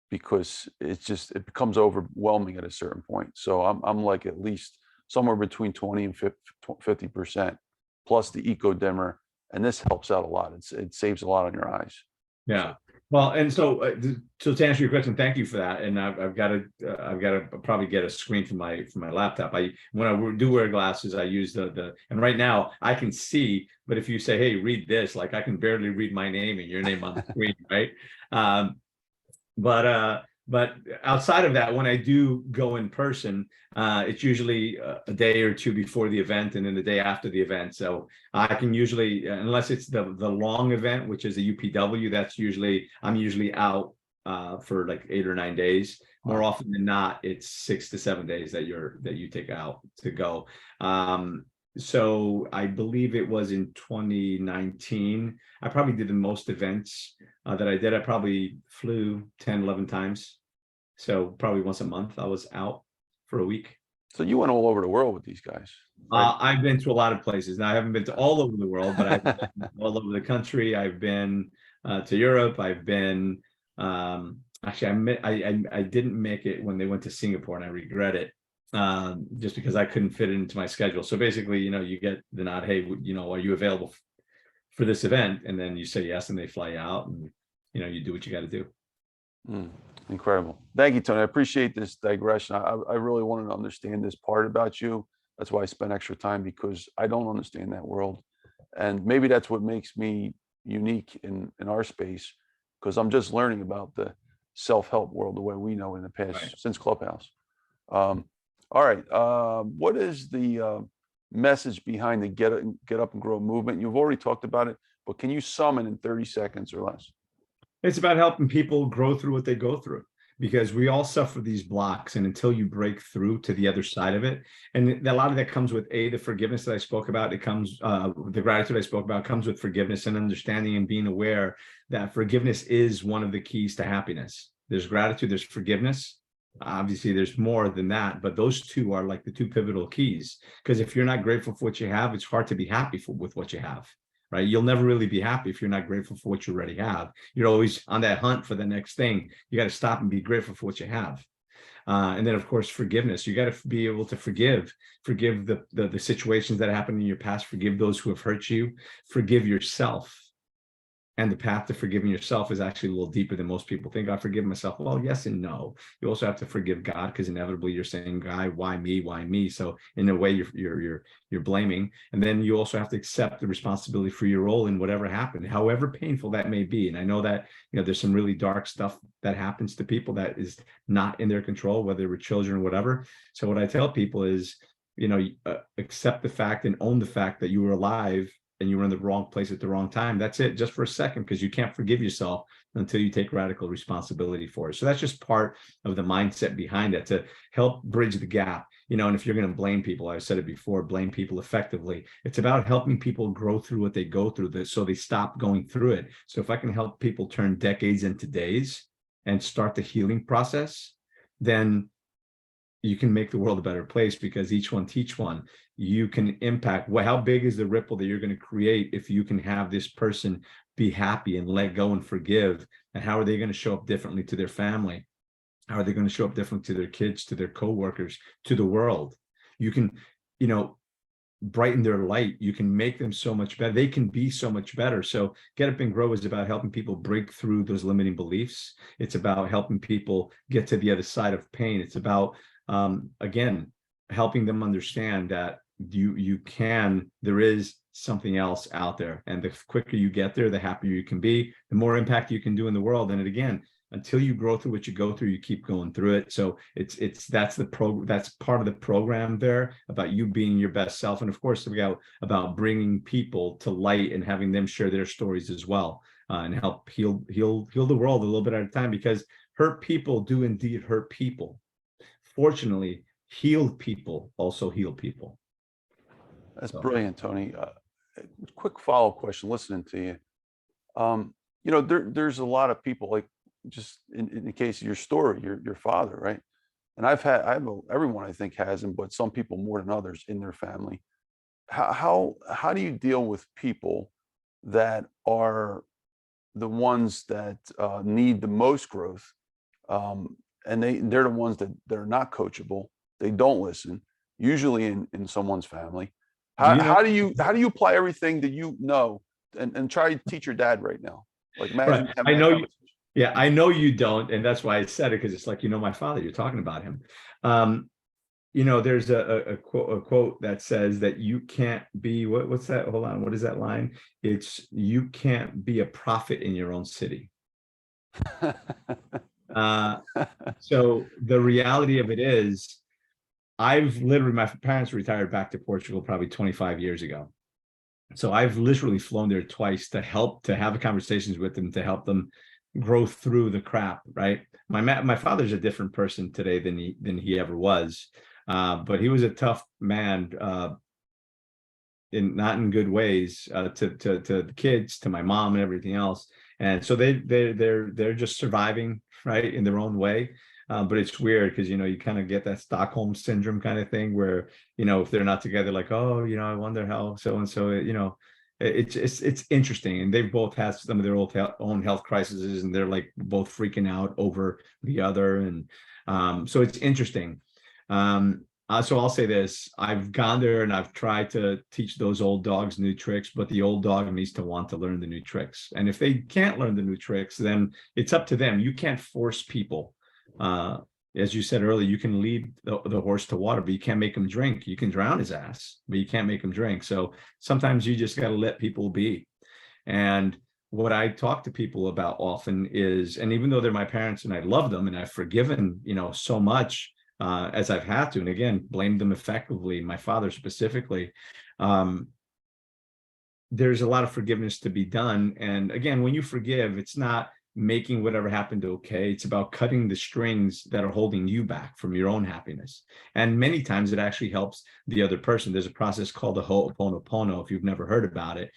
because it becomes overwhelming at a certain point. So I'm like at least somewhere between 20 and 50%, plus the eco dimmer, and this helps out a lot. It saves a lot on your eyes. Yeah. Well, and so to answer your question, thank you for that. And I've got to probably get a screen for my laptop. When I do wear glasses, I use and right now I can see, but if you say, hey, read this, like I can barely read my name and your name on the screen, right? But outside of that, when I do go in person, it's usually a day or 2 before the event, and then the day after the event. So I can usually, unless it's the long event, which is a UPW, I'm usually out for like 8 or 9 days. More often than not, it's 6 to 7 days that you take out to go. So I believe it was in 2019. I probably did the most events that I did. I probably flew 10, 11 times. So probably once a month I was out for a week. So you went all over the world with these guys, right? I've been to a lot of places. Now I haven't been to all over the world, but I've been all over the country. I've been to Europe. I've been actually I didn't make it when they went to Singapore, and I regret it. Just because I couldn't fit it into my schedule. So basically, you get the nod, hey, are you available for this event? And then you say yes, and they fly you out, and you do what you got to do. Incredible. Thank you, Tony. I appreciate this digression. I really wanted to understand this part about you. That's why I spent extra time, because I don't understand that world. And maybe that's what makes me unique in our space, because I'm just learning about the self-help world the way we know in the past, right, since Clubhouse. All right. What is the message behind the Get Up and Grow movement? You've already talked about it, but can you sum it in 30 seconds or less? It's about helping people grow through what they go through. because we all suffer these blocks, and until you break through to the other side of it, and a lot of that comes with the forgiveness that I spoke about. It comes the gratitude I spoke about comes with forgiveness and understanding and being aware that forgiveness is one of the keys to happiness. There's gratitude, there's forgiveness. Obviously there's more than that, but those two are like the two pivotal keys, because if you're not grateful for what you have, it's hard to be happy with what you have. Right? You'll never really be happy if you're not grateful for what you already have. You're always on that hunt for the next thing. You got to stop and be grateful for what you have. And then, of course, forgiveness. You got to be able to forgive the situations that happened in your past. Forgive those who have hurt you. Forgive yourself. And the path to forgiving yourself is actually a little deeper than most people think. I forgive myself. Well, yes and no. You also have to forgive God, because inevitably you're saying, God, why me? Why me? So in a way, you're blaming. And then you also have to accept the responsibility for your role in whatever happened, however painful that may be. And I know that there's some really dark stuff that happens to people that is not in their control, whether we're children or whatever. So what I tell people is, accept the fact and own the fact that you were alive and you were in the wrong place at the wrong time. That's it, just for a second, because you can't forgive yourself until you take radical responsibility for it. So that's just part of the mindset behind it, to help bridge the gap. And if you're going to blame people, I've said it before, blame people effectively. It's about helping people grow through what they go through, so they stop going through it. So if I can help people turn decades into days and start the healing process, then you can make the world a better place, because each one teach one. You can impact. Well, how big is the ripple that you're going to create if you can have this person be happy and let go and forgive? And how are they going to show up differently to their family? How are they going to show up differently to their kids, to their coworkers, to the world? You can, brighten their light. You can make them so much better. They can be so much better. So Get Up and Grow is about helping people break through those limiting beliefs. It's about helping people get to the other side of pain. It's about again, helping them understand that there is something else out there. And the quicker you get there, the happier you can be, the more impact you can do in the world. And again, until you grow through what you go through, you keep going through it. So that's part of the program there, about you being your best self. And of course, we got about bringing people to light and having them share their stories as well, and help heal the world a little bit at a time, because hurt people do indeed hurt people. Fortunately, healed people also heal people. That's brilliant, Tony. Quick follow-up question, listening to you. There's a lot of people, like, just in the case of your story, your father, right? And everyone I think has him, but some people more than others in their family. How do you deal with people that are the ones that need the most growth? And they're the ones that are not coachable. They don't listen, usually in someone's family. How do you apply everything that and try to teach your dad right now? Like, imagine. Right. I know you. Yeah, I know you don't, and that's why I said it, because it's like, my father. You're talking about him. There's a quote that says that you can't be what's that? Hold on, what is that line? It's, you can't be a prophet in your own city. So the reality of it is, my parents retired back to Portugal probably 25 years ago. So I've literally flown there twice to have conversations with them, to help them grow through the crap, right? My father's a different person today than he ever was. But he was a tough man, not in good ways, to the kids, to my mom and everything else. And so they're just surviving, right, in their own way. But it's weird, because you kind of get that Stockholm syndrome kind of thing, where if they're not together, like, oh, I wonder how so and so. It's interesting, and they've both had some of their own health crises, and they're like both freaking out over the other, and so it's interesting. So I'll say this: I've gone there and I've tried to teach those old dogs new tricks, but the old dog needs to want to learn the new tricks. And if they can't learn the new tricks, then it's up to them. You can't force people. As you said earlier, you can lead the horse to water, but you can't make him drink. You can drown his ass, but you can't make him drink. So sometimes you just got to let people be. And what I talk to people about often is, and even though they're my parents and I love them and I've forgiven, so much, as I've had to, and again, blamed them effectively, my father specifically, there's a lot of forgiveness to be done. And again, when you forgive, it's not making whatever happened okay. It's about cutting the strings that are holding you back from your own happiness. And many times it actually helps the other person. There's a process called the Ho'oponopono. If you've never heard about it,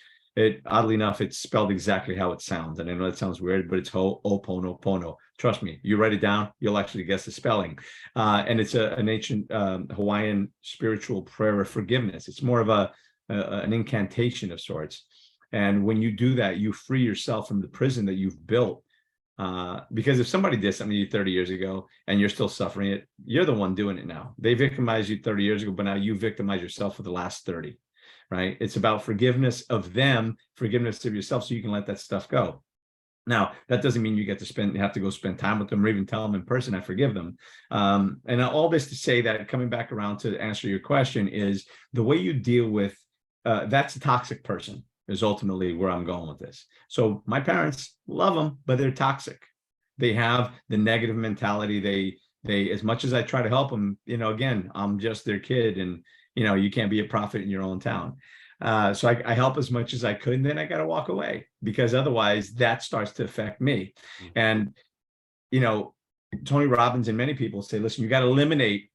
oddly enough, it's spelled exactly how it sounds. And I know it sounds weird, but it's Ho'oponopono. Trust me, you write it down, you'll actually guess the spelling. And it's an ancient Hawaiian spiritual prayer of forgiveness. It's more of an incantation of sorts. And when you do that, you free yourself from the prison that you've built. Because if somebody did something to you 30 years ago and you're still suffering it, you're the one doing it now. They victimized you 30 years ago, but now you victimize yourself for the last 30, right? It's about forgiveness of them, forgiveness of yourself, so you can let that stuff go. Now, that doesn't mean you have to go spend time with them or even tell them in person, I forgive them. And all this to say that, coming back around to answer your question, is the way you deal with, that's a toxic person, is ultimately where I'm going with this. So my parents, love them, but they're toxic. They have the negative mentality. They, as much as I try to help them, again, I'm just their kid, and, you can't be a prophet in your own town. So I help as much as I could, and then I got to walk away, because otherwise that starts to affect me. And, Tony Robbins and many people say, listen, you got to eliminate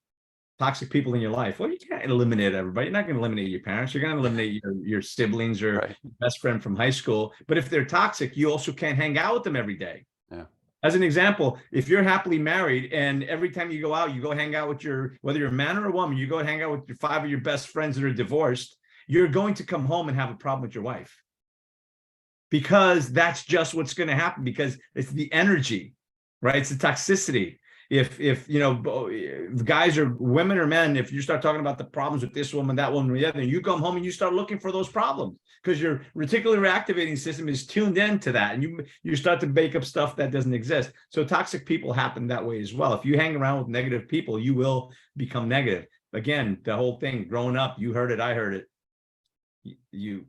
toxic people in your life. Well, you can't eliminate everybody. You're not going to eliminate your parents. You're going to eliminate your siblings or Right. your best friend from high school. But if they're toxic, you also can't hang out with them every day. Yeah. As an example, if you're happily married and every time you go out, you go hang out with whether you're a man or a woman, you go hang out with your 5 of your best friends that are divorced, you're going to come home and have a problem with your wife, because that's just what's going to happen, because it's the energy, right? It's the toxicity. If guys or women or men, if you start talking about the problems with this woman, that woman, the other, you come home and you start looking for those problems, because your reticular activating system is tuned into that, and you start to make up stuff that doesn't exist. So toxic people happen that way as well. If you hang around with negative people, you will become negative. Again, the whole thing, growing up, you heard it, I heard it. You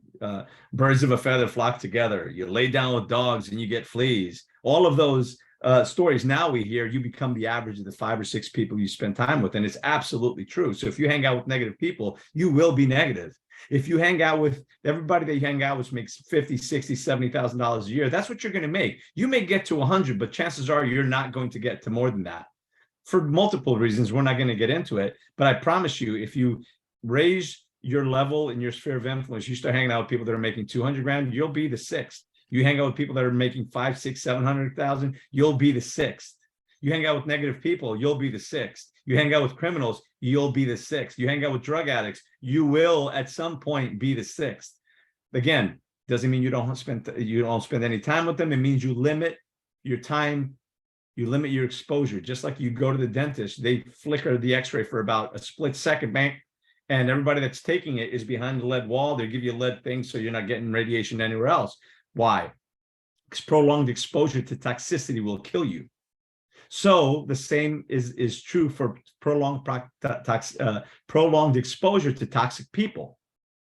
birds of a feather flock together. You lay down with dogs and you get fleas. All of those stories now we hear, you become the average of the 5 or 6 people you spend time with. And it's absolutely true. So if you hang out with negative people, you will be negative. If you hang out with everybody that you hang out with makes $50,000, $60,000, $70,000 a year, that's what you're going to make. You may get to 100, but chances are you're not going to get to more than that, for multiple reasons. We're not going to get into it. But I promise you, if you raise your level in your sphere of influence, you start hanging out with people that are making 200 grand, you'll be the 6th. You hang out with people that are making 5, 6, 700,000, you'll be the 6th. You hang out with negative people, you'll be the 6th. You hang out with criminals, you'll be the 6th. You hang out with drug addicts, you will at some point be the 6th. Again, doesn't mean you don't spend any time with them. It means you limit your time, you limit your exposure. Just like you go to the dentist, they flicker the x-ray for about a split second, bang, and everybody that's taking it is behind the lead wall. They give you lead things so you're not getting radiation anywhere else. Why? Because prolonged exposure to toxicity will kill you. So the same is true for prolonged exposure to toxic people.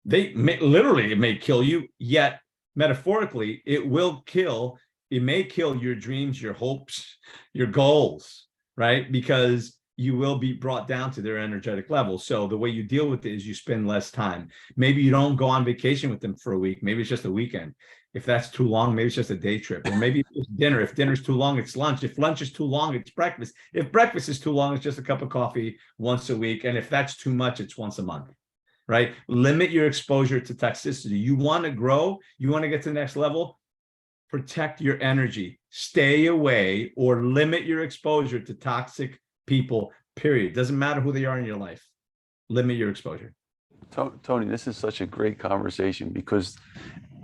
It may kill you, yet metaphorically, it may kill your dreams, your hopes, your goals, right? Because you will be brought down to their energetic level. So the way you deal with it is you spend less time. Maybe you don't go on vacation with them for a week. Maybe it's just a weekend. If that's too long, maybe it's just a day trip. Or maybe it's dinner. If dinner's too long, it's lunch. If lunch is too long, it's breakfast. If breakfast is too long, it's just a cup of coffee once a week. And if that's too much, it's once a month, right? Limit your exposure to toxicity. You want to grow, you want to get to the next level, protect your energy. Stay away or limit your exposure to toxic people, period. Doesn't matter who they are in your life. Limit your exposure. Tony, this is such a great conversation, because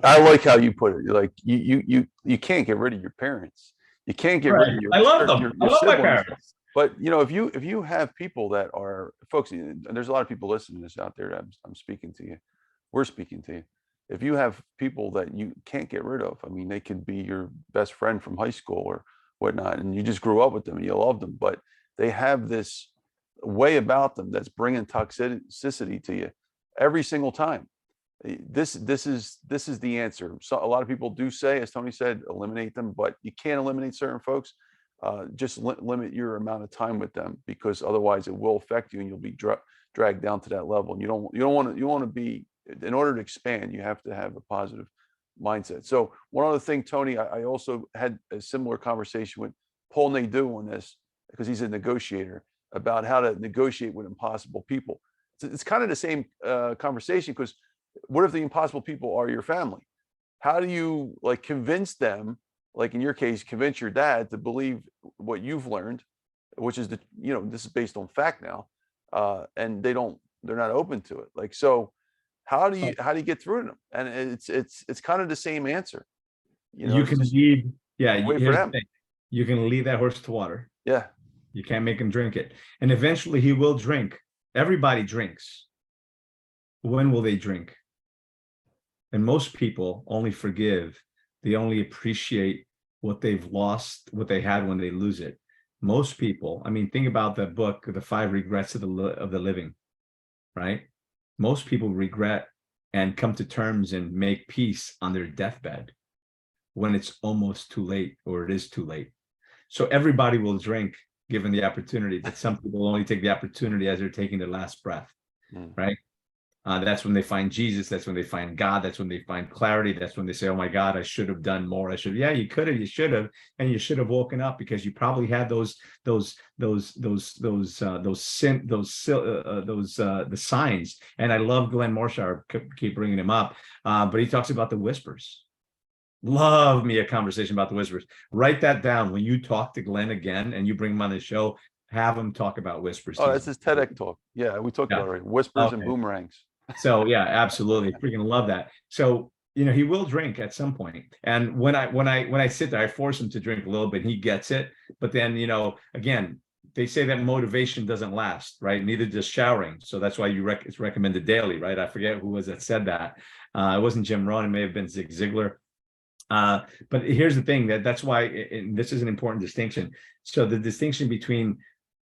I like how you put it. Like you can't get rid of your parents. You can't get rid of your. I love them. I love my parents. But if you have people that are folks, and there's a lot of people listening to this out there. I'm speaking to you. We're speaking to you. If you have people that you can't get rid of, I mean, they could be your best friend from high school or whatnot, and you just grew up with them and you love them, but they have this way about them that's bringing toxicity to you every single time. This is the answer. So a lot of people do say, as Tony said, eliminate them, but you can't eliminate certain folks. Just limit your amount of time with them, because otherwise it will affect you and you'll be dragged down to that level. And you want to be, in order to expand, you have to have a positive mindset. So one other thing, Tony, I also had a similar conversation with Paul Nadeau on this, because he's a negotiator, about how to negotiate with impossible people. It's kind of the same conversation, because what if the impossible people are your family? How do you like convince them, like in your case, convince your dad to believe what you've learned, which is this is based on fact now, and they're not open to it. Like, so how do you get through to them? And it's kind of the same answer. You can lead. Yeah, wait for here's the them. thing. You can lead that horse to water. Yeah. You can't make him drink it. And eventually he will drink. Everybody drinks. When will they drink? And most people only forgive. They only appreciate what they've lost, what they had when they lose it. Most people, I mean, think about the book, The 5 Regrets of the Living, right? Most people regret and come to terms and make peace on their deathbed when it's almost too late, or it is too late. So everybody will drink given the opportunity, but some people only take the opportunity as they're taking their last breath, right? That's when they find Jesus. That's when they find God. That's when they find clarity. That's when they say, "Oh my God, I should have done more. Yeah, you could have, you should have, and you should have woken up, because you probably had the signs." And I love Glenn Morshower. Keep bringing him up, but he talks about the whispers. Love me a conversation about the whispers. Write that down when you talk to Glenn again and you bring him on the show. Have him talk about whispers. Oh, that's his TEDx talk. Yeah, we talked about it already. Whispers and boomerangs. So yeah, absolutely, freaking love that. So he will drink at some point, and when I sit there, I force him to drink a little bit. He gets it, but then again, they say that motivation doesn't last, right? Neither does showering. So that's why it's recommended daily, right? I forget who was that said that. It wasn't Jim Rohn. It may have been Zig Ziglar. But here's the thing, that's why this is an important distinction. So the distinction between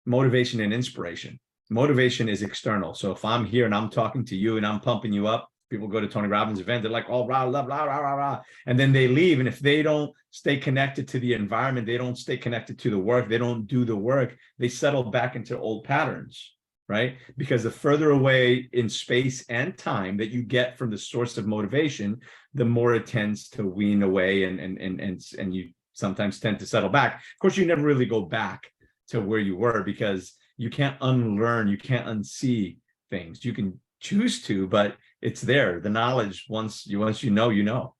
motivation and inspiration. Motivation is external. So if I'm here and I'm talking to you and I'm pumping you up, people go to Tony Robbins event, they're like, "Oh, rah, blah, blah, rah, rah, rah," and then they leave. And if they don't stay connected to the environment, they don't stay connected to the work, they don't do the work, they settle back into old patterns, right? Because the further away in space and time that you get from the source of motivation, the more it tends to wean away, and you sometimes tend to settle back. Of course, you never really go back to where you were, because you can't unlearn, you can't unsee things. You can choose to, but it's there. The knowledge, once you know.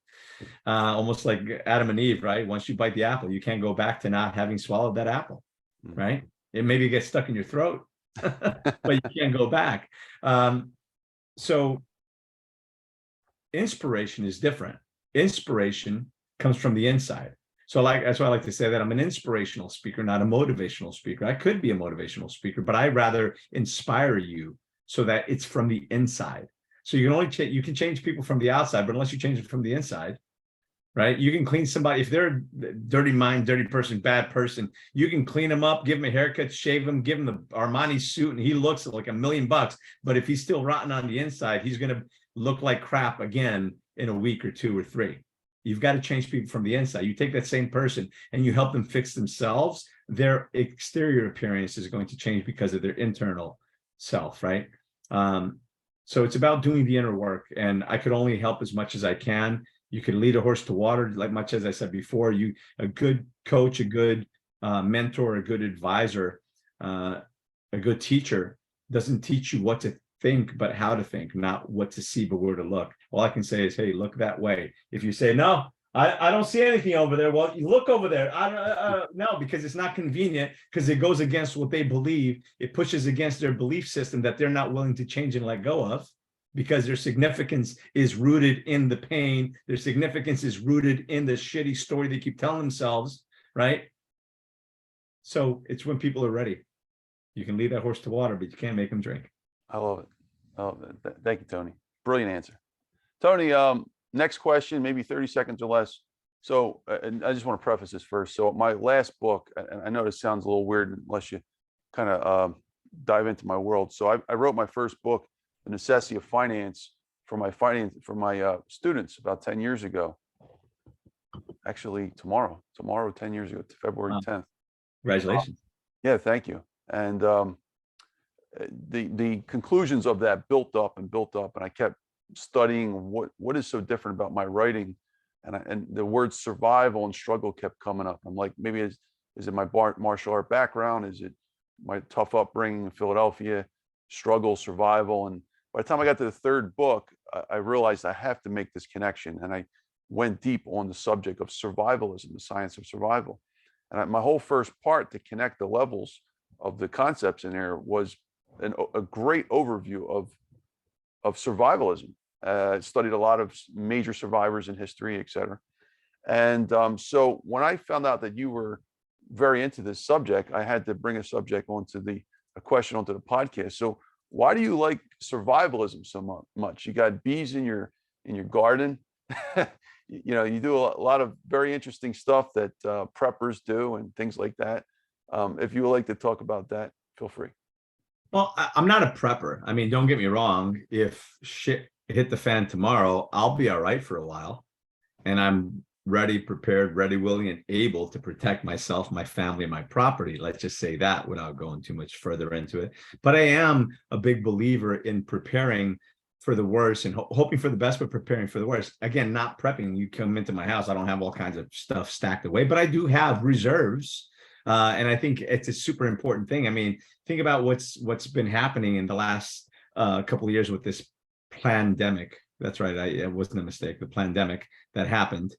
Almost like Adam and Eve, right? Once you bite the apple, you can't go back to not having swallowed that apple, right? It maybe gets stuck in your throat, but you can't go back. So inspiration is different. Inspiration comes from the inside. So that's why I like to say that I'm an inspirational speaker, not a motivational speaker. I could be a motivational speaker, but I rather inspire you so that it's from the inside. So you can change people from the outside, but unless you change it from the inside, right? You can clean somebody. If they're a dirty mind, dirty person, bad person, you can clean them up, give them a haircut, shave them, give him the Armani suit, and he looks like $1 million. But if he's still rotten on the inside, he's going to look like crap again in a week or 2 or 3. You've got to change people from the inside. You take that same person and you help them fix themselves, their exterior appearance is going to change because of their internal self, right? So it's about doing the inner work, and I could only help as much as I can. You can lead a horse to water, like much as I said before. A good coach, a good mentor, a good advisor, a good teacher doesn't teach you what to think, but how to think, not what to see, but where to look. All I can say is, hey, look that way. If you say, no, I don't see anything over there, well, you look over there. No, because it's not convenient, because it goes against what they believe. It pushes against their belief system that they're not willing to change and let go of, because their significance is rooted in the pain. Their significance is rooted in the shitty story they keep telling themselves, right? So it's when people are ready. You can lead that horse to water, but you can't make them drink. I love it. Oh, thank you, Tony. Brilliant answer. Tony, next question, maybe 30 seconds or less. So, and I just want to preface this first. So my last book, and I know this sounds a little weird unless you kind of dive into my world. So I wrote my first book, The Necessity of Finance, for my students about 10 years ago. Actually, tomorrow, 10 years ago, February 10th. Congratulations. Yeah, thank you. And the conclusions of that built up, and I kept studying what is so different about my writing and the word survival and struggle kept coming up. I'm like, maybe is it my martial art background? Is it my tough upbringing in Philadelphia? Struggle, survival. And by the time I got to the third book, I realized I have to make this connection. And I went deep on the subject of survivalism, the science of survival. And my whole first part to connect the levels of the concepts in there was a great overview of survivalism. I studied a lot of major survivors in history, et cetera. And so when I found out that you were very into this subject, I had to bring a question onto the podcast. So why do you like survivalism so much? You got bees in your garden. You do a lot of very interesting stuff that preppers do and things like that. If you would like to talk about that, feel free. Well, I'm not a prepper. I mean, don't get me wrong. If shit hit the fan tomorrow, I'll be all right for a while. And I'm ready, prepared, ready, willing, and able to protect myself, my family, and my property. Let's just say that without going too much further into it. But I am a big believer in preparing for the worst and hoping for the best, but preparing for the worst. Again, not prepping. You come into my house, I don't have all kinds of stuff stacked away, but I do have reserves. And I think it's a super important thing. I mean, think about what's been happening in the last couple of years with this pandemic. That's right. It wasn't a mistake. The pandemic that happened.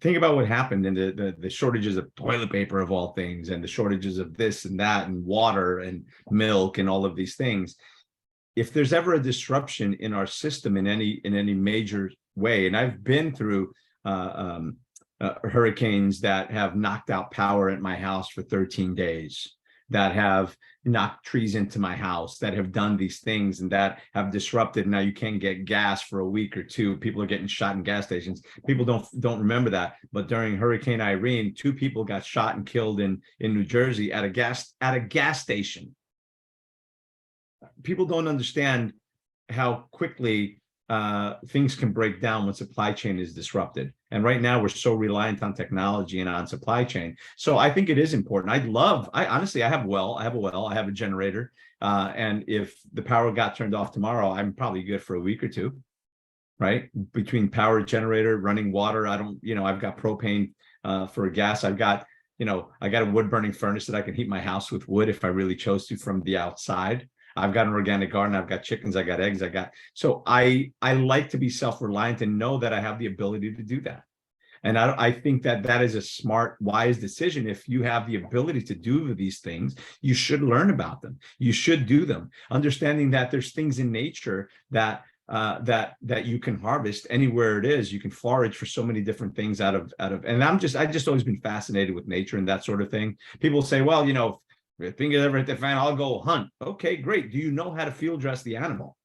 Think about what happened in the shortages of toilet paper of all things, and the shortages of this and that, and water and milk and all of these things. If there's ever a disruption in our system in any major way, and I've been through hurricanes that have knocked out power at my house for 13 days, that have knocked trees into my house, that have done these things and that have disrupted. Now you can't get gas for a week or two. People are getting shot in gas stations. People don't remember that. But during Hurricane Irene, 2 people got shot and killed in New Jersey at a gas station. People don't understand how quickly things can break down when supply chain is disrupted. And right now we're so reliant on technology and on supply chain. So I think it is important. I honestly have a well, I have a generator. And if the power got turned off tomorrow, I'm probably good for a week or two, right? Between power generator, running water, I've got propane for gas. I got a wood burning furnace that I can heat my house with wood if I really chose to from the outside. I've got an organic garden. I've got chickens. I got eggs. So I like to be self-reliant and know that I have the ability to do that. And I think that is a smart, wise decision. If you have the ability to do these things, you should learn about them. You should do them, understanding that there's things in nature that you can harvest anywhere it is. You can forage for so many different things out of. And I just always been fascinated with nature and that sort of thing. People say, well, if things ever hit the fan, I'll go hunt. Okay, great. Do you know how to field dress the animal?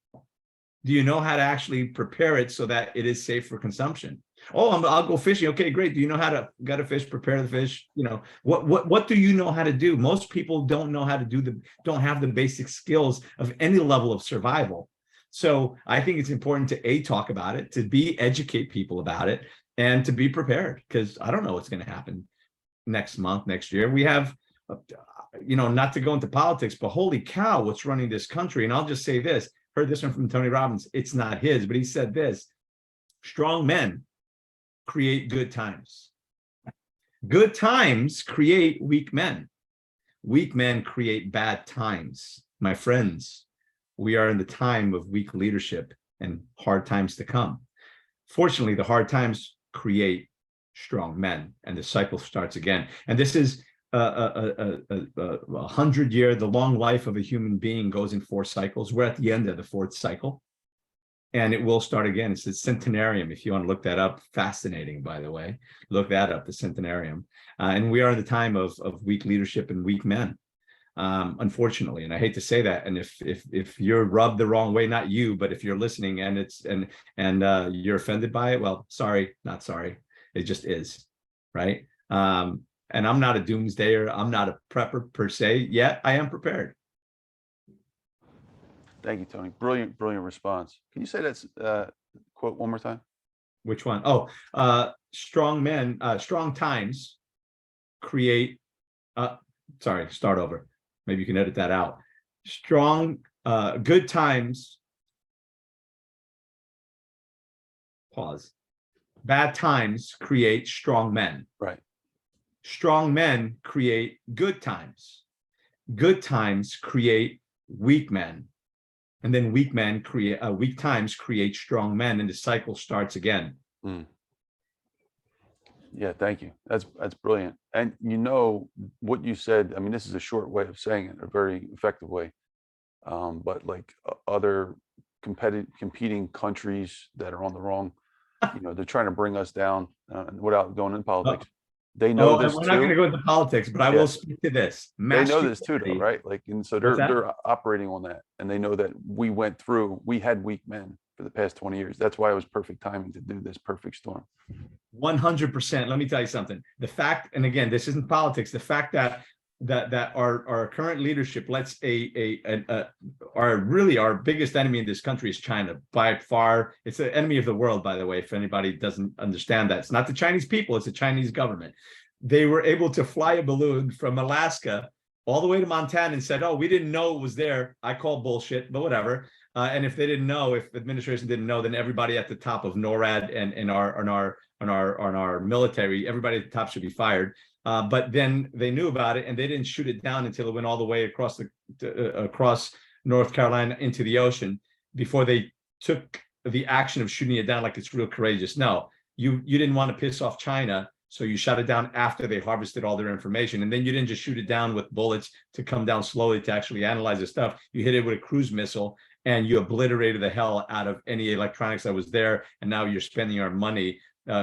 Do you know how to actually prepare it so that it is safe for consumption? Oh, I'll go fishing. Okay, great. Do you know how to gut a fish, prepare the fish? What do you know how to do? Most people don't know how to don't have the basic skills of any level of survival. So I think it's important to talk about it, to educate people about it, and to be prepared, because I don't know what's going to happen next month, next year. We have not to go into politics, but holy cow, what's running this country? And I'll just say this, heard this one from Tony Robbins. It's not his, but he said this: strong men create good times. Good times create weak men. Weak men create bad times. My friends, we are in the time of weak leadership and hard times to come. Fortunately, the hard times create strong men, and the cycle starts again. And this is a 100-year, the long life of a human being goes in 4 cycles. We're at the end of the 4th cycle, and it will start again. It's the centenarium. If you want to look that up, fascinating, by the way, look that up, the centenarium. And we are in the time of weak leadership and weak men, unfortunately. And I hate to say that. And if you're rubbed the wrong way, not you, but if you're listening and you're offended by it, well, sorry, not sorry. It just is, right? And I'm not a doomsdayer. I'm not a prepper per se, yet I am prepared. Thank you, Tony. Brilliant response. Can you say that quote one more time? Which one? Strong times create, start over. Maybe you can edit that out. Good times, pause. Bad times create strong men. Right. Strong men create good times. Good times create weak men. And then weak times create strong men, and the cycle starts again. Mm. Yeah, thank you. That's brilliant. And you know what you said, I mean, this is a short way of saying it, a very effective way. But like other competing countries that are on the wrong, they're trying to bring us down without going into politics. They know this we're not going to too. go into politics, but I Yeah. will speak to this. They know this too, though, Masculinity. right? Like, and so What's that? they're operating on that, and they know that we had weak men for the past 20 years. That's why it was perfect timing to do this perfect storm. 100%. Let me tell you something. The fact, and again, this isn't politics. The fact that our current leadership lets our biggest enemy in this country is China by far. It's the enemy of the world, by the way. If anybody doesn't understand that, it's not the Chinese people; it's the Chinese government. They were able to fly a balloon from Alaska all the way to Montana and said, "Oh, we didn't know it was there." I call bullshit, but whatever. And if they didn't know, if the administration didn't know, then everybody at the top of NORAD and our military, everybody at the top should be fired. But then they knew about it and they didn't shoot it down until it went all the way across North Carolina into the ocean before they took the action of shooting it down like it's real courageous. No, you didn't want to piss off China, so you shot it down after they harvested all their information. And then you didn't just shoot it down with bullets to come down slowly to actually analyze the stuff. You hit it with a cruise missile and you obliterated the hell out of any electronics that was there. And now you're spending our money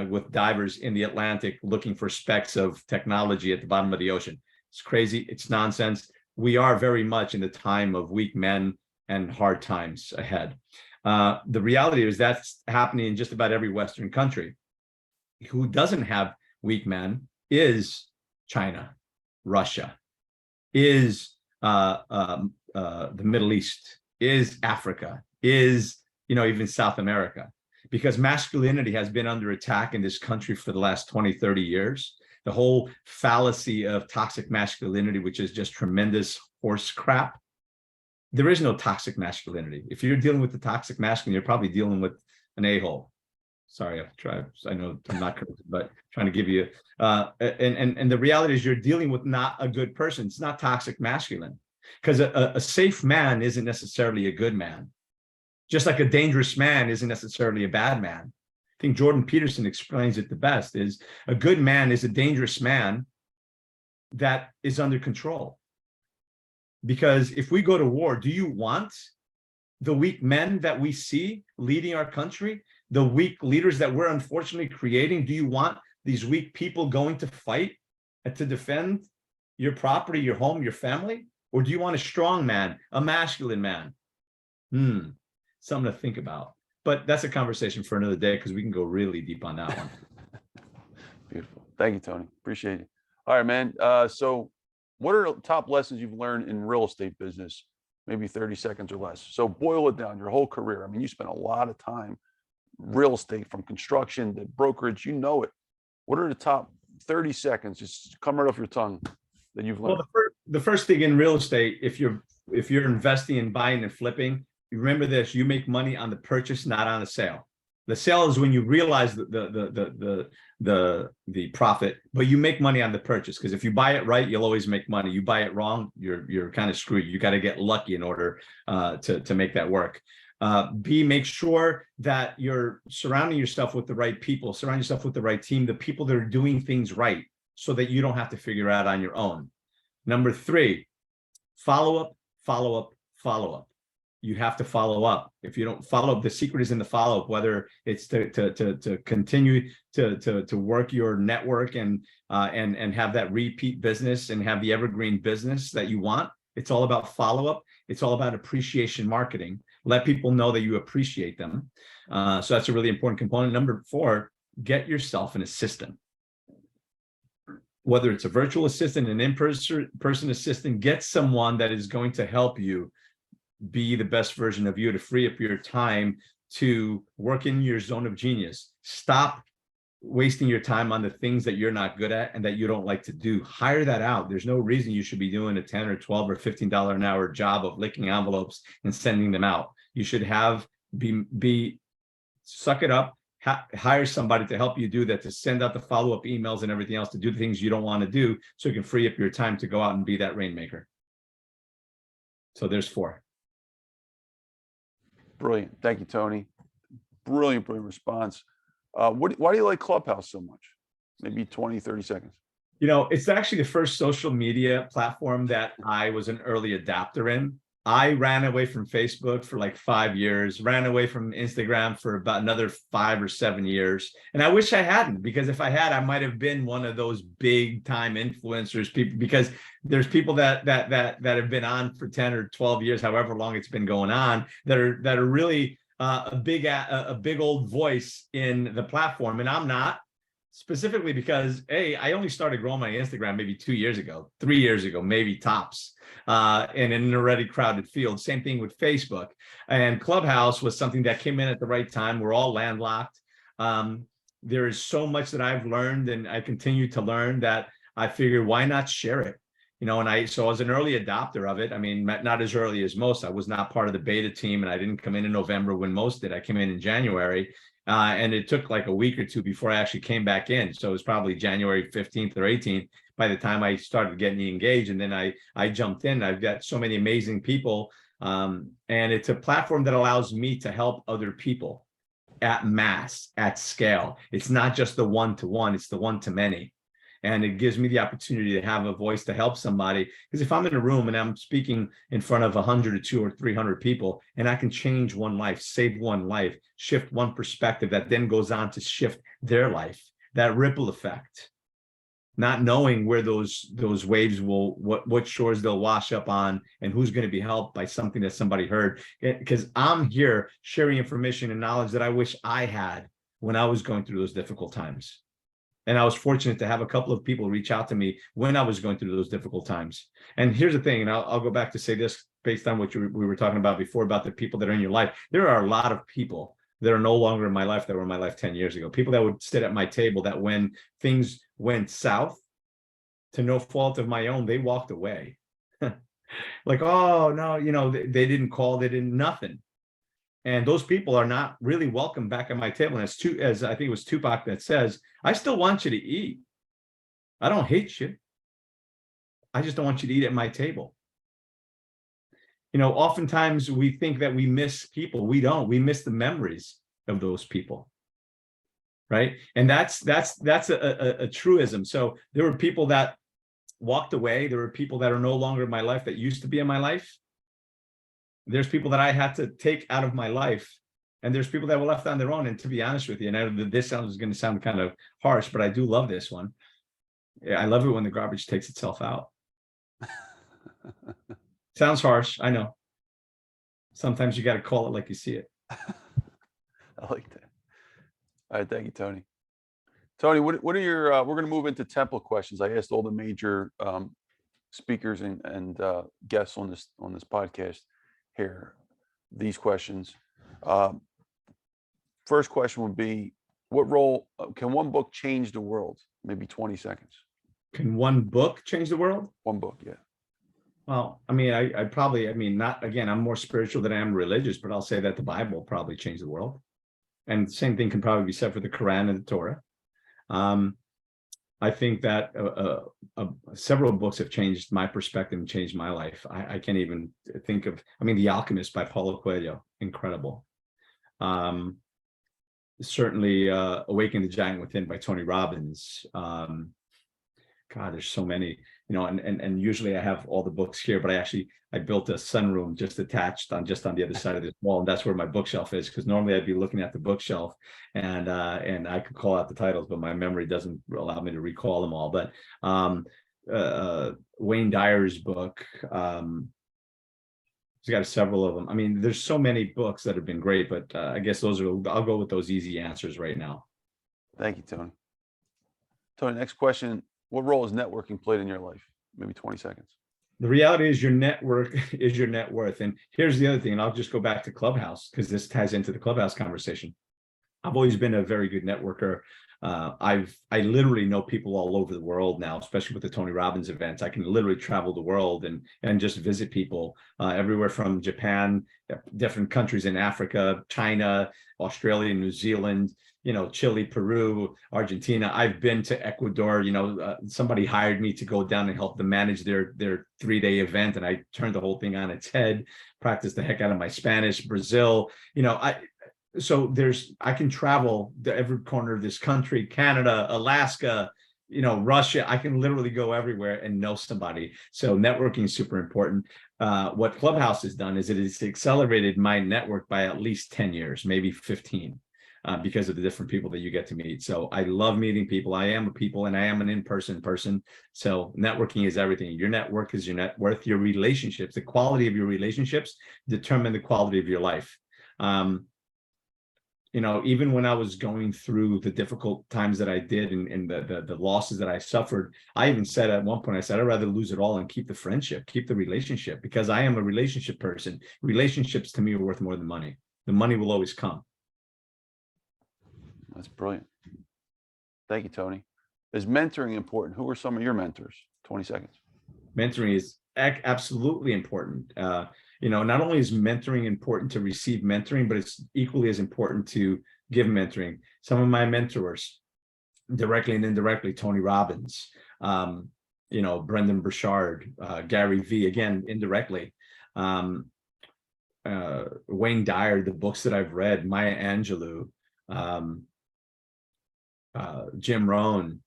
with divers in the Atlantic looking for specks of technology at the bottom of the ocean. It's crazy. It's nonsense. We are very much in the time of weak men and hard times ahead. The reality is that's happening in just about every Western country. Who doesn't have weak men is China, Russia, is the Middle East, is Africa, is even South America. Because masculinity has been under attack in this country for the last 20, 30 years. The whole fallacy of toxic masculinity, which is just tremendous horse crap. There is no toxic masculinity. If you're dealing with the toxic masculine, you're probably dealing with an a-hole. Sorry, I know I'm not correct, but trying to give you, and the reality is you're dealing with not a good person. It's not toxic masculine, because a safe man isn't necessarily a good man. Just like a dangerous man isn't necessarily a bad man. I think Jordan Peterson explains it the best, is a good man is a dangerous man that is under control. Because if we go to war, do you want the weak men that we see leading our country, the weak leaders that we're unfortunately creating? Do you want these weak people going to fight and to defend your property, your home, your family? Or do you want a strong man, a masculine man? Something to think about. But that's a conversation for another day, because we can go really deep on that one. Beautiful. Thank you, Tony. Appreciate it. All right, man. So what are the top lessons you've learned in real estate business? Maybe 30 seconds or less. So boil it down, your whole career. I mean, you spent a lot of time real estate, from construction to brokerage, you know it. What are the top 30 seconds? Just come right off your tongue that you've learned. Well, the first thing in real estate, if you're investing in buying and flipping, you remember this: you make money on the purchase, not on the sale. The sale is when you realize the profit, but you make money on the purchase, because if you buy it right, you'll always make money. You buy it wrong, you're kind of screwed. You got to get lucky in order to make that work. B, make sure that you're surrounding yourself with the right people, surround yourself with the right team, the people that are doing things right, so that you don't have to figure it out on your own. Number 3, follow up, follow up, follow up. You have to follow up. If you don't follow up, the secret is in the follow up, whether it's to continue to work your network and have that repeat business and have the evergreen business that you want. It's all about follow up. It's all about appreciation marketing. Let people know that you appreciate them. So that's a really important component. Number 4, get yourself an assistant. Whether it's a virtual assistant, an in-person assistant, get someone that is going to help you be the best version of you, to free up your time to work in your zone of genius. Stop wasting your time on the things that you're not good at and that you don't like to do. Hire that out. There's no reason you should be doing a $10 or $12 or $15 an hour job of licking envelopes and sending them out. You should suck it up, hire somebody to help you do that, to send out the follow-up emails and everything else, to do the things you don't want to do, so you can free up your time to go out and be that rainmaker. So there's 4. Brilliant. Thank you, Tony. Brilliant response. Why do you like Clubhouse so much? Maybe 20, 30 seconds. It's actually the first social media platform that I was an early adopter in. I ran away from Facebook for like 5 years, ran away from Instagram for about another 5 or 7 years. And I wish I hadn't, because if I had, I might have been one of those big time influencers, people, because there's people that have been on for 10 or 12 years, however long it's been going on, that are really a big old voice in the platform. And I'm not. Specifically because I only started growing my Instagram maybe 2 years ago, 3 years ago, maybe tops, in an already crowded field. Same thing with Facebook. And Clubhouse was something that came in at the right time. We're all landlocked. There is so much that I've learned, and I continue to learn, that I figured, why not share it? So I was an early adopter of it. I mean, not as early as most. I was not part of the beta team, and I didn't come in November when most did. I came in January. And it took like a week or two before I actually came back in. So it was probably January 15th or 18th by the time I started getting engaged. And then I jumped in. I've got so many amazing people. And it's a platform that allows me to help other people at mass, at scale. It's not just the one-to-one, it's the one-to-many. And it gives me the opportunity to have a voice to help somebody. Because if I'm in a room and I'm speaking in front of 100 or 200 or 300 people, and I can change one life, save one life, shift one perspective that then goes on to shift their life, that ripple effect, not knowing where those waves will, what shores they'll wash up on, and who's going to be helped by something that somebody heard. Because I'm here sharing information and knowledge that I wish I had when I was going through those difficult times. And I was fortunate to have a couple of people reach out to me when I was going through those difficult times. And here's the thing, and I'll go back to say this based on what we were talking about before, about the people that are in your life. There are a lot of people that are no longer in my life that were in my life 10 years ago. People that would sit at my table, that when things went south, to no fault of my own, they walked away. Like, oh, no, they didn't call, they didn't nothing. And those people are not really welcome back at my table. And as I think it was Tupac that says, I still want you to eat. I don't hate you. I just don't want you to eat at my table. Oftentimes we think that we miss people. We don't. We miss the memories of those people. Right. And that's a truism. So there were people that walked away. There were people that are no longer in my life that used to be in my life. There's people that I had to take out of my life, and there's people that were left on their own. And to be honest with you, and I know this is going to sound kind of harsh, but I do love this one. I love it when the garbage takes itself out. Sounds harsh, I know. Sometimes you got to call it like you see it. I like that. All right, thank you, Tony. Tony, what are your? We're going to move into template questions. I asked all the major speakers and guests on this podcast here these questions. First question would be, what role can one book change the world? Maybe 20 seconds. Can one book change the world? One book, yeah. Well, I mean, I probably, not, again, I'm more spiritual than I am religious, but I'll say that the Bible probably changed the world. And the same thing can probably be said for the Quran and the Torah. I think that several books have changed my perspective and changed my life. I can't even think of, The Alchemist by Paulo Coelho, incredible. Certainly Awaken the Giant Within by Tony Robbins. God, there's so many, and usually I have all the books here, but I built a sunroom just attached on the other side of this wall, and that's where my bookshelf is, because normally I'd be looking at the bookshelf and I could call out the titles, but my memory doesn't allow me to recall them all. But Wayne Dyer's book, he's got several of them. There's so many books that have been great, but I guess I'll go with those easy answers right now. Thank you, Tony. Tony, next question. What role has networking played in your life? Maybe 20 seconds. The reality is your network is your net worth. And here's the other thing, and I'll just go back to Clubhouse, because this ties into the Clubhouse conversation. I've always been a very good networker. I literally know people all over the world now, especially with the Tony Robbins events. I can literally travel the world and just visit people everywhere from Japan, different countries in Africa, China, Australia, New Zealand, Chile, Peru, Argentina. I've been to Ecuador. Somebody hired me to go down and help them manage their 3-day event, and I turned the whole thing on its head, practiced the heck out of my Spanish. Brazil, I can travel to every corner of this country, Canada, Alaska, Russia. I can literally go everywhere and know somebody. So networking is super important. What Clubhouse has done is it has accelerated my network by at least 10 years, maybe 15, because of the different people that you get to meet. So I love meeting people. I am a people, and I am an in-person person. So networking is everything. Your network is your net worth. Your relationships, the quality of your relationships determine the quality of your life. Even when I was going through the difficult times that I did and the losses that I suffered, I even said at one point, I'd rather lose it all and keep the friendship, keep the relationship, because I am a relationship person. Relationships to me are worth more than money. The money will always come. That's brilliant. Thank you, Tony. Is mentoring important? Who are some of your mentors? 20 seconds. Mentoring is absolutely important. Not only is mentoring important to receive mentoring, but it's equally as important to give mentoring. Some of my mentors, directly and indirectly, Tony Robbins, Brendan Burchard, Gary V, again, indirectly, Wayne Dyer, the books that I've read, Maya Angelou, Jim Rohn,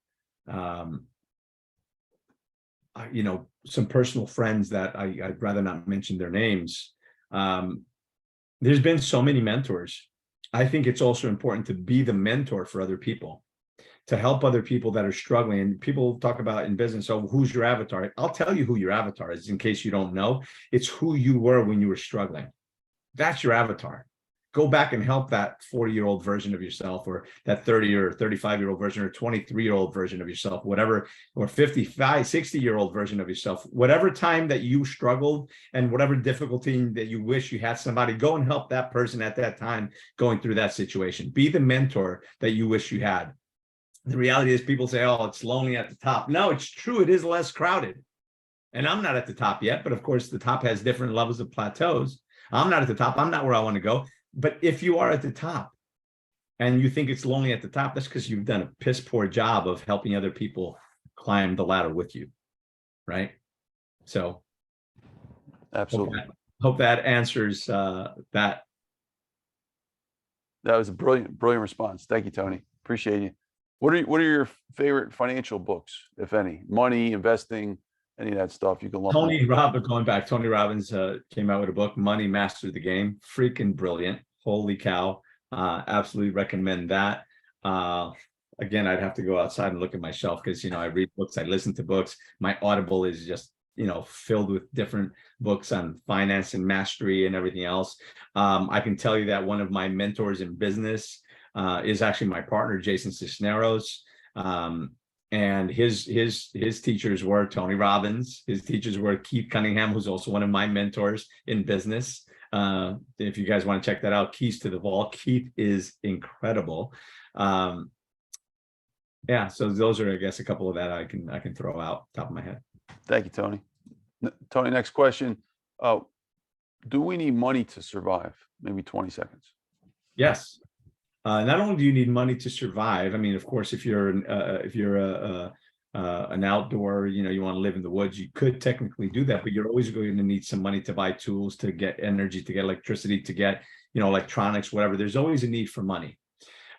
some personal friends that I'd rather not mention their names. There's been so many mentors. I think it's also important to be the mentor for other people, to help other people that are struggling. And people talk about in business, oh, who's your avatar? I'll tell you who your avatar is in case you don't know. It's who you were when you were struggling. That's your avatar. Go back and help that 40-year-old version of yourself, or that 30 or 35-year-old version, or 23-year-old version of yourself, whatever, or 55, 60-year-old version of yourself, whatever time that you struggled and whatever difficulty that you wish you had somebody, go and help that person at that time going through that situation. Be the mentor that you wish you had. The reality is people say, oh, it's lonely at the top. No, it's true. It is less crowded. And I'm not at the top yet, but of course the top has different levels of plateaus. I'm not at the top. I'm not where I want to go. But if you are at the top and you think it's lonely at the top, that's because you've done a piss poor job of helping other people climb the ladder with you, right? So absolutely. Hope that answers that. That was a brilliant response. Thank you, Tony. Appreciate you. What are your favorite financial books, if any? Money, investing, any of that stuff you can lump. Tony Robbins came out with a book, Money Master the Game. Freaking brilliant. Holy cow. Absolutely recommend that. Again, I'd have to go outside and look at my shelf because, I read books, I listen to books. My Audible is just, filled with different books on finance and mastery and everything else. I can tell you that one of my mentors in business is actually my partner, Jason Cisneros. And his teachers were Tony Robbins. His teachers were Keith Cunningham, who's also one of my mentors in business. If you guys want to check that out, Keys to the Vault. Keith is incredible. So those are, I guess, a couple of that I can throw out top of my head. Thank you, Tony. Tony, next question. Do we need money to survive? Maybe 20 seconds. Yes. Not only do you need money to survive, I mean, of course, if you're an outdoor, you want to live in the woods, you could technically do that, but you're always going to need some money to buy tools, to get energy, to get electricity, to get, electronics, whatever. There's always a need for money.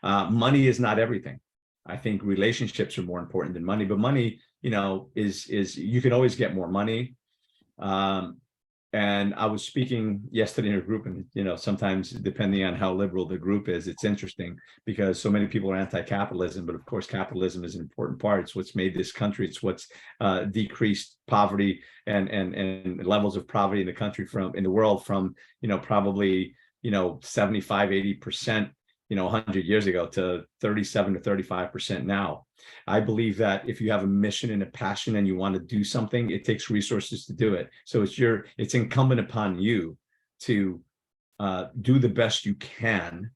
Money is not everything. I think relationships are more important than money, but money, is you can always get more money. And I was speaking yesterday in a group, and sometimes depending on how liberal the group is, it's interesting because so many people are anti-capitalism, but of course capitalism is an important part. It's what's made this country. It's what's decreased poverty and levels of poverty in the country in the world from probably 75-80%, 100 years ago to 37 to 35% now. I believe that if you have a mission and a passion and you want to do something, it takes resources to do it. So it's incumbent upon you to do the best you can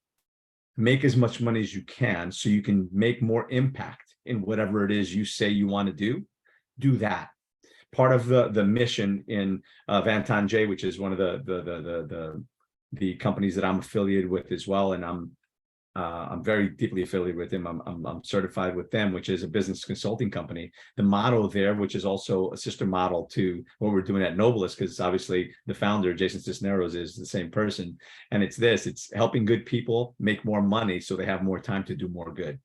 make as much money as you can so you can make more impact in whatever it is you say you want to do that. Part of the mission in Vanton J, which is one of the companies that I'm affiliated with as well, and I'm very deeply affiliated with them. I'm certified with them, which is a business consulting company. The model there, which is also a sister model to what we're doing at Nobleus, because obviously the founder, Jason Cisneros, is the same person. And it's helping good people make more money so they have more time to do more good.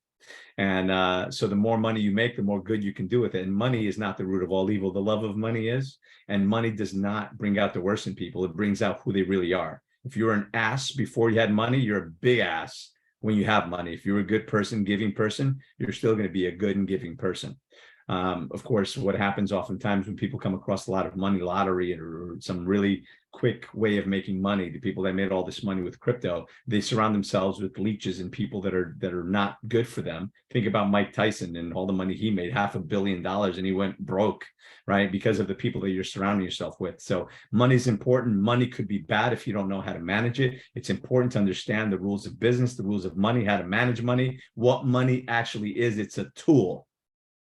And so the more money you make, the more good you can do with it. And money is not the root of all evil. The love of money is, and money does not bring out the worst in people. It brings out who they really are. If you're an ass before you had money, you're a big ass when you have money. If you're a good person, giving person, you're still going to be a good and giving person. Of course, what happens oftentimes when people come across a lot of money, lottery, or some really quick way of making money, the people that made all this money with crypto, they surround themselves with leeches and people that are not good for them. Think about Mike Tyson and all the money he made, $500 million, and he went broke, right? Because of the people that you're surrounding yourself with. So money's important. Money could be bad if you don't know how to manage it. It's important to understand the rules of business, the rules of money, how to manage money, what money actually is. It's a tool.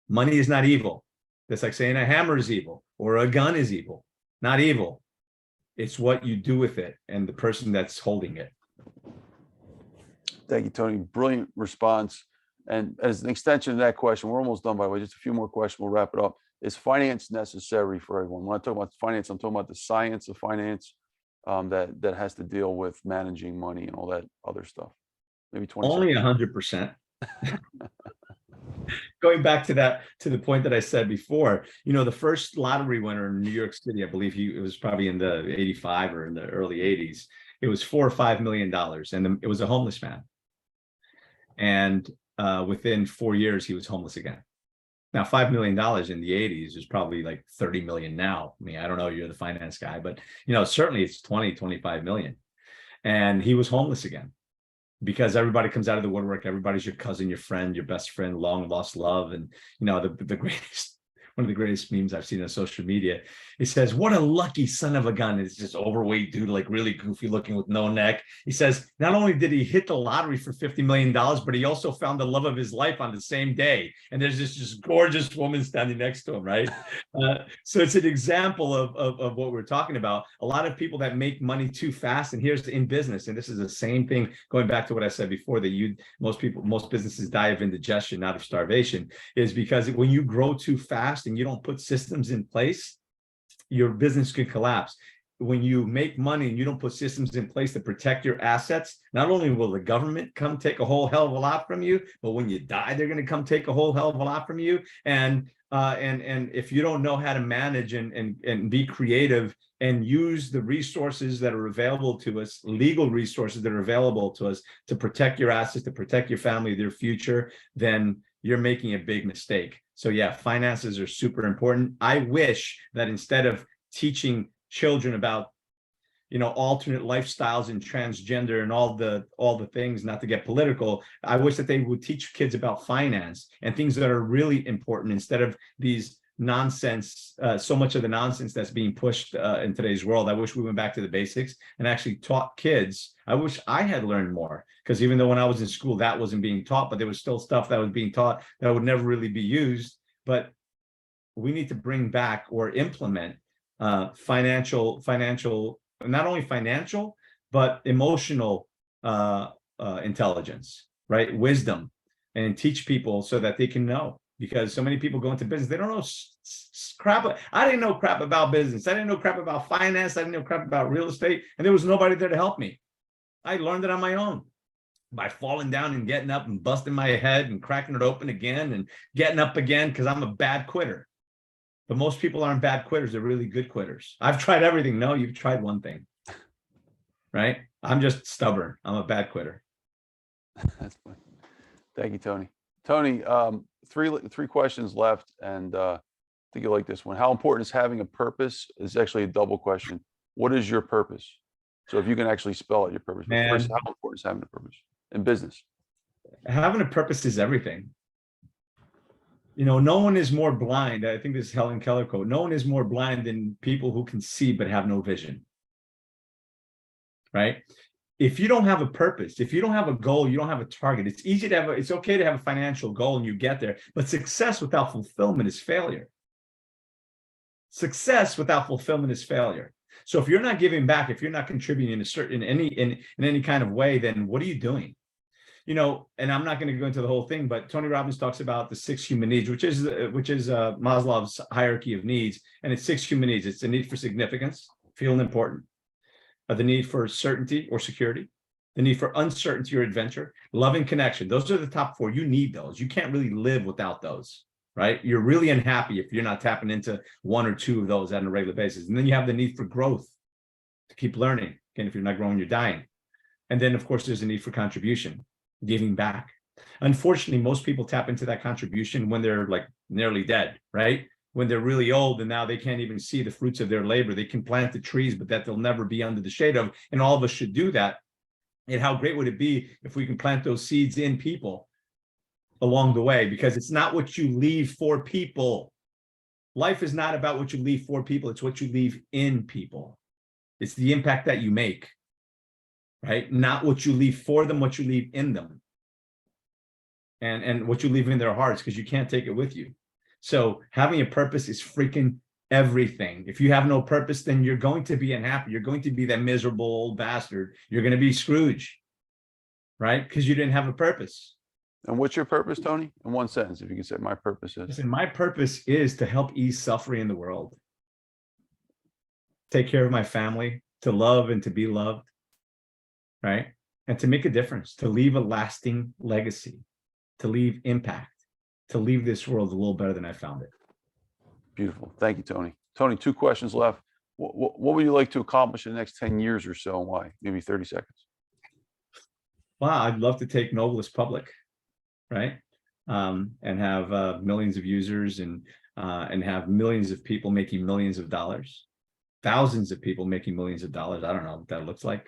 Money is not evil. That's like saying a hammer is evil or a gun is evil. Not evil. It's what you do with it and the person that's holding it. Thank you, Tony. Brilliant response. And as an extension of that question, we're almost done, by the way. Just a few more questions. We'll wrap it up. Is finance necessary for everyone? When I talk about finance, I'm talking about the science of finance that has to deal with managing money and all that other stuff. Maybe 20 Only seconds. 100%. Going back to the point that I said before, the first lottery winner in New York City, I believe it was probably in the 85 or in the early 80s. It was $4 or $5 million, and it was a homeless man. And within 4 years, he was homeless again. Now, $5 million in the 80s is probably like 30 million now. I mean, I don't know, you're the finance guy, but certainly it's 20, 25 million. And he was homeless again. Because everybody comes out of the woodwork, everybody's your cousin, your friend, your best friend, long lost love. And the greatest, one of the greatest memes I've seen on social media, it says, "What a lucky son of a gun." It's just overweight dude, like really goofy looking with no neck. He says, not only did he hit the lottery for $50 million, but he also found the love of his life on the same day. And there's this just gorgeous woman standing next to him, right? So it's an example of what we're talking about. A lot of people that make money too fast, and here's in business, and this is the same thing, going back to what I said before, that most businesses die of indigestion, not of starvation, is because when you grow too fast and you don't put systems in place, your business could collapse. When you make money and you don't put systems in place to protect your assets, not only will the government come take a whole hell of a lot from you, but when you die, they're going to come take a whole hell of a lot from you. And if you don't know how to manage and be creative and use the resources that are available to us, legal resources that are available to us to protect your assets, to protect your family, their future, then you're making a big mistake. So yeah, finances are super important. I wish that instead of teaching children about alternate lifestyles and transgender and all the things, not to get political, I wish that they would teach kids about finance and things that are really important instead of these nonsense, so much of the nonsense that's being pushed in today's world. I wish we went back to the basics and actually taught kids. I wish I had learned more, because even though when I was in school that wasn't being taught, but there was still stuff that was being taught that would never really be used. But we need to bring back or implement financial, not only financial, but emotional intelligence, right? Wisdom, and teach people so that they can know. Because so many people go into business, they don't know crap. I didn't know crap about business. I didn't know crap about finance. I didn't know crap about real estate. And there was nobody there to help me. I learned it on my own by falling down and getting up and busting my head and cracking it open again and getting up again, because I'm a bad quitter. But most people aren't bad quitters. They're really good quitters. I've tried everything. No, you've tried one thing, right? I'm just stubborn. I'm a bad quitter. That's fine. Thank you, Tony. Tony, three questions left, and I think you'll like this one. How important is having a purpose? Is actually a double question. What is your purpose? So if you can actually spell out your purpose. But first, how important is having a purpose in business? Having a purpose is everything. No one is more blind. I think this is Helen Keller quote. No one is more blind than people who can see but have no vision. Right? if you don't have a purpose, if you don't have a goal, you don't have a target. It's easy to have, it's okay to have a financial goal and you get there, but success without fulfillment is failure. Success without fulfillment is failure. So if you're not giving back, if you're not contributing in any kind of way, then what are you doing? You know, and I'm not going to go into the whole thing, but Tony Robbins talks about the 6 human needs, which is Maslow's hierarchy of needs, and it's 6 human needs. It's the need for significance, feeling important, the need for certainty or security, the need for uncertainty or adventure, love and connection. Those are the top 4. You need those. You can't really live without those, right? You're really unhappy if you're not tapping into 1 or 2 of those on a regular basis. And then you have the need for growth, to keep learning. Again, if you're not growing, you're dying. And then, of course, there's a need for contribution, giving back. Unfortunately, most people tap into that contribution when they're like nearly dead, right? When they're really old and now they can't even see the fruits of their labor. They can plant the trees, but that they'll never be under the shade of. And all of us should do that. And how great would it be if we can plant those seeds in people along the way? Because it's not what you leave for people. Life is not about what you leave for people. It's what you leave in people. It's the impact that you make, right? Not what you leave for them, what you leave in them. And what you leave in their hearts, because you can't take it with you. So having a purpose is freaking everything. If you have no purpose, then you're going to be unhappy. You're going to be that miserable old bastard. You're going to be Scrooge, right? Because you didn't have a purpose. And what's your purpose, Tony? In one sentence, if you can say, my purpose is. Listen, my purpose is to help ease suffering in the world. Take care of my family, to love and to be loved, right? And to make a difference, to leave a lasting legacy, to leave impact, to leave this world a little better than I found it. Beautiful. Thank you, Tony. Tony, 2 questions left. What would you like to accomplish in the next 10 years or so, and why? Maybe 30 seconds. Wow, I'd love to take Nobleus public, right? And have millions of users and have millions of people making millions of dollars, thousands of people making millions of dollars. I don't know what that looks like.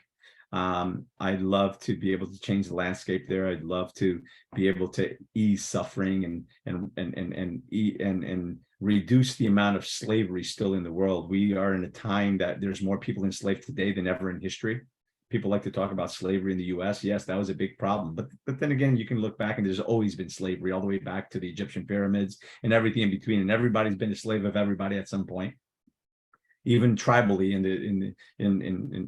I'd love to be able to change the landscape there. I'd love to be able to ease suffering and reduce the amount of slavery still in the world. We are in a time that there's more people enslaved today than ever in history. People like to talk about slavery in the US. Yes, that was a big problem. But then again, you can look back and there's always been slavery all the way back to the Egyptian pyramids and everything in between. And everybody's been a slave of everybody at some point. Even tribally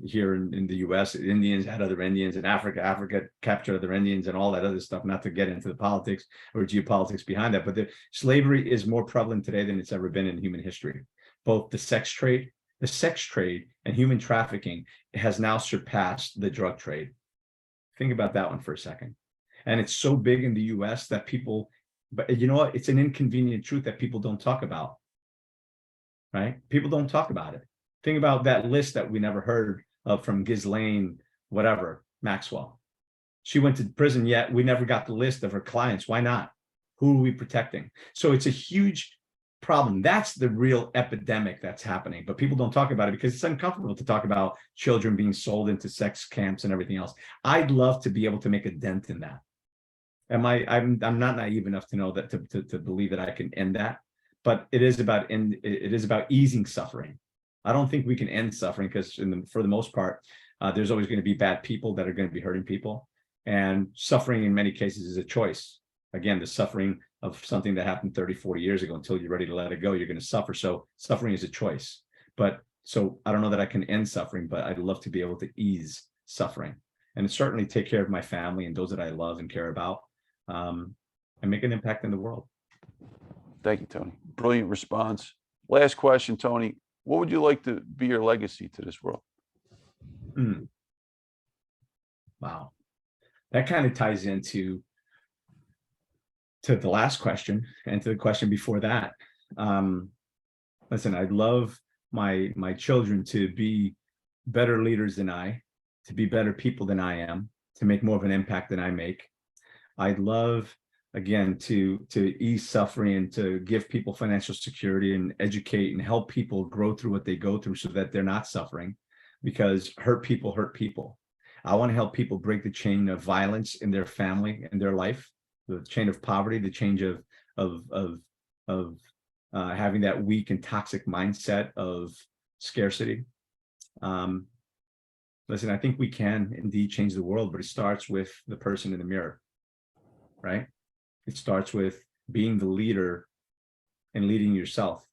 here in the US, Indians had other Indians, and Africa captured other Indians and all that other stuff, not to get into the politics or geopolitics behind that. But the slavery is more prevalent today than it's ever been in human history. Both the sex trade and human trafficking has now surpassed the drug trade. Think about that one for a second. And it's so big in the US that people, but you know what? It's an inconvenient truth that people don't talk about. Right? People don't talk about it. Think about that list that we never heard of from Ghislaine, whatever, Maxwell. She went to prison, yet we never got the list of her clients. Why not? Who are we protecting? So it's a huge problem. That's the real epidemic that's happening, but people don't talk about it because it's uncomfortable to talk about children being sold into sex camps and everything else. I'd love to be able to make a dent in that. I'm not naive enough to know that to believe that I can end that. But it is about easing suffering. I don't think we can end suffering because for the most part, there's always going to be bad people that are going to be hurting people. And suffering in many cases is a choice. Again, the suffering of something that happened 30, 40 years ago, until you're ready to let it go, you're going to suffer. So suffering is a choice. But so I don't know that I can end suffering, but I'd love to be able to ease suffering and certainly take care of my family and those that I love and care about, and make an impact in the world. Thank you, Tony. Brilliant response. Last question, Tony. What would you like to be your legacy to this world? Wow. That kind of ties into the last question and to the question before that. Listen, I'd love my children to be better leaders than I, to be better people than I am, to make more of an impact than I make. I'd love, again, to ease suffering and to give people financial security and educate and help people grow through what they go through so that they're not suffering, because hurt people hurt people. I want to help people break the chain of violence in their family and their life, the chain of poverty, the chain of having that weak and toxic mindset of scarcity. Listen, I think we can indeed change the world, but it starts with the person in the mirror, right? It starts with being the leader and leading yourself,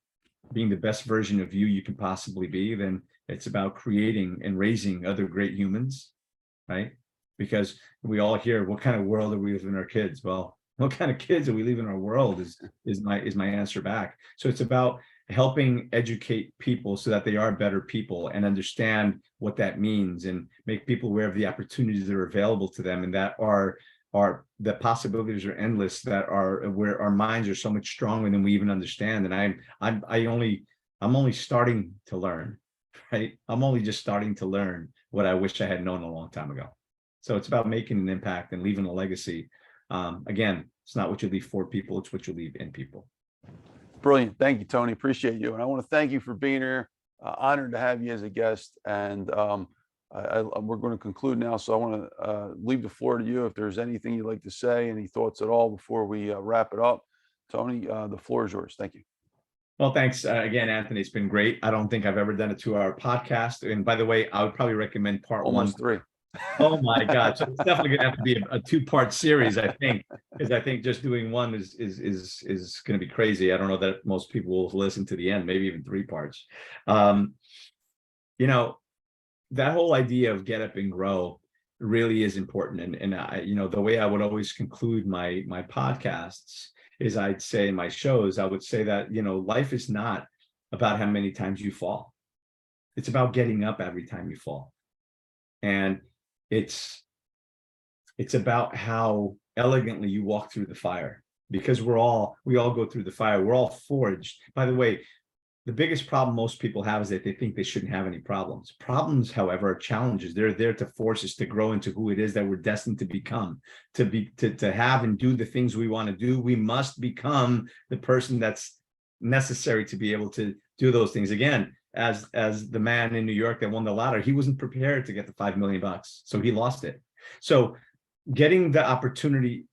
being the best version of you can possibly be. Then it's about creating and raising other great humans, right? Because we all hear, what kind of world are we leaving our kids? Well, what kind of kids are we leaving our world is my answer back. So it's about helping educate people so that they are better people and understand what that means, and make people aware of the opportunities that are available to them, and that are the possibilities are endless, that are where our minds are so much stronger than we even understand. And I'm only starting to learn, right? I'm only just starting to learn what I wish I had known a long time ago. So it's about making an impact and leaving a legacy. Again, it's not what you leave for people, it's what you leave in people. Brilliant. Thank you, Tony. Appreciate you. And I want to thank you for being here. Honored to have you as a guest. And we're going to conclude now. So I want to leave the floor to you. If there's anything you'd like to say, any thoughts at all before we wrap it up. Tony, the floor is yours. Thank you. Well, thanks again, Anthony. It's been great. I don't think I've ever done a 2-hour podcast. And by the way, I would probably recommend part Almost one. 3. Oh my God. So it's definitely gonna have to be a 2-part series, I think, because I think just doing one is gonna be crazy. I don't know that most people will listen to the end, maybe even 3 parts. You know, that whole idea of get up and grow really is important. And I, the way I would always conclude my podcasts is, I'd say in my shows, I would say that, life is not about how many times you fall. It's about getting up every time you fall. And it's about how elegantly you walk through the fire, because we all go through the fire. We're all forged. By the way, the biggest problem most people have is that they think they shouldn't have any problems. Problems, however, are challenges. They're there to force us to grow into who it is that we're destined to become, to have and do the things we want to do. We must become the person that's necessary to be able to do those things. Again, as the man in New York that won the lottery, he wasn't prepared to get the $5 million, so he lost it. So getting the opportunity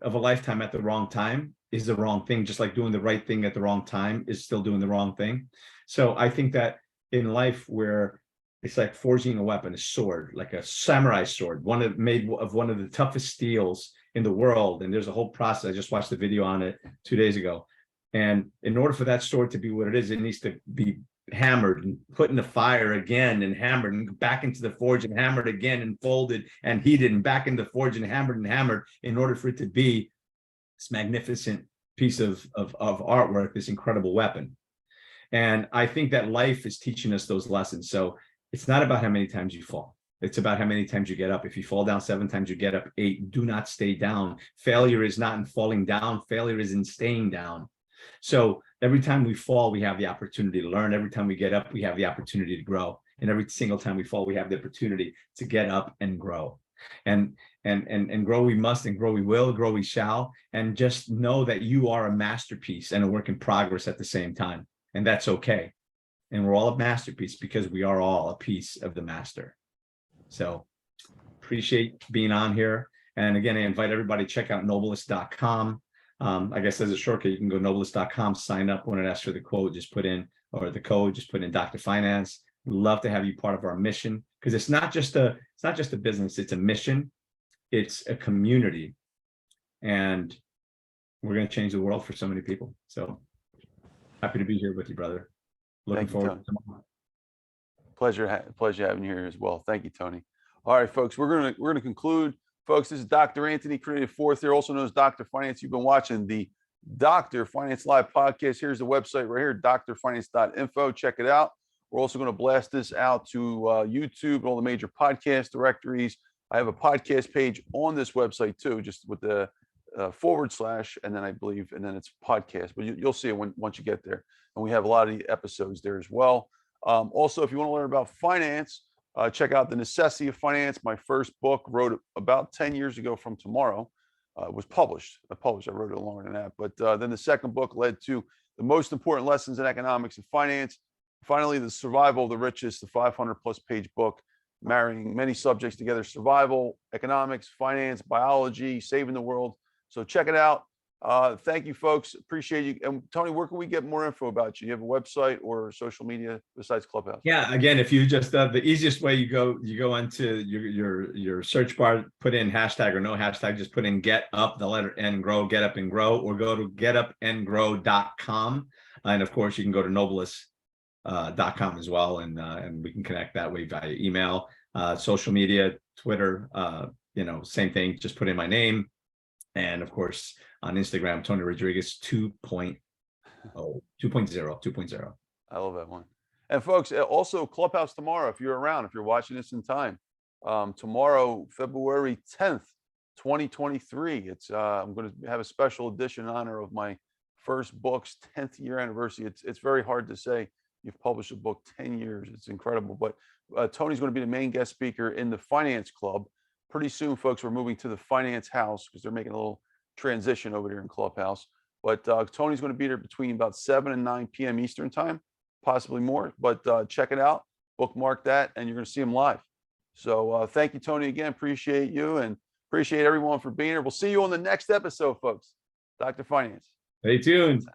of a lifetime at the wrong time is the wrong thing, just like doing the right thing at the wrong time is still doing the wrong thing. So I think that in life, where it's like forging a weapon, a sword, like a samurai sword, made of one of the toughest steels in the world. And there's a whole process. I just watched the video on it 2 days ago. And in order for that sword to be what it is, it needs to be hammered and put in the fire again, and hammered, and back into the forge and hammered again, and folded and heated, and back into the forge and hammered in order for it to be this magnificent piece of artwork, this incredible weapon. And I think that life is teaching us those lessons. So it's not about how many times you fall. It's about how many times you get up. If you fall down 7 times, you get up 8. Do not stay down. Failure is not in falling down. Failure is in staying down. So every time we fall, we have the opportunity to learn. Every time we get up, we have the opportunity to grow. And every single time we fall, we have the opportunity to get up and grow. And grow we must, and grow we will, grow we shall. And just know that you are a masterpiece and a work in progress at the same time. And that's okay. And we're all a masterpiece because we are all a piece of the master. So appreciate being on here. And again, I invite everybody to check out Nobleus.com. I guess as a shortcut, you can go Nobleus.com, sign up. When it asks for the quote, just put in, or the code, just put in Dr. Finance. We'd love to have you part of our mission, because it's not just a business, it's a mission, it's a community, and we're going to change the world for so many people. So happy to be here with you, brother. Looking forward to tomorrow. Pleasure having you here as well. Thank you, Tony. All right, folks, we're gonna conclude. Folks, this is Dr. Anthony, Criniti IV here, also known as Dr. Finance. You've been watching the Dr. Finance Live podcast. Here's the website right here, drfinance.info. Check it out. We're also going to blast this out to YouTube and all the major podcast directories. I have a podcast page on this website too, just with the / and then I believe, and then it's podcast, but you'll see it once you get there. And we have a lot of the episodes there as well. Also, if you want to learn about finance, check out The Necessity of Finance. My first book, wrote about 10 years ago from tomorrow, was published. I wrote it longer than that. But then the second book led to The Most Important Lessons in Economics and Finance. Finally, The Survival of the Richest, the 500+ page book, marrying many subjects together: survival, economics, finance, biology, saving the world. So check it out. Thank you, folks. Appreciate you. And Tony, where can we get more info about you? You have a website or social media besides Clubhouse? Yeah, again, if you just the easiest way, you go into your search bar, put in hashtag or no hashtag, just put in get up, the letter N, grow, get up and grow, or go to getupandgrow.com. And of course you can go to Nobleus.com as well, and we can connect that way via email, social media, Twitter, same thing, just put in my name. And of course on Instagram, Tony Rodrigues 2.0. I love that one. And folks, also Clubhouse tomorrow, if you're around, if you're watching this in time, tomorrow, February 10th, 2023, I'm going to have a special edition in honor of my first book's 10th year anniversary. It's very hard to say you've published a book 10 years. It's incredible. But Tony's going to be the main guest speaker in the Finance Club. Pretty soon, folks, we're moving to the Finance House because they're making a little transition over there in Clubhouse. But Tony's going to be there between about 7 and 9 p.m. Eastern time, possibly more. But check it out, bookmark that, and you're going to see him live. So thank you, Tony, again. Appreciate you and appreciate everyone for being here. We'll see you on the next episode, folks. Dr. Finance. Stay tuned.